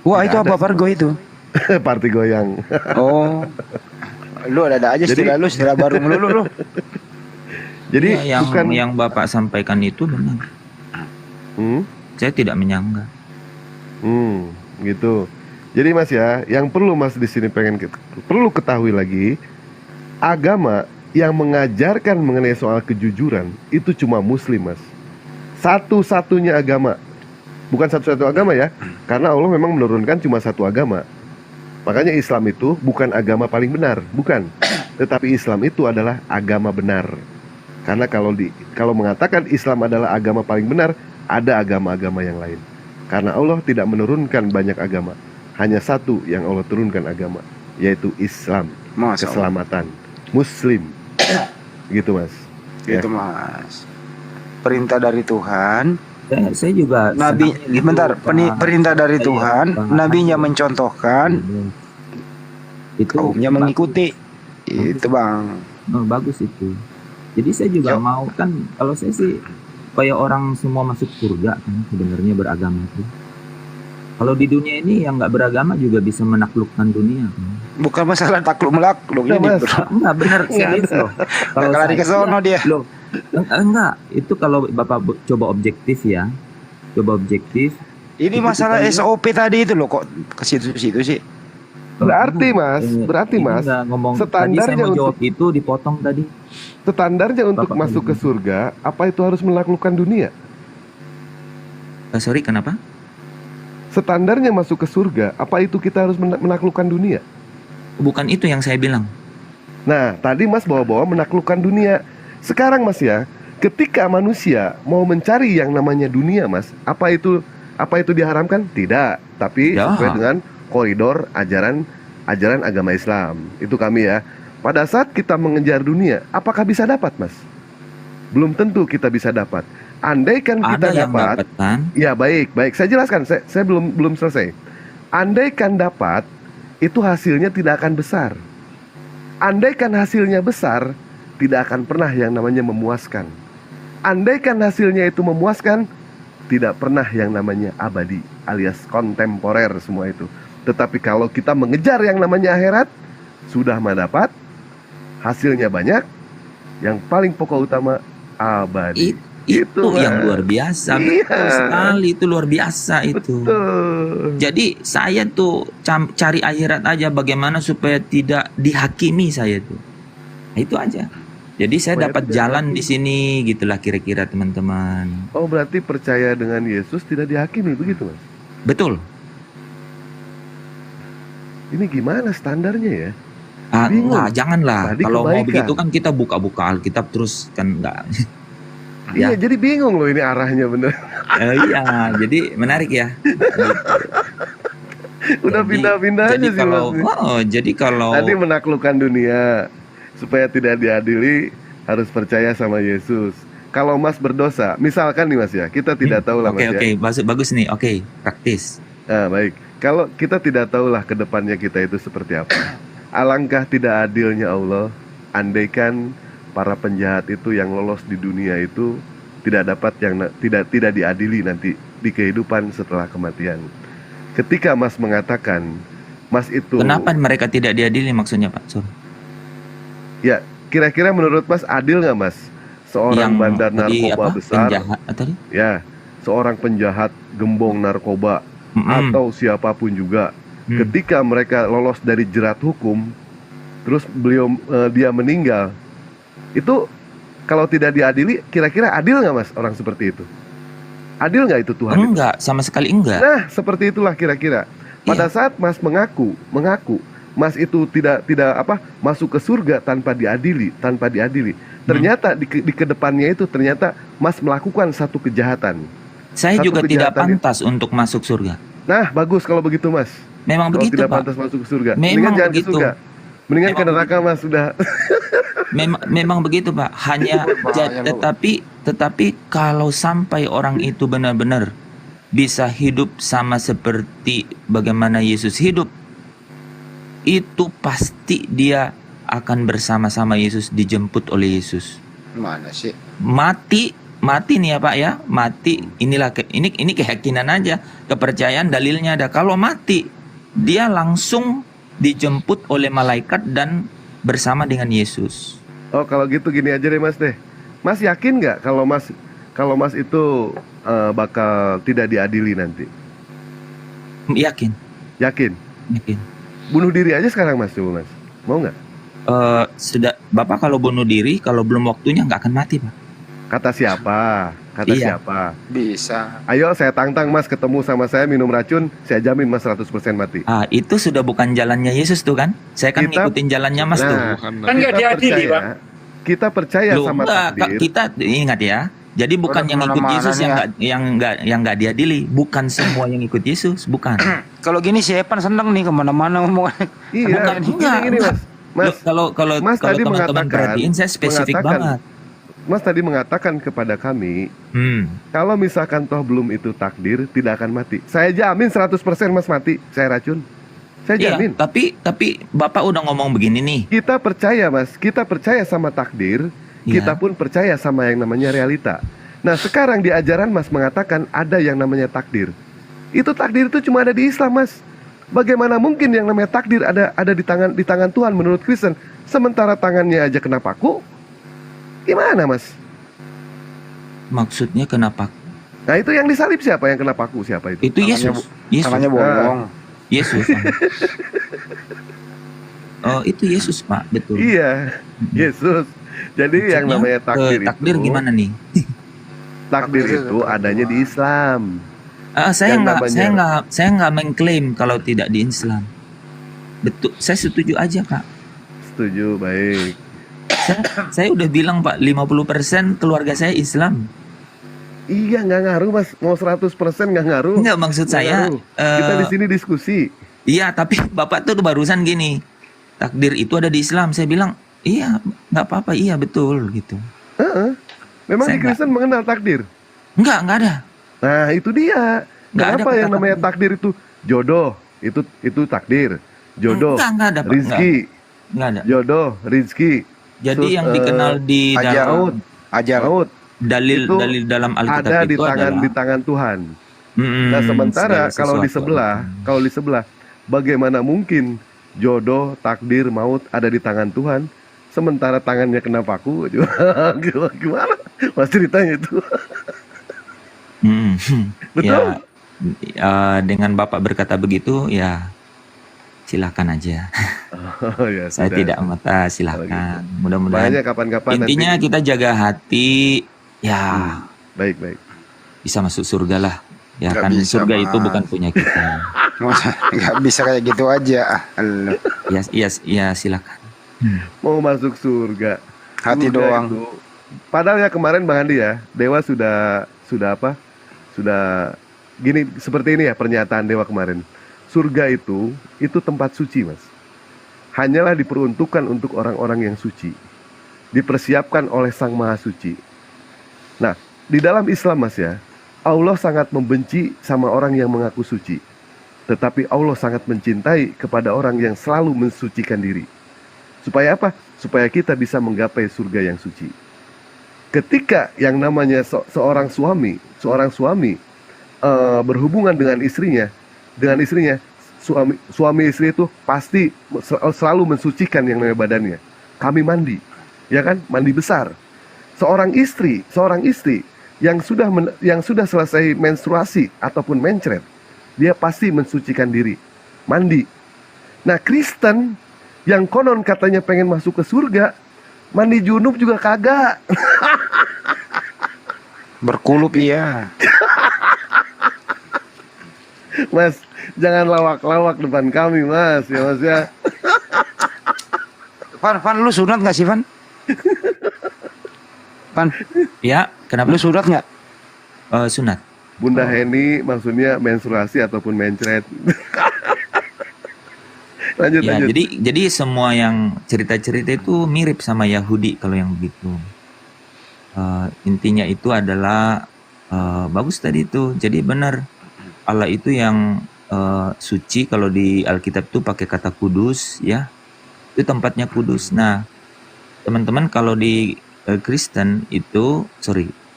Wah Tidak itu ada. apa pargoy itu? Party goyang. Oh, lu ada aja istilah baru melulu lu. Jadi Ya, bukan yang Bapak sampaikan itu benar. Saya tidak menyanggah. gitu. Jadi Mas ya, yang perlu Mas di sini perlu ketahui lagi, agama yang mengajarkan mengenai soal kejujuran itu cuma Muslim, Mas. Satu-satunya agama. Bukan satu-satu agama ya, karena Allah memang menurunkan cuma satu agama. Makanya Islam itu bukan agama paling benar, bukan. Tetapi Islam itu adalah agama benar. Karena kalau mengatakan Islam adalah agama paling benar, ada agama-agama yang lain. Karena Allah tidak menurunkan banyak agama, hanya satu yang Allah turunkan agama, yaitu Islam, keselamatan, Muslim. Gitu Mas. Gitu Mas. Perintah dari Tuhan. Saya juga Nabi, bentar, perintah dari Tuhan, nabinya mencontohkan, itu kaumnya mengikuti. Itu Bang. bagus itu. Jadi saya juga mau kan, kalau saya sih supaya orang semua masuk surga kan sebenarnya beragama itu. Kalau di dunia ini yang nggak beragama juga bisa menaklukkan dunia kan. Bukan masalah takluk melakluk ini. Enggak benar serius loh. Kalau lari ke sono dia. Loh, enggak, itu kalau Bapak coba objektif ya. Coba objektif. Ini masalah SOP tadi itu loh, kok ke situ-situ sih. Berarti Mas, Tadi saya mau jawab itu dipotong tadi. Standarnya untuk masuk ke surga, apa itu harus menaklukkan dunia? Sorry, kenapa? Standarnya masuk ke surga, apa itu kita harus menaklukkan dunia? Bukan itu yang saya bilang. Nah, tadi Mas bawa-bawa menaklukkan dunia. Sekarang Mas ya, ketika manusia mau mencari yang namanya dunia Mas, apa itu diharamkan? Tidak, tapi sesuai dengan koridor ajaran agama Islam. Itu kami ya. Pada saat kita mengejar dunia, apakah bisa dapat Mas? Belum tentu kita bisa dapat. Andaikan kita dapat, ya baik, saya jelaskan. Saya belum selesai. Andaikan dapat, itu hasilnya tidak akan besar. Andaikan hasilnya besar, tidak akan pernah yang namanya memuaskan. Andaikan hasilnya itu memuaskan, tidak pernah yang namanya abadi, alias kontemporer semua itu. Tetapi kalau kita mengejar yang namanya akhirat, sudah mendapat, hasilnya banyak, yang paling pokok utama abadi. Itu yang luar biasa. Betul sekali, itu luar biasa itu. Jadi saya tuh cari akhirat aja, bagaimana supaya tidak dihakimi saya tuh. Nah, itu aja. Jadi saya dapat jalan di sini gitulah kira-kira teman-teman. Oh, berarti percaya dengan Yesus tidak dihakimi begitu Mas? Betul. Ini gimana standarnya ya? Enggak, janganlah. Tadi Kalau mau kebaikan. begitu kan kita buka-buka Alkitab terus kan enggak. Iya, jadi bingung loh ini arahnya bener. Iya, jadi menarik ya. Udah pindah-pindah aja sih Mas. Jadi kalau tadi menaklukkan dunia supaya tidak diadili, harus percaya sama Yesus. Kalau Mas berdosa, misalkan nih Mas ya, kita tidak tahu lah Mas ya. Oke, bagus nih. Oke, praktis. Nah, baik. Kalau kita tidak tahulah ke depannya kita itu seperti apa. Alangkah tidak adilnya Allah, andaikan para penjahat itu yang lolos di dunia itu tidak dapat tidak diadili nanti di kehidupan setelah kematian. Ketika Mas mengatakan Mas itu, kenapa mereka tidak diadili maksudnya Pak Sur? Ya, kira-kira menurut Mas adil nggak Mas? Seorang bandar narkoba besar, ya, seorang penjahat gembong narkoba atau siapapun juga, ketika mereka lolos dari jerat hukum, terus dia meninggal, itu kalau tidak diadili, kira-kira adil nggak Mas orang seperti itu? Adil nggak itu Tuhan? Enggak, sama sekali enggak. Nah, seperti itulah kira-kira. Pada saat Mas mengaku Mas itu tidak masuk ke surga tanpa diadili. Ternyata di kedepannya itu ternyata Mas melakukan satu kejahatan. Saya juga tidak pantas untuk masuk surga. Nah, bagus kalau begitu Mas. Memang kalau begitu tidak Pak. pantas masuk ke surga. Memang Mendingan jangan begitu. ke surga. Mendingan ke neraka Mas sudah. Memang begitu Pak. Hanya tetapi kalau sampai orang itu benar-benar bisa hidup sama seperti bagaimana Yesus hidup, itu pasti dia akan bersama-sama Yesus, dijemput oleh Yesus. Mana sih? Mati nih ya Pak ya, mati. Ini keyakinan aja, kepercayaan, dalilnya ada. Kalau mati, dia langsung dijemput oleh malaikat dan bersama dengan Yesus. Oh, kalau gitu gini aja deh Mas deh. Mas yakin nggak kalau Mas itu bakal tidak diadili nanti? Yakin. Yakin? Yakin. Bunuh diri aja sekarang Mas, coba Mas. Mau nggak? Sudah Bapak kalau bunuh diri kalau belum waktunya nggak akan mati, Pak. Kata siapa? Kata Iya. siapa? Bisa. Ayo saya tantang Mas ketemu sama saya minum racun, saya jamin Mas 100% mati. Itu sudah bukan jalannya Yesus tuh kan? Saya kan Kita- ngikutin jalannya Mas tuh. Nah, Bukan Kan nggak diadili, Pak. kita percaya Loh, sama enggak, Kak, takdir. kita ingat ya. Jadi bukan Udah yang ikut kemana-mana Yesus nih ya. yang nggak diadili, bukan semua yang ikut Yesus, bukan. Kalau gini si Evan seneng nih kemana-mana ngomong. Iya, Bukan, gini Mas. Mas, Loh, kalau Mas tadi teman-teman mengatakan- perhatiin saya spesifik banget. Mas tadi mengatakan kepada kami, kalau misalkan toh belum itu takdir, tidak akan mati. Saya jamin 100% Mas mati, saya racun. Saya Iya, jamin. tapi Bapak udah ngomong begini nih. Kita percaya Mas, kita percaya sama takdir, Iya. kita pun percaya sama yang namanya realita. Nah sekarang di ajaran Mas mengatakan ada yang namanya takdir. Itu takdir itu cuma ada di Islam Mas. Bagaimana mungkin yang namanya takdir ada di tangan Tuhan menurut Kristen, sementara tangannya aja kena paku? Gimana Mas? Maksudnya kenapa? Nah itu yang disalib siapa? Yang kena paku siapa itu? Itu Yesus. Yesus. Tangannya bolong. Yesus. Oh, itu Yesus, Pak. Betul. Iya, Yesus. Jadi yang Maksudnya, namanya takdir takdir itu, gimana nih? takdir itu adanya di Islam. Saya Yang nggak namanya- mengklaim kalau tidak di Islam. Betul, saya setuju aja, Pak. Setuju, baik. Saya udah bilang, Pak, 50% keluarga saya Islam. Iya, nggak ngaruh Mas. Mau 100% nggak ngaruh. Enggak, maksud Nggak saya, ngaruh. Kita di sini diskusi. Iya, tapi Bapak tuh barusan gini, takdir itu ada di Islam. Saya bilang, iya, nggak apa-apa, iya betul gitu. Heeh. Memang Saya di Kristen mengenal takdir. Nggak ada. Nah, itu dia. Nggak ada Kenapa yang kata namanya takdir itu jodoh? Itu takdir. Jodoh, Nggak ada, Pak. rizki, Nggak ada. jodoh, rizki. Jadi Terus, yang dikenal di ajar. dalam Ajar. maut dalil itu dalam Alkitab ada di itu tangan adalah di tangan Tuhan. Mm-mm, Nah, sementara segala kalau di sesuatu. sebelah, bagaimana mungkin jodoh, takdir, maut ada di tangan Tuhan, sementara tangannya kena paku? Gimana? Mas ceritanya itu. Hmm. Betul? Dengan Bapak berkata begitu, ya silakan aja. Oh, ya, Saya sudah. tidak mata, silakan. Mudah-mudahan. Makanya kapan-kapan Intinya nanti. kita jaga hati, ya Baik. bisa masuk surga lah. Ya Nggak kan bisa, surga Mas. itu bukan punya kita. Nggak bisa kayak gitu aja. Lu. Ya silakan. Mau masuk surga. Hati Surga doang. itu. Padahal ya kemarin Bang Andi ya, Dewa sudah apa? Sudah gini seperti ini ya pernyataan Dewa kemarin. Surga itu tempat suci, Mas. Hanyalah diperuntukkan untuk orang-orang yang suci. Dipersiapkan oleh Sang Maha Suci. Nah, di dalam Islam, Mas ya, Allah sangat membenci sama orang yang mengaku suci. Tetapi Allah sangat mencintai kepada orang yang selalu mensucikan diri. Supaya apa? Supaya kita bisa menggapai surga yang suci. Ketika yang namanya seorang suami berhubungan dengan istrinya, suami istri itu pasti selalu mensucikan yang namanya badannya. Kami mandi, ya kan? Mandi besar. Seorang istri yang sudah selesai menstruasi ataupun mencret, dia pasti mensucikan diri, mandi. Nah, Kristen yang konon katanya pengen masuk ke surga, mandi junub juga kagak. Berkulup iya. Mas, jangan lawak-lawak depan kami, Mas. Ya, Mas ya. Van, lu sunat nggak sih, Van? Van, Ya, kenapa? lu sunat nggak? Sunat. Bunda Heni maksudnya menstruasi ataupun mencret. lanjut. Ya, jadi semua yang cerita-cerita itu mirip sama Yahudi kalau yang begitu. Intinya itu adalah bagus tadi itu. Jadi benar Allah itu yang suci. Kalau di Alkitab itu pakai kata kudus, ya itu tempatnya kudus. Nah, teman-teman kalau di Kristen itu,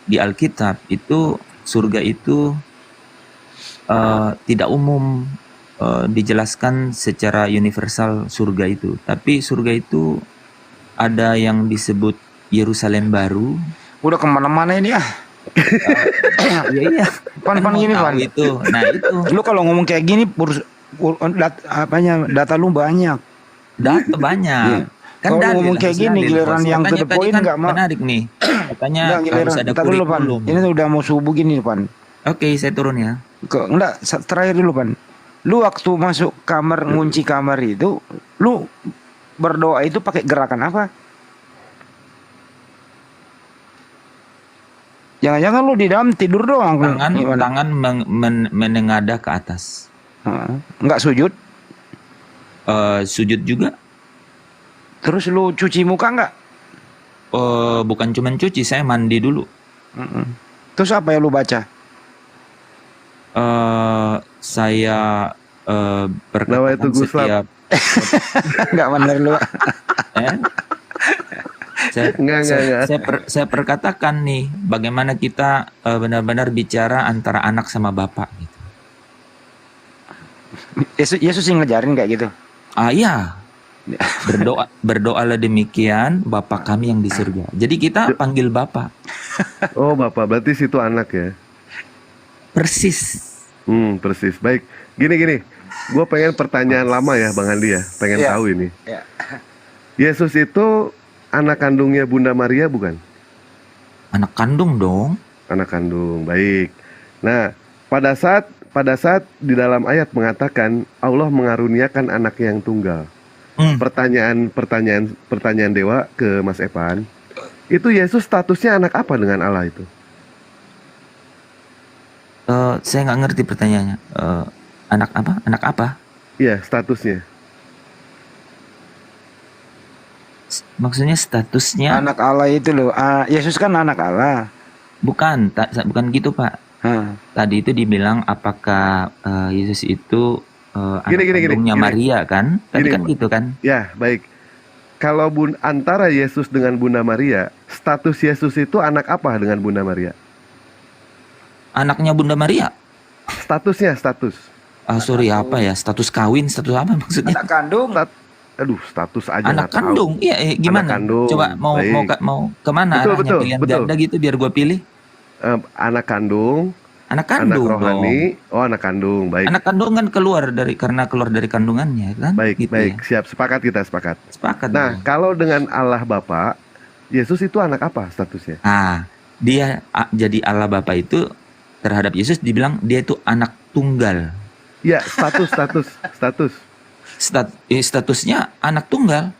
di Alkitab itu surga itu tidak umum dijelaskan secara universal surga itu. Tapi surga itu ada yang disebut Yerusalem baru. Udah kemana-mana ini ah. Iya. Van gini, Van. Itu. Nah, itu. Lu kalau ngomong kayak gini data lu banyak. Data banyak. Kan Kalau dalil, ngomong kayak harus gini dalil, giliran bos. yang to Makanya the tadi point kan nggak mau. menarik nih. Katanya Enggak, harus giliran. ada Ntar dulu Pan. kurikulum. Ini udah mau subuh gini Pan. Oke, saya turun ya. Enggak, terakhir dulu Pan. Lu waktu masuk kamar ngunci kamar itu, lu berdoa itu pakai gerakan apa? Jangan-jangan lu di dalam tidur doang. Tangan menengadah ke atas. Enggak sujud? Sujud juga. Terus lu cuci muka enggak? Bukan cuma cuci, saya mandi dulu. Terus apa yang lu baca? Saya Nawaitu perkatakan Guslap. setiap Enggak bener lu. Saya perkatakan nih bagaimana kita benar-benar bicara antara anak sama bapak gitu. Yesus yang ngajarin kayak gitu. Iya. Berdoalah demikian Bapa kami yang di surga. Jadi kita panggil Bapak. Oh Bapak, berarti situ anak ya? Persis. Persis. Baik, gini. Gue pengen pertanyaan lama ya Bang Andi ya. Pengen tahu ini. Yesus itu anak kandungnya Bunda Maria bukan? Anak kandung dong. Anak kandung, baik. Nah, pada saat di dalam ayat mengatakan Allah mengaruniakan anak yang tunggal. Pertanyaan Dewa ke Mas Epan, itu Yesus statusnya anak apa dengan Allah itu? Saya nggak ngerti pertanyaannya. Anak apa? Anak apa? Iya, statusnya. Maksudnya statusnya? Anak Allah itu loh. Yesus kan anak Allah. Bukan gitu Pak. Tadi itu dibilang apakah Yesus itu anak kandungnya Maria kan? Tadi kan gitu kan? Ya, baik. Kalau antara Yesus dengan Bunda Maria, status Yesus itu anak apa dengan Bunda Maria? Anaknya Bunda Maria? Status. Sorry, apa ya? Status kawin, status apa maksudnya? Anak kandung. Status aja. Anak kandung. Iya, gimana? Kandung. Coba mau kemana? Betul. Ganda gitu biar gue pilih. Anak kandung. Anak kandung. Anak rohani. Dong. Oh, anak kandung. Baik. Anak kandung kan karena keluar dari kandungannya kan? Baik, gitu baik. Ya? Siap, sepakat. Sepakat. Nah, kalau dengan Allah Bapa, Yesus itu anak apa statusnya? Dia jadi Allah Bapa itu terhadap Yesus dibilang dia itu anak tunggal. Ya, status. Statusnya anak tunggal.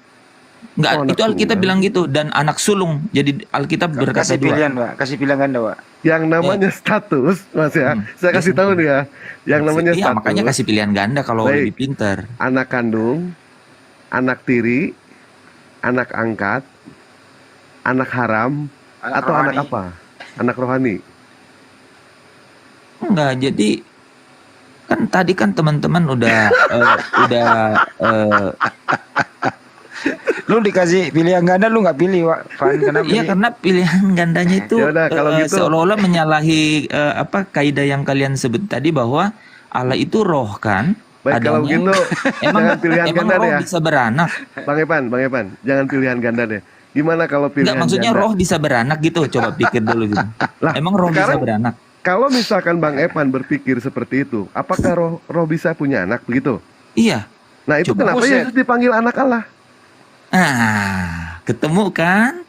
Enggak, itu Alkitab bilang gitu, dan anak sulung. Jadi Alkitab berkata kasih dua. pilihan, Pak. Kasih pilihan ganda, Pak. Yang namanya status, Mas ya. Saya kasih tahu nih ya. Yang namanya status. Makanya kasih pilihan ganda kalau lebih pintar. Anak kandung, anak tiri, anak angkat, anak haram, atau rohani. Anak apa? Anak rohani. Enggak, jadi kan tadi kan teman-teman udah lu dikasih pilihan ganda, lu nggak pilih, Pak. Kenapa? Iya, karena pilihan gandanya itu gitu. seolah-olah menyalahi kaidah yang kalian sebut tadi bahwa Allah itu roh kan. Baik, kalau gitu jangan pilihan ganda roh deh ya. Bisa beranak. Bang Epan, jangan pilihan ganda deh. Gimana kalau pilihan Enggak, maksudnya ganda? Roh bisa beranak gitu. Coba pikir dulu gitu. Emang roh bisa beranak? Kalau misalkan Bang Epan berpikir seperti itu, apakah roh bisa punya anak begitu? Iya. Nah, itu kenapa Yesus dipanggil anak Allah? Ketemu kan?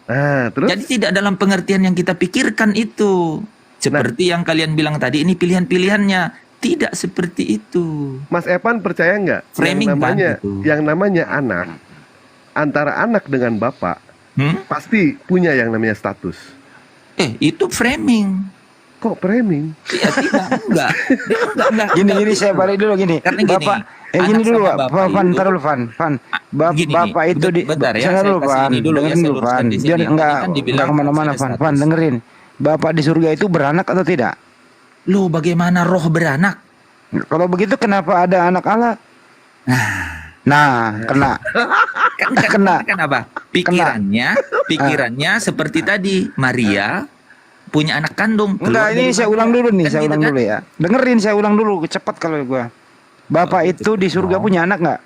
Terus? Jadi tidak dalam pengertian yang kita pikirkan itu. Seperti yang kalian bilang tadi, ini pilihan-pilihannya. Tidak seperti itu. Mas Epan percaya nggak? Framing Yang namanya anak, antara anak dengan bapak, pasti punya yang namanya status. Itu framing. Kok framing? Iya, enggak. Gini, saya balik dulu gini. Karena Bapak, gini dulu, Pak. Ntar dulu, Van. Bapak itu bentar ya, dulu, Van. Dengerin dulu, Van. Biar enggak kemana-mana, Van. Dengerin. Bapak di surga itu beranak atau tidak? Loh, bagaimana roh beranak? Kalau begitu kenapa ada anak Allah? Nah, kena. Kenapa? Pikirannya seperti tadi, Maria punya anak kandung. Enggak, ini saya ulang dulu nih, saya ulang dulu ya. Dengerin, saya ulang dulu, cepat kalau gua. Bapak itu di surga punya anak nggak?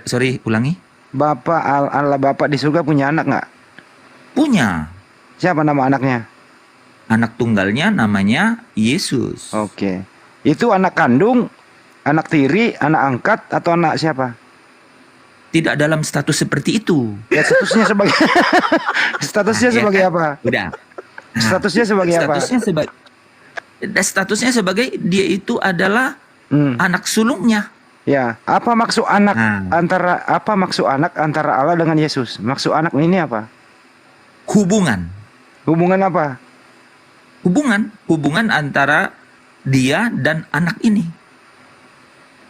Sorry, ulangi. Bapak Allah Bapak di surga punya anak nggak? Punya. Siapa nama anaknya? Anak tunggalnya namanya Yesus. Oke. Itu anak kandung Anak tiri, anak angkat, atau anak siapa? Tidak dalam status seperti itu. Ya statusnya sebagai statusnya Nah, ya sebagai kan? apa? Udah. Nah, Statusnya sebagai apa? Statusnya sebagai dia itu adalah anak sulungnya. Ya, apa maksud anak Nah. antara Allah dengan Yesus? Maksud anak ini apa? Hubungan. Hubungan apa? Hubungan antara dia dan anak ini.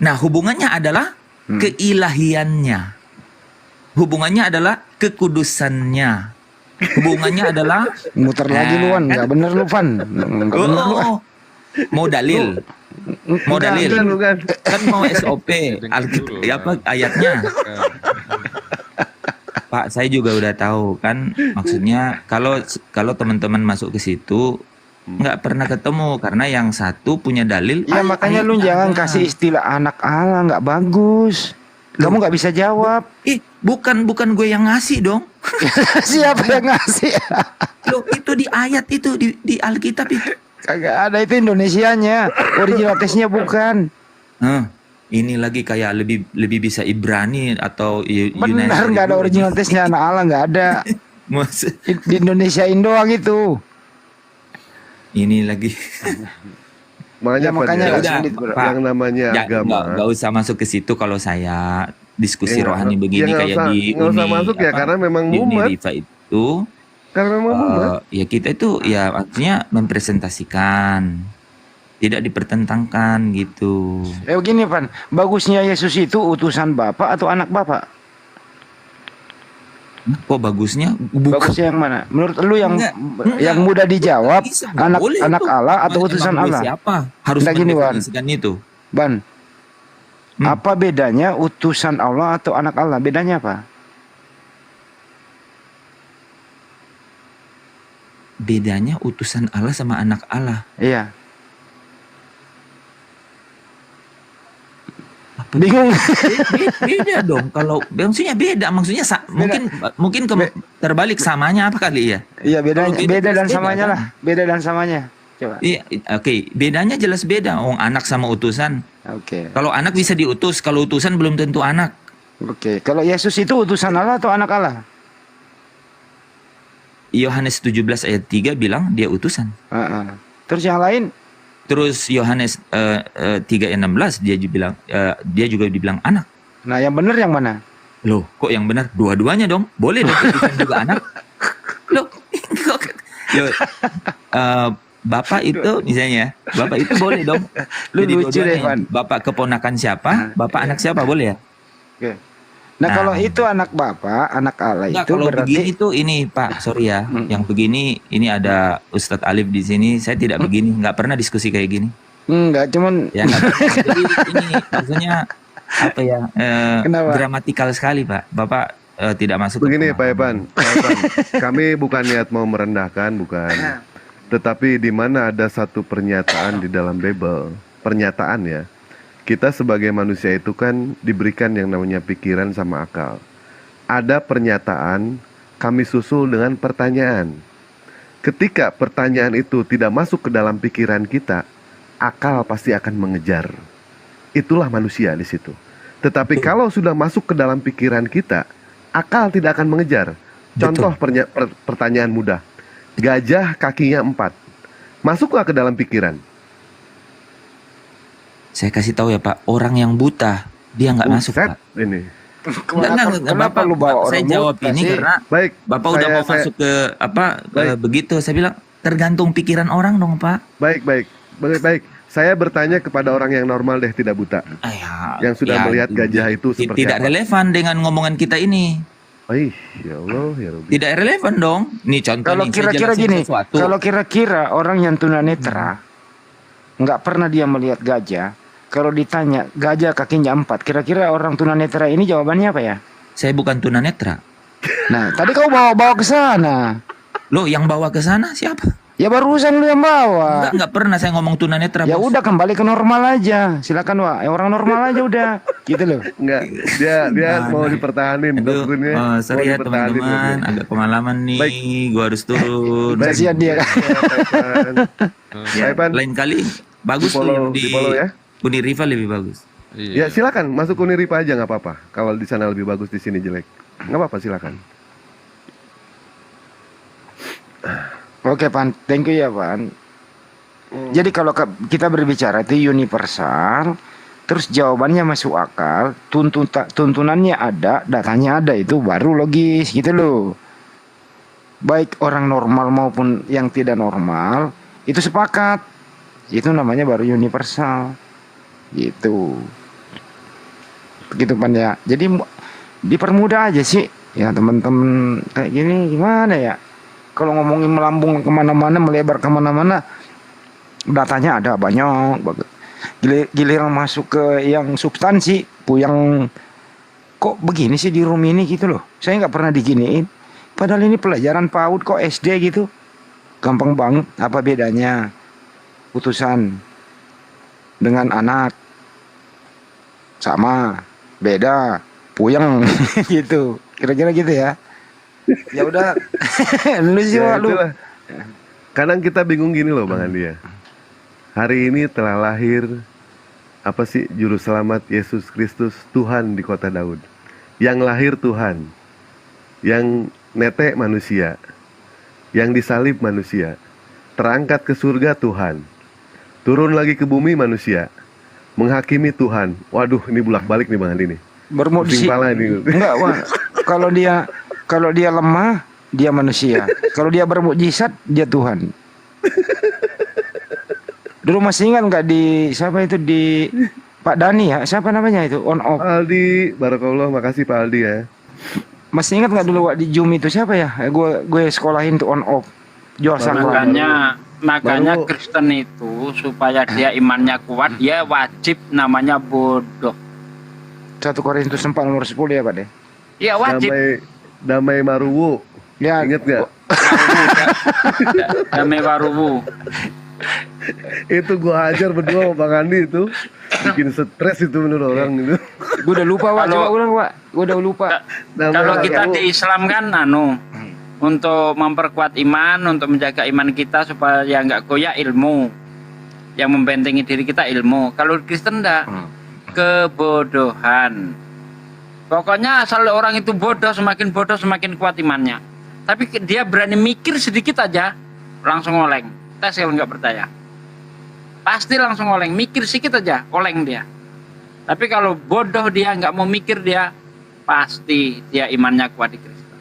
Nah, hubungannya adalah keilahiannya. Hubungannya adalah kekudusannya. Hubungannya adalah Muter lagi lu Wan, nggak bener lu Van. Nggak bener lu. Mau dalil. Mau dalil. Bukan. Kan mau SOP. Alkitab apa ayatnya? Pak, saya juga udah tahu kan, maksudnya kalau teman-teman masuk ke situ nggak pernah ketemu karena yang satu punya dalil. Ya makanya lu jangan kasih istilah anak Allah, nggak bagus. Kamu nggak bisa jawab. Bukan gue yang ngasih dong. Siapa yang ngasih? Loh, itu di ayat itu di Alkitab itu. Kagak ada, itu Indonesianya. Original tesnya bukan. Ini lagi kayak lebih bisa Ibrani atau Benar, nggak ada original tesnya anak Allah, nggak ada. Di Indonesiain doang itu. Ini lagi. Makanya, Ya, makanya Pak, nggak sulit, bro. yang namanya agama. Nggak usah masuk ke situ kalau saya diskusi rohani begini nggak kayak usah- di nggak usah Uni masuk ya, karena memang di mumet. Uniriva itu. Karena memang mumet. Ya kita itu ya artinya mempresentasikan, tidak dipertentangkan gitu. Begini Pan, bagusnya Yesus itu utusan Bapak atau anak Bapak? Kok bagusnya? Bagusnya yang mana? Menurut lu yang Enggak. yang mudah dijawab, Nggak boleh anak itu. Allah atau Emang utusan gue Allah? Siapa? Harus Nggak gini, Wan. mendefinisikan itu. Ban, apa bedanya utusan Allah atau anak Allah? Bedanya apa? Bedanya utusan Allah sama anak Allah. Iya. Bingung. Beda dong. Kalau maksudnya beda, maksudnya mungkin terbalik samanya apa kali ya? Iya, bedanya Kalau beda dan beda, samanya kan? lah. Beda dan samanya. Coba. Iya, oke. Bedanya jelas beda. Anak sama utusan. Oke. Kalau anak bisa diutus, kalau utusan belum tentu anak. Oke. Kalau Yesus itu utusan Allah atau anak Allah? Yohanes 17 ayat 3 bilang dia utusan. Terus yang lain? Terus Yohanes 3 ayat 16 dia juga dibilang anak. Nah, yang benar yang mana? Loh, kok yang benar? Dua-duanya dong. Boleh dong utusan juga anak. Loh, Bapak itu misalnya, Bapak itu boleh dong. Lu Jadi lucu deh, dua-duanya. Van. Bapak keponakan siapa? Bapak anak siapa boleh ya? Oke. Nah, kalau itu anak Bapak, anak Allah Enggak, itu kalau berarti begini tuh ini Pak, sorry ya. Yang begini ini ada Ustadz Alif di sini. Saya tidak begini, nggak pernah diskusi kayak gini. enggak, cuman Ya nggak pernah. Jadi ini maksudnya apa ya? Kenapa? Gramatikal sekali Pak. Bapak tidak masuk. Begini Pak Evan, kami bukan niat mau merendahkan, bukan. Tetapi di mana ada satu pernyataan di dalam Bible, pernyataan ya. Kita sebagai manusia itu kan diberikan yang namanya pikiran sama akal. Ada pernyataan, kami susul dengan pertanyaan. Ketika pertanyaan itu tidak masuk ke dalam pikiran kita, akal pasti akan mengejar. Itulah manusia di situ. Tetapi kalau sudah masuk ke dalam pikiran kita, akal tidak akan mengejar. Contoh pertanyaan mudah. Gajah kakinya 4. Masuklah ke dalam pikiran. Saya kasih tahu ya Pak, orang yang buta dia nggak masuk Pak. Ini. Enggak, Kenapa lu bawa saya orang jawab buta ini sih? karena Baik, Bapak udah mau masuk ke apa begitu. Saya bilang tergantung pikiran orang dong Pak. Baik. Saya bertanya kepada orang yang normal deh, tidak buta. Yang sudah melihat gajah itu seperti tidak apa? relevan dengan ngomongan kita ini. Ya Allah, ya Rabbi. Tidak relevan dong. Nih contoh Kalau nih, saya kira-kira jelasin gini, sesuatu. kalau kira-kira orang yang tunanetra nggak pernah dia melihat gajah, kalau ditanya gajah kakinya 4, kira-kira orang tunanetra ini jawabannya apa ya? Saya bukan tunanetra. Nah, tadi kau bawa ke sana. Loh, yang bawa ke sana siapa? Ya barusan lu yang bawa. Enggak pernah saya ngomong tunanetra. Ya Bos. udah kembali ke normal aja. Silakan Wak. Orang normal aja udah. Gitu loh. Enggak, dia mau dipertahanin dokternya. Sorry ya teman-teman, agak pengalaman nih. Gua harus turun. Kasihan dia kan. Ya, lain kali bagus tuh yang di follow ya. Uniriva lebih bagus. Ya Iya. silakan masuk Uniripa aja nggak apa-apa. Kalau di sana lebih bagus, di sini jelek, nggak apa-apa, silakan. Oke Pan, thank you ya Pan. Jadi kalau kita berbicara itu universal, terus jawabannya masuk akal, tuntunannya ada, datanya ada, itu baru logis gitu loh. Baik orang normal maupun yang tidak normal itu sepakat. Itu namanya baru universal. Gitu. Begitu Pan ya. Jadi dipermudah aja sih. Ya teman-teman kayak gini gimana ya? Kalau ngomongin melambung kemana-mana, melebar kemana-mana, datanya ada banyak. Giliran masuk ke yang substansi, yang kok begini sih di room ini gitu loh. Saya nggak pernah diginiin. Padahal ini pelajaran PAUD kok SD gitu. Gampang banget. Apa bedanya putusan dengan anak? Sama, beda, puyeng gitu. Kira-kira gitu ya. Ya udah, lu sih Ya, lu. itulah. Kadang kita bingung gini loh Bang Andi ya. Hari ini telah lahir apa sih juru selamat Yesus Kristus, Tuhan di kota Daud. Yang lahir Tuhan, yang netek manusia, yang disalib manusia, terangkat ke surga Tuhan, turun lagi ke bumi manusia, menghakimi Tuhan. Waduh, ini bolak-balik nih Bang Andi nih. Bermukjizat. Pusing pala ini. Enggak, wah. Kalau dia lemah, dia manusia. Kalau dia bermukjizat, dia Tuhan. Dulu masih ingat nggak di siapa itu di Pak Dani ya? Siapa namanya itu? On off. Aldi, barakallah, makasih Pak Aldi ya. Masih ingat nggak dulu di Zoom itu siapa ya? Gue sekolahin tuh on off. Jual sanggup. Makanya Baru- Kristen itu supaya dia imannya kuat, dia wajib namanya bodoh. 1 Korintus 4 nomor 10 ya Pak deh. Iya wajib. Damai Maruwu. Ya. Ingat nggak? Damai Waruwu. Itu gua hajar berdua sama Bang Andi itu. Bikin stres itu menurut orang itu. Gue udah lupa Pak. Kalau- Coba ulang Pak. Gue udah lupa. Kalau Damai kita Waruwu. di Islam kan untuk memperkuat iman, untuk menjaga iman kita supaya nggak goyah ilmu. Yang membentengi diri kita ilmu. Kalau Kristen enggak, kebodohan. Pokoknya asal orang itu bodoh semakin kuat imannya. Tapi dia berani mikir sedikit aja, langsung oleng. Tes kalau nggak percaya. Pasti langsung oleng, mikir sedikit aja, oleng dia. Tapi kalau bodoh dia nggak mau mikir dia, pasti dia imannya kuat di Kristen.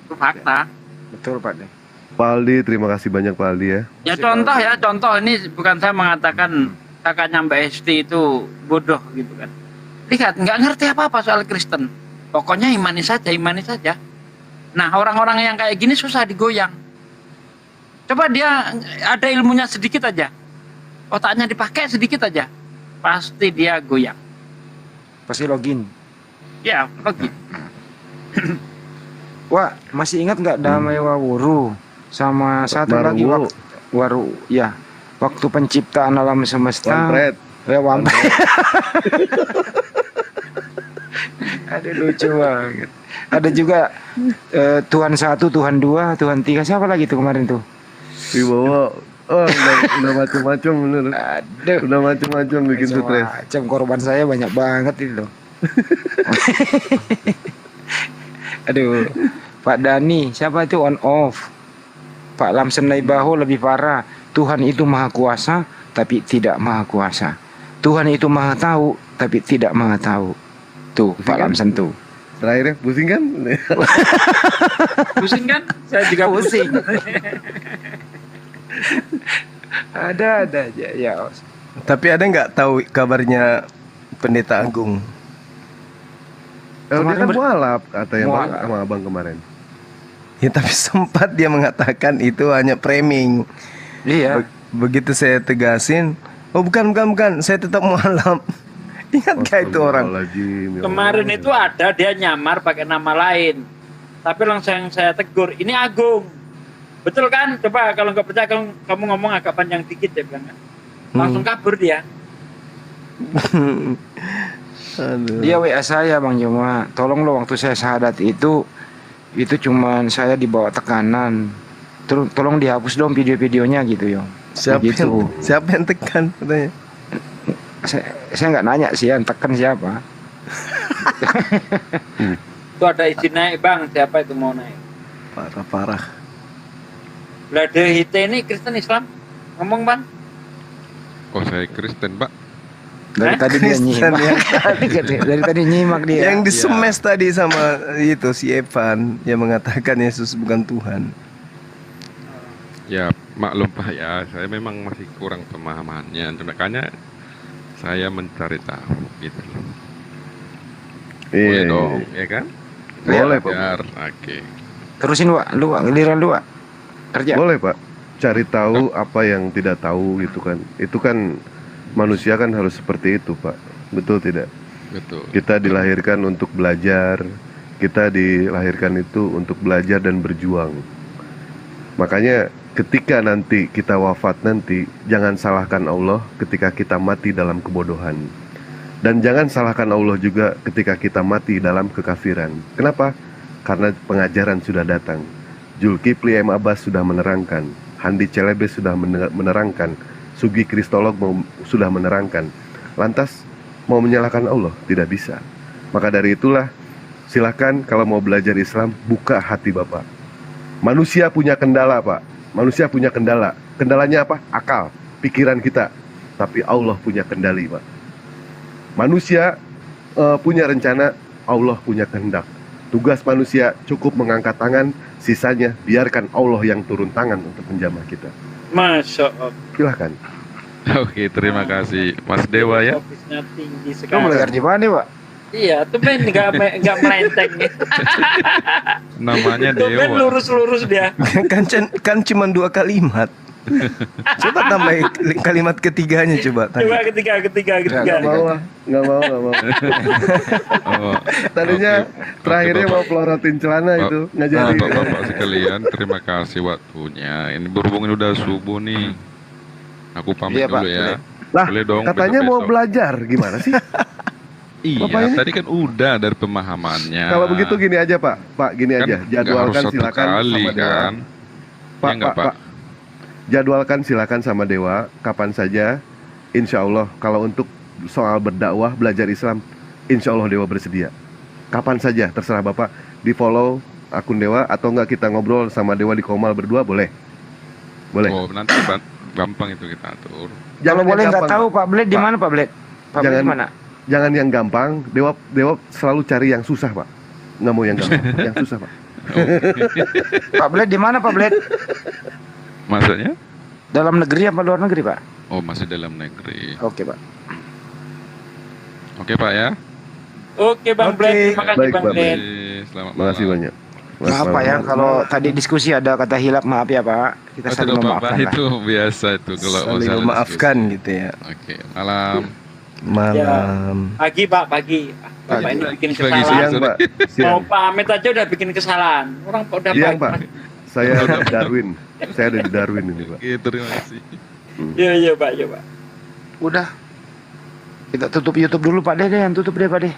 Itu fakta. Betul Pak deh. Pak Aldi, terima kasih banyak Pak Aldi ya. Ya contoh ini bukan saya mengatakan kakaknya Mbak Esti itu bodoh gitu kan. Lihat, nggak ngerti apa-apa soal Kristen. Pokoknya imani saja. Nah, orang-orang yang kayak gini susah digoyang. Coba dia ada ilmunya sedikit aja. Otaknya dipakai sedikit aja. Pasti dia goyang. Pasti login. Ya, login. Wah, masih ingat nggak Damai Wawuru sama satu lagi Waruwu. Waru ya. Waktu penciptaan alam semesta. Wampret. Wampret. Aduh lucu banget. Ada juga Tuhan 1, Tuhan 2, Tuhan 3. Siapa lagi tuh kemarin tuh? Dibawa. Oh, udah macam-macam bener. Aduh. Udah macam-macam bikin stres. Macam korban saya banyak banget itu loh. Aduh. Pak Dani, siapa itu on off? Pak Lamsen Naibaho lebih parah. Tuhan itu maha kuasa tapi tidak maha kuasa. Tuhan itu maha tahu tapi tidak maha tahu. Tuh Pak Lamsen tuh. Terakhirnya pusing kan? Pusing kan? Saya juga pusing. Ada aja ya. Tapi ada nggak tahu kabarnya Pendeta Agung? Dia Kemarin kan mualaf kata yang Mualaf. sama abang kemarin. Ya tapi sempat dia mengatakan itu hanya framing. Iya. Begitu saya tegasin, oh bukan, saya tetap mualaf. Ingat gak itu orang? Astagfirullahaladzim, ya Kemarin Allah. itu ada dia nyamar pakai nama lain. Tapi langsung saya tegur, ini Agung. Betul kan? Coba kalau nggak percaya kamu ngomong agak panjang dikit ya bilang. Langsung kabur dia. Aduh. Dia WA saya Bang Joma. Tolong lo waktu saya syahadat itu cuman saya dibawa tekanan. Tolong dihapus dong video-videonya gitu yo. Siapa Begitu. yang tekan katanya? saya nggak nanya sih yang tekan siapa. Itu ada izin naik bang, siapa itu mau naik? Parah. Lah DHT ini Kristen Islam? Ngomong bang? Oh saya Kristen Pak. Dari tadi dia Kristen nyimak. Dari tadi nyimak dia. Yang disemes tadi sama itu si Evan yang mengatakan Yesus bukan Tuhan. Ya maklum Pak ya, saya memang masih kurang pemahamannya. Makanya saya mencari tahu gitu loh. Iya, Boleh iya, dong, iya. ya kan? Boleh, Pak. Biar, oke. Terusin Wak, lu Wak, giliran lu Wak. Kerja. Boleh Pak, cari tahu apa yang tidak tahu gitu kan. Itu kan manusia kan harus seperti itu Pak. Betul tidak? Betul. Kita dilahirkan untuk belajar. Kita dilahirkan itu untuk belajar dan berjuang. Makanya ketika nanti kita wafat nanti, jangan salahkan Allah ketika kita mati dalam kebodohan. Dan jangan salahkan Allah juga ketika kita mati dalam kekafiran. Kenapa? Karena pengajaran sudah datang. Zulkifli M. Abbas sudah menerangkan, Handi Celebes sudah menerangkan, Sugi Kristolog sudah menerangkan. Lantas mau menyalahkan Allah? Tidak bisa. Maka dari itulah, silakan kalau mau belajar Islam, buka hati Bapak. Manusia punya kendala Pak. Manusia punya kendala. Kendalanya apa? Akal, pikiran kita. Tapi Allah punya kendali Pak. Manusia punya rencana, Allah punya kehendak. Tugas manusia cukup mengangkat tangan, sisanya biarkan Allah yang turun tangan untuk menjamah kita. Masya Allah. Silahkan. Oke, terima kasih Mas Dewa ya. Office-nya tinggi Lu sekali. belajar di mana Wak? Iya, tuh ben nggak melenceng. Namanya Tuh ben Dewa. lurus kan dia. kan cuma 2 kalimat. Coba tambah kalimat ketiganya coba. Coba ketiga. Nggak mau. Oh, Tadinya oke. terakhirnya Oke, mau Bapak. pelorotin celana itu nggak jadi. Bapak-bapak sekalian, terima kasih waktunya. Ini berhubung ini udah subuh nih. Aku pamit Iya, Pak, dulu ya. boleh. Lah, Boleh dong, katanya mau besok-besok. belajar gimana sih? Iya, Bapak ini? tadi kan udah dari pemahamannya. Kalau begitu gini aja Pak. Pak gini Kan aja. nggak Jadwalkan harus satu silakan kali, sama Dewa. kan? Pak, Ya nggak, Pak, Pak. Jadwalkan silakan sama Dewa kapan saja. Insya Allah kalau untuk soal berdakwah belajar Islam, Insya Allah Dewa bersedia. Kapan saja terserah Bapak. Di follow akun Dewa atau enggak kita ngobrol sama Dewa di Komal berdua boleh. Boleh. Oh, nanti gampang itu kita atur. Kalau yang boleh nggak gampang, tahu Pak Bled di Pak. mana Pak Bled? Pak Bled Jangan- di mana? Jangan yang gampang. Dewa selalu cari yang susah Pak. Nggak mau yang gampang, yang susah Pak. Pak Bled di mana Pak Bled? Maksudnya? Dalam negeri apa luar negeri Pak? Oh, masih dalam negeri. Oke Pak. Oke, Pak ya. Oke Bang Oke. Bled, terima kasih Baik, Bang Bang Bled. Selamat Terima kasih malam. banyak. Maaf Pak ya kalau tadi diskusi ada kata hilap, maaf ya Pak. Kita Oh, saling tidak apa-apa, memaafkan lah. itu biasa itu kalau Saling masalah memaafkan diskusi. gitu ya. Oke, malam. Malam. Pagi Pak, pagi. Bapak ini bikin Pagi, kesalahan. Siang Pak. Mau Siang. pamit aja udah bikin kesalahan. Orang udah Siang pagi. Pak. Saya di Darwin. Saya ada di Darwin ini Pak. Oke, terima kasih. Iya Pak, iya Pak. Udah. Kita tutup YouTube dulu Pak Deh, yang tutup deh Pak Deh.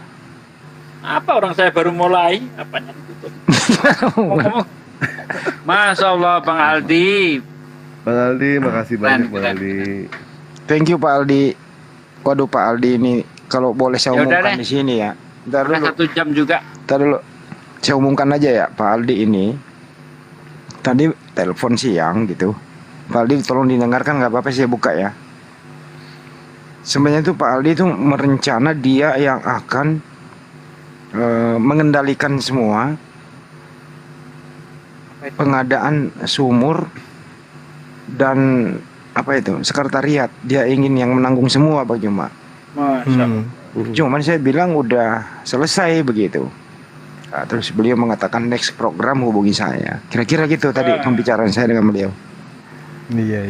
Apa orang saya baru mulai, apanya ditutup. Ngomong. Masya Allah Bang Aldi. Bang Aldi, makasih banyak Bang Keren. Aldi. Thank you Pak Aldi. Waduh Pak Aldi ini kalau boleh saya Ya udah umumkan deh. di sini ya. Ntar Udah dulu. 1 jam juga. Ntar dulu. Saya umumkan aja ya Pak Aldi ini. Tadi telepon siang gitu. Pak Aldi tolong didengarkan nggak apa-apa saya buka ya. Sebenarnya itu Pak Aldi itu merencana dia yang akan mengendalikan semua pengadaan sumur dan apa itu sekretariat. Dia ingin yang menanggung semua Pak Juma. Masya Allah. Cuman saya bilang udah selesai begitu. Nah, terus beliau mengatakan next program hubungi saya. Kira-kira gitu tadi pembicaraan saya dengan beliau. Iya.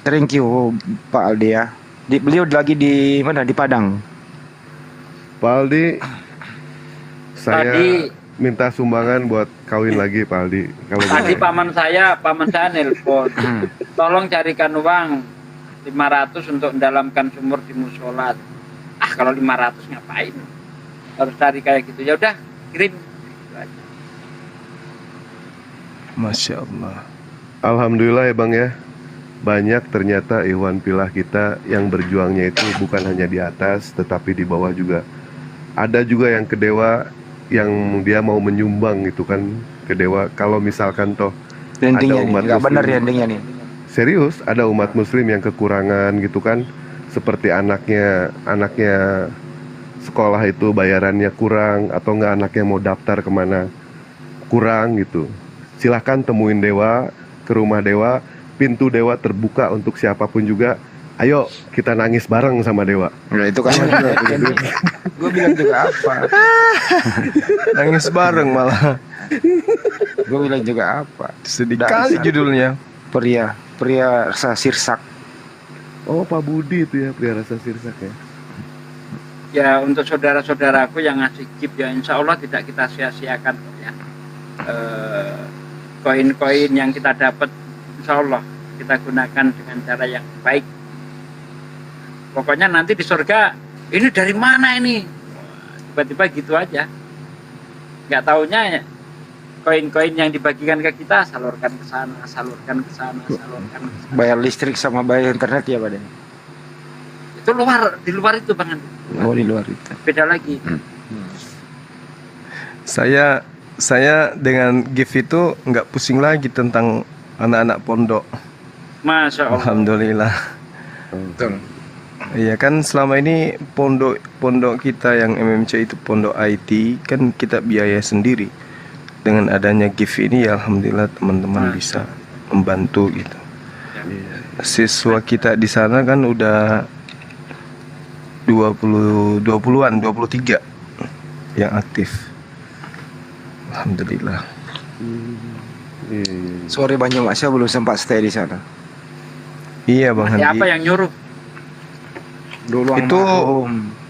Thank you Pak Aldi ya. Beliau lagi di mana? Di Padang. Pak Aldi, saya Tadi- minta sumbangan buat kawin lagi Pak Aldi. Kalau Tadi boleh. paman saya nelpon. Tolong carikan uang 500 untuk mendalamkan sumur di musola. Ah, kalau 500 ngapain? Harus cari kayak gitu. Ya udah, kirim. Gitu aja. Masya Allah. Alhamdulillah ya Bang ya. banyak ternyata Ikhwan Pilah kita yang berjuangnya itu bukan hanya di atas tetapi di bawah juga. Ada juga yang ke dewa yang dia mau menyumbang gitu kan ke dewa. Kalau misalkan toh Endingnya ada nih, umat nggak benar ya muslim, endingnya nih. serius ada umat muslim yang kekurangan gitu kan, seperti anaknya sekolah itu bayarannya kurang, atau enggak anaknya mau daftar kemana kurang gitu, silahkan temuin dewa, ke rumah dewa, pintu dewa terbuka untuk siapapun juga. Ayo kita nangis bareng sama dewa. Nah, itu kan gue bilang juga apa? Nangis bareng malah. Gue bilang juga apa? Sedih Dasar kali judulnya. Pria rasa sirsak. Oh, Pak Budi itu ya, pria rasa sirsak ya. Ya, untuk saudara-saudaraku yang ngasih gift ya, insya Allah tidak kita sia-siakan ya. Koin-koin yang kita dapat, insya Allah kita gunakan dengan cara yang baik. Pokoknya nanti di surga, ini dari mana ini? Tiba-tiba gitu aja. Nggak taunya koin-koin yang dibagikan ke kita, salurkan ke sana, salurkan ke sana, salurkan ke sana. Bayar listrik sama bayar internet ya Pak Den? Itu di luar itu Bang Andi. Oh, di luar itu. Beda lagi. Saya dengan gift itu nggak pusing lagi tentang anak-anak pondok. Masya Allah. Alhamdulillah. Betul. Iya kan selama ini pondok kita yang MMC itu pondok IT kan kita biaya sendiri. Dengan adanya gift ini ya alhamdulillah teman-teman bisa membantu gitu. Siswa kita di sana kan udah 20-an, 23 yang aktif. Alhamdulillah. Sore Banyumas saya belum sempat stay di sana. Iya Bang Masih Handi. apa yang nyuruh? Dulu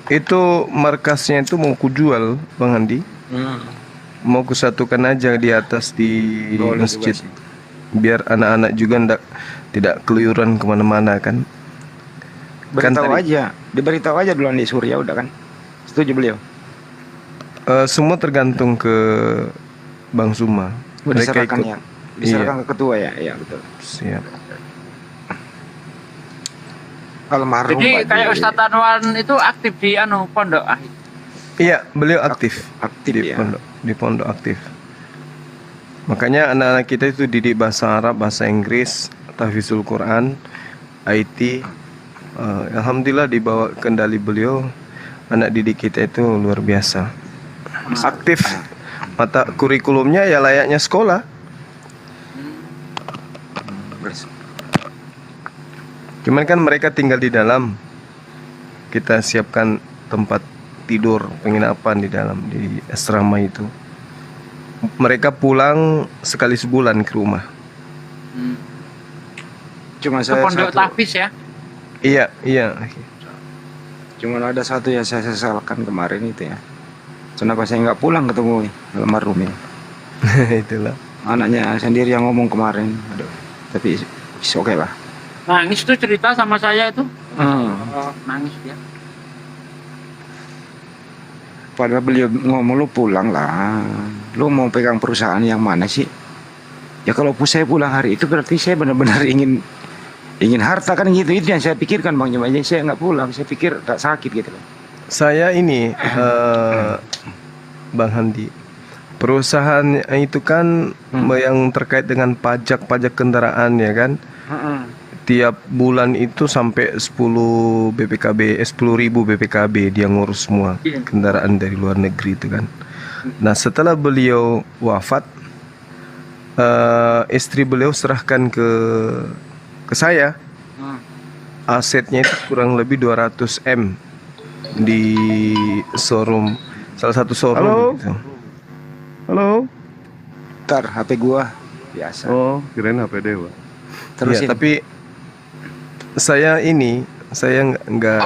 Itu markasnya itu mau kujual Bang Handi. Mau kusatukan aja di atas di Boleh masjid, juga sih. biar anak-anak juga tidak keluyuran kemana-mana kan. Beritahu tadi- aja, diberitahu aja duluan di Surya udah kan. Setuju beliau. Semua tergantung ke Bang Suma. Mereka Diserahkan ikut. ya. Diserahkan ke ketua ya, iya betul. Siap. Almarhum Jadi Pak kayak Juli. Ustadz Anwar itu aktif di pondok. Iya, beliau aktif. Aktif di ya. pondok aktif. Makanya anak-anak kita itu didik bahasa Arab, bahasa Inggris, tahfizul Quran, IT. Alhamdulillah dibawa kendali beliau, anak didik kita itu luar biasa. Aktif. Mata kurikulumnya ya layaknya sekolah. Cuman kan mereka tinggal di dalam. Kita siapkan tempat tidur, penginapan di dalam di asrama itu. Mereka pulang sekali sebulan ke rumah. Cuma Itu saya pondok satu, tahfiz ya. Iya. cuma ada satu yang saya sesalkan kemarin itu ya. Kenapa saya nggak pulang ketemu almarhum ya? Itulah. Anaknya sendiri yang ngomong kemarin. Aduh, tapi oke lah. Nangis tuh cerita sama saya itu. Hmm. Nangis dia. Padahal beliau ngomong lu pulang lah. Lu mau pegang perusahaan yang mana sih? Ya kalau saya pulang hari itu berarti saya benar-benar ingin harta kan gitu. Itu yang saya pikirkan Bang Juma. Jadi saya nggak pulang. Saya pikir tak sakit gitu loh. Saya ini Bang Handi, perusahaan itu kan yang terkait dengan pajak kendaraan ya kan. Tiap bulan itu sampai 10 BPKB, 10.000 BPKB dia ngurus semua kendaraan dari luar negeri itu kan. Nah setelah beliau wafat, istri beliau serahkan ke saya. Asetnya itu kurang lebih 200 M di showroom, salah satu showroom. Halo? Gitu. Halo? Ntar HP gua biasa. Oh, kirain HP Dewa. Terus Ya, tapi saya nggak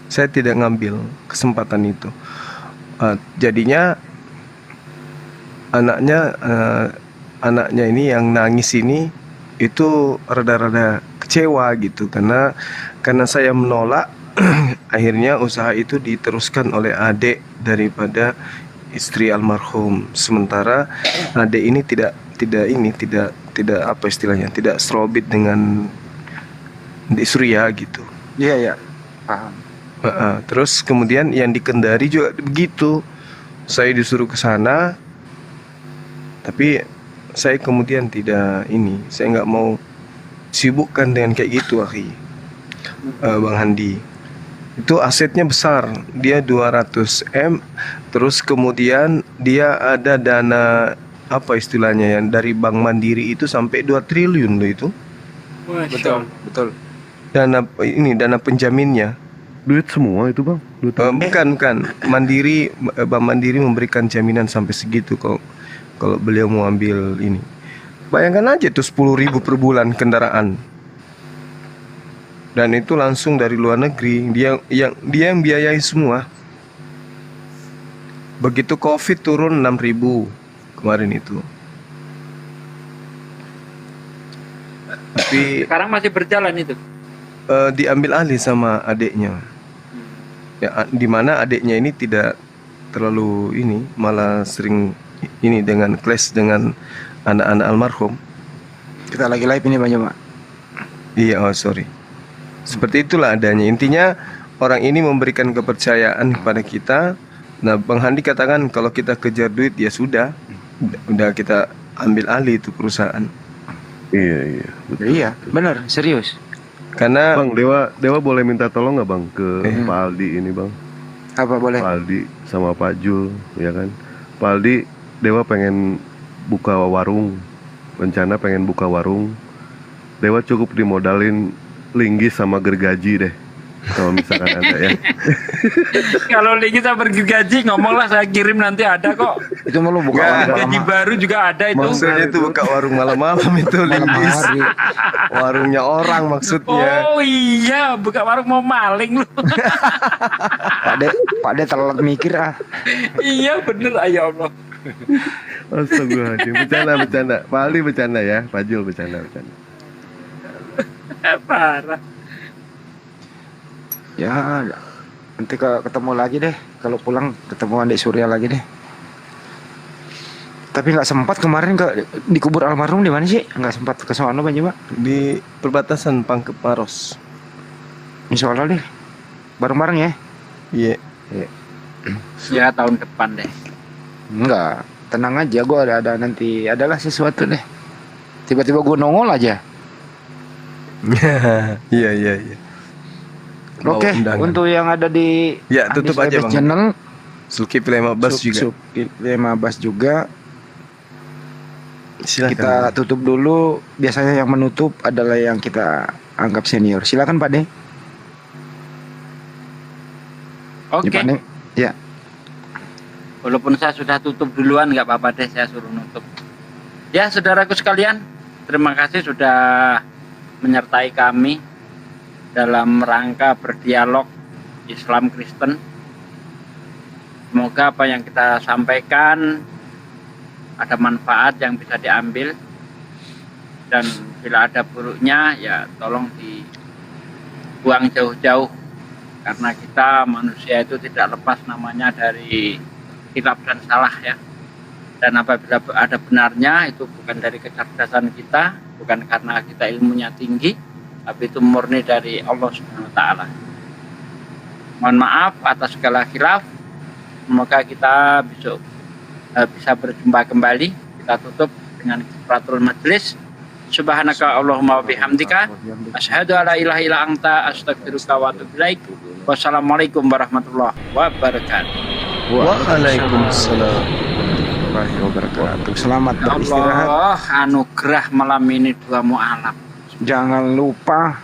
saya tidak ngambil kesempatan itu. Jadinya anaknya ini yang nangis ini itu rada-rada kecewa gitu karena saya menolak. Akhirnya usaha itu diteruskan oleh adik daripada istri almarhum, sementara adik ini tidak apa istilahnya, tidak strobit dengan di Surya gitu. Iya ya, paham. Terus kemudian yang di Kendari juga begitu. Saya disuruh ke sana, tapi saya kemudian saya nggak mau sibukkan dengan kayak gitu, akhi. Bang Handi. Itu asetnya besar, dia 200 M, terus kemudian dia ada dana apa istilahnya yang dari Bank Mandiri itu sampai 2 triliun loh itu. Betul. Dana penjaminnya. Duit semua itu bang? Bukan. Bank Mandiri memberikan jaminan sampai segitu kalau beliau mau ambil ini. Bayangkan aja tuh 10.000 per bulan kendaraan. Dan itu langsung dari luar negeri. Dia yang biayai semua. Begitu Covid turun 6.000 kemarin itu. Tapi Sekarang masih berjalan itu. diambil alih sama adiknya. Ya, di mana adiknya ini tidak terlalu malah sering dengan clash dengan anak-anak almarhum. Kita lagi live ini Bang Juma. Iya, sorry. Seperti itulah adanya. Intinya orang ini memberikan kepercayaan kepada kita. Nah, Bang Handi katakan kalau kita kejar duit ya sudah kita ambil alih itu perusahaan. Iya, betul. Iya, benar, serius. Karena Bang, Dewa boleh minta tolong nggak bang ke Pak Aldi ini bang? Apa boleh? Pak Aldi sama Pak Jul, ya kan? Pak Aldi, Dewa pengen buka warung, rencana pengen buka warung. Dewa cukup dimodalin linggis sama gergaji deh, kalau misalkan ada ya. Kalau lagi kita bergaji ngomonglah, saya kirim nanti ada kok. Itu mau lu buka Nggak, warung Gaji lama. baru juga ada itu. maksudnya itu buka warung malam-malam itu linggis. Warungnya orang maksudnya. Oh iya, buka warung mau maling lu. Pak De telat mikir ah. Iya bener, ya Allah. Astagfirullahaladzim, bercanda. Pak Aldi bercanda ya, Pak Jul bercanda. Parah. Ya, nanti ketemu lagi deh. Kalau pulang ketemu Adik Surya lagi deh. Tapi nggak sempat kemarin dikubur almarhum di mana sih? Nggak sempat ke sono Bang Juma. Di perbatasan Pangkep Maros. Insya Allah deh. Bareng-bareng ya. Iya. Ya tahun depan deh. Enggak, tenang aja, gue ada nanti adalah sesuatu deh. Tiba-tiba gue nongol aja. Iya. Oke, untuk yang ada di Ya, tutup Andis aja, Bebes Bang. channel Zulkifli Mabas juga. Zulkifli Mabas juga. Silakan. Kita tutup dulu. Biasanya yang menutup adalah yang kita anggap senior. Silakan Pak De. Oke. Pak De. Ya. Walaupun saya sudah tutup duluan, nggak apa-apa deh, saya suruh nutup. Ya, saudaraku sekalian, terima kasih sudah menyertai kami dalam rangka berdialog Islam Kristen. Semoga apa yang kita sampaikan ada manfaat yang bisa diambil, dan bila ada buruknya ya tolong dibuang jauh-jauh, karena kita manusia itu tidak lepas namanya dari hilaf dan salah ya. Dan apabila ada benarnya itu bukan dari kecerdasan kita, bukan karena kita ilmunya tinggi, tapi itu murni dari Allah Subhanahu wa taala. Mohon maaf atas segala khilaf. Semoga kita besok bisa berjumpa kembali. Kita tutup dengan kifaratul majlis. Subhanaka Allahumma wa bihamdika asyhadu alla ilaha illa anta astaghfiruka wa atubu ilaik. Wassalamualaikum warahmatullahi wabarakatuh. Waalaikumsalam. Warahmatullahi wabarakatuh. Selamat beristirahat. Allah anugerah malam ini dua mu'alaf. Jangan lupa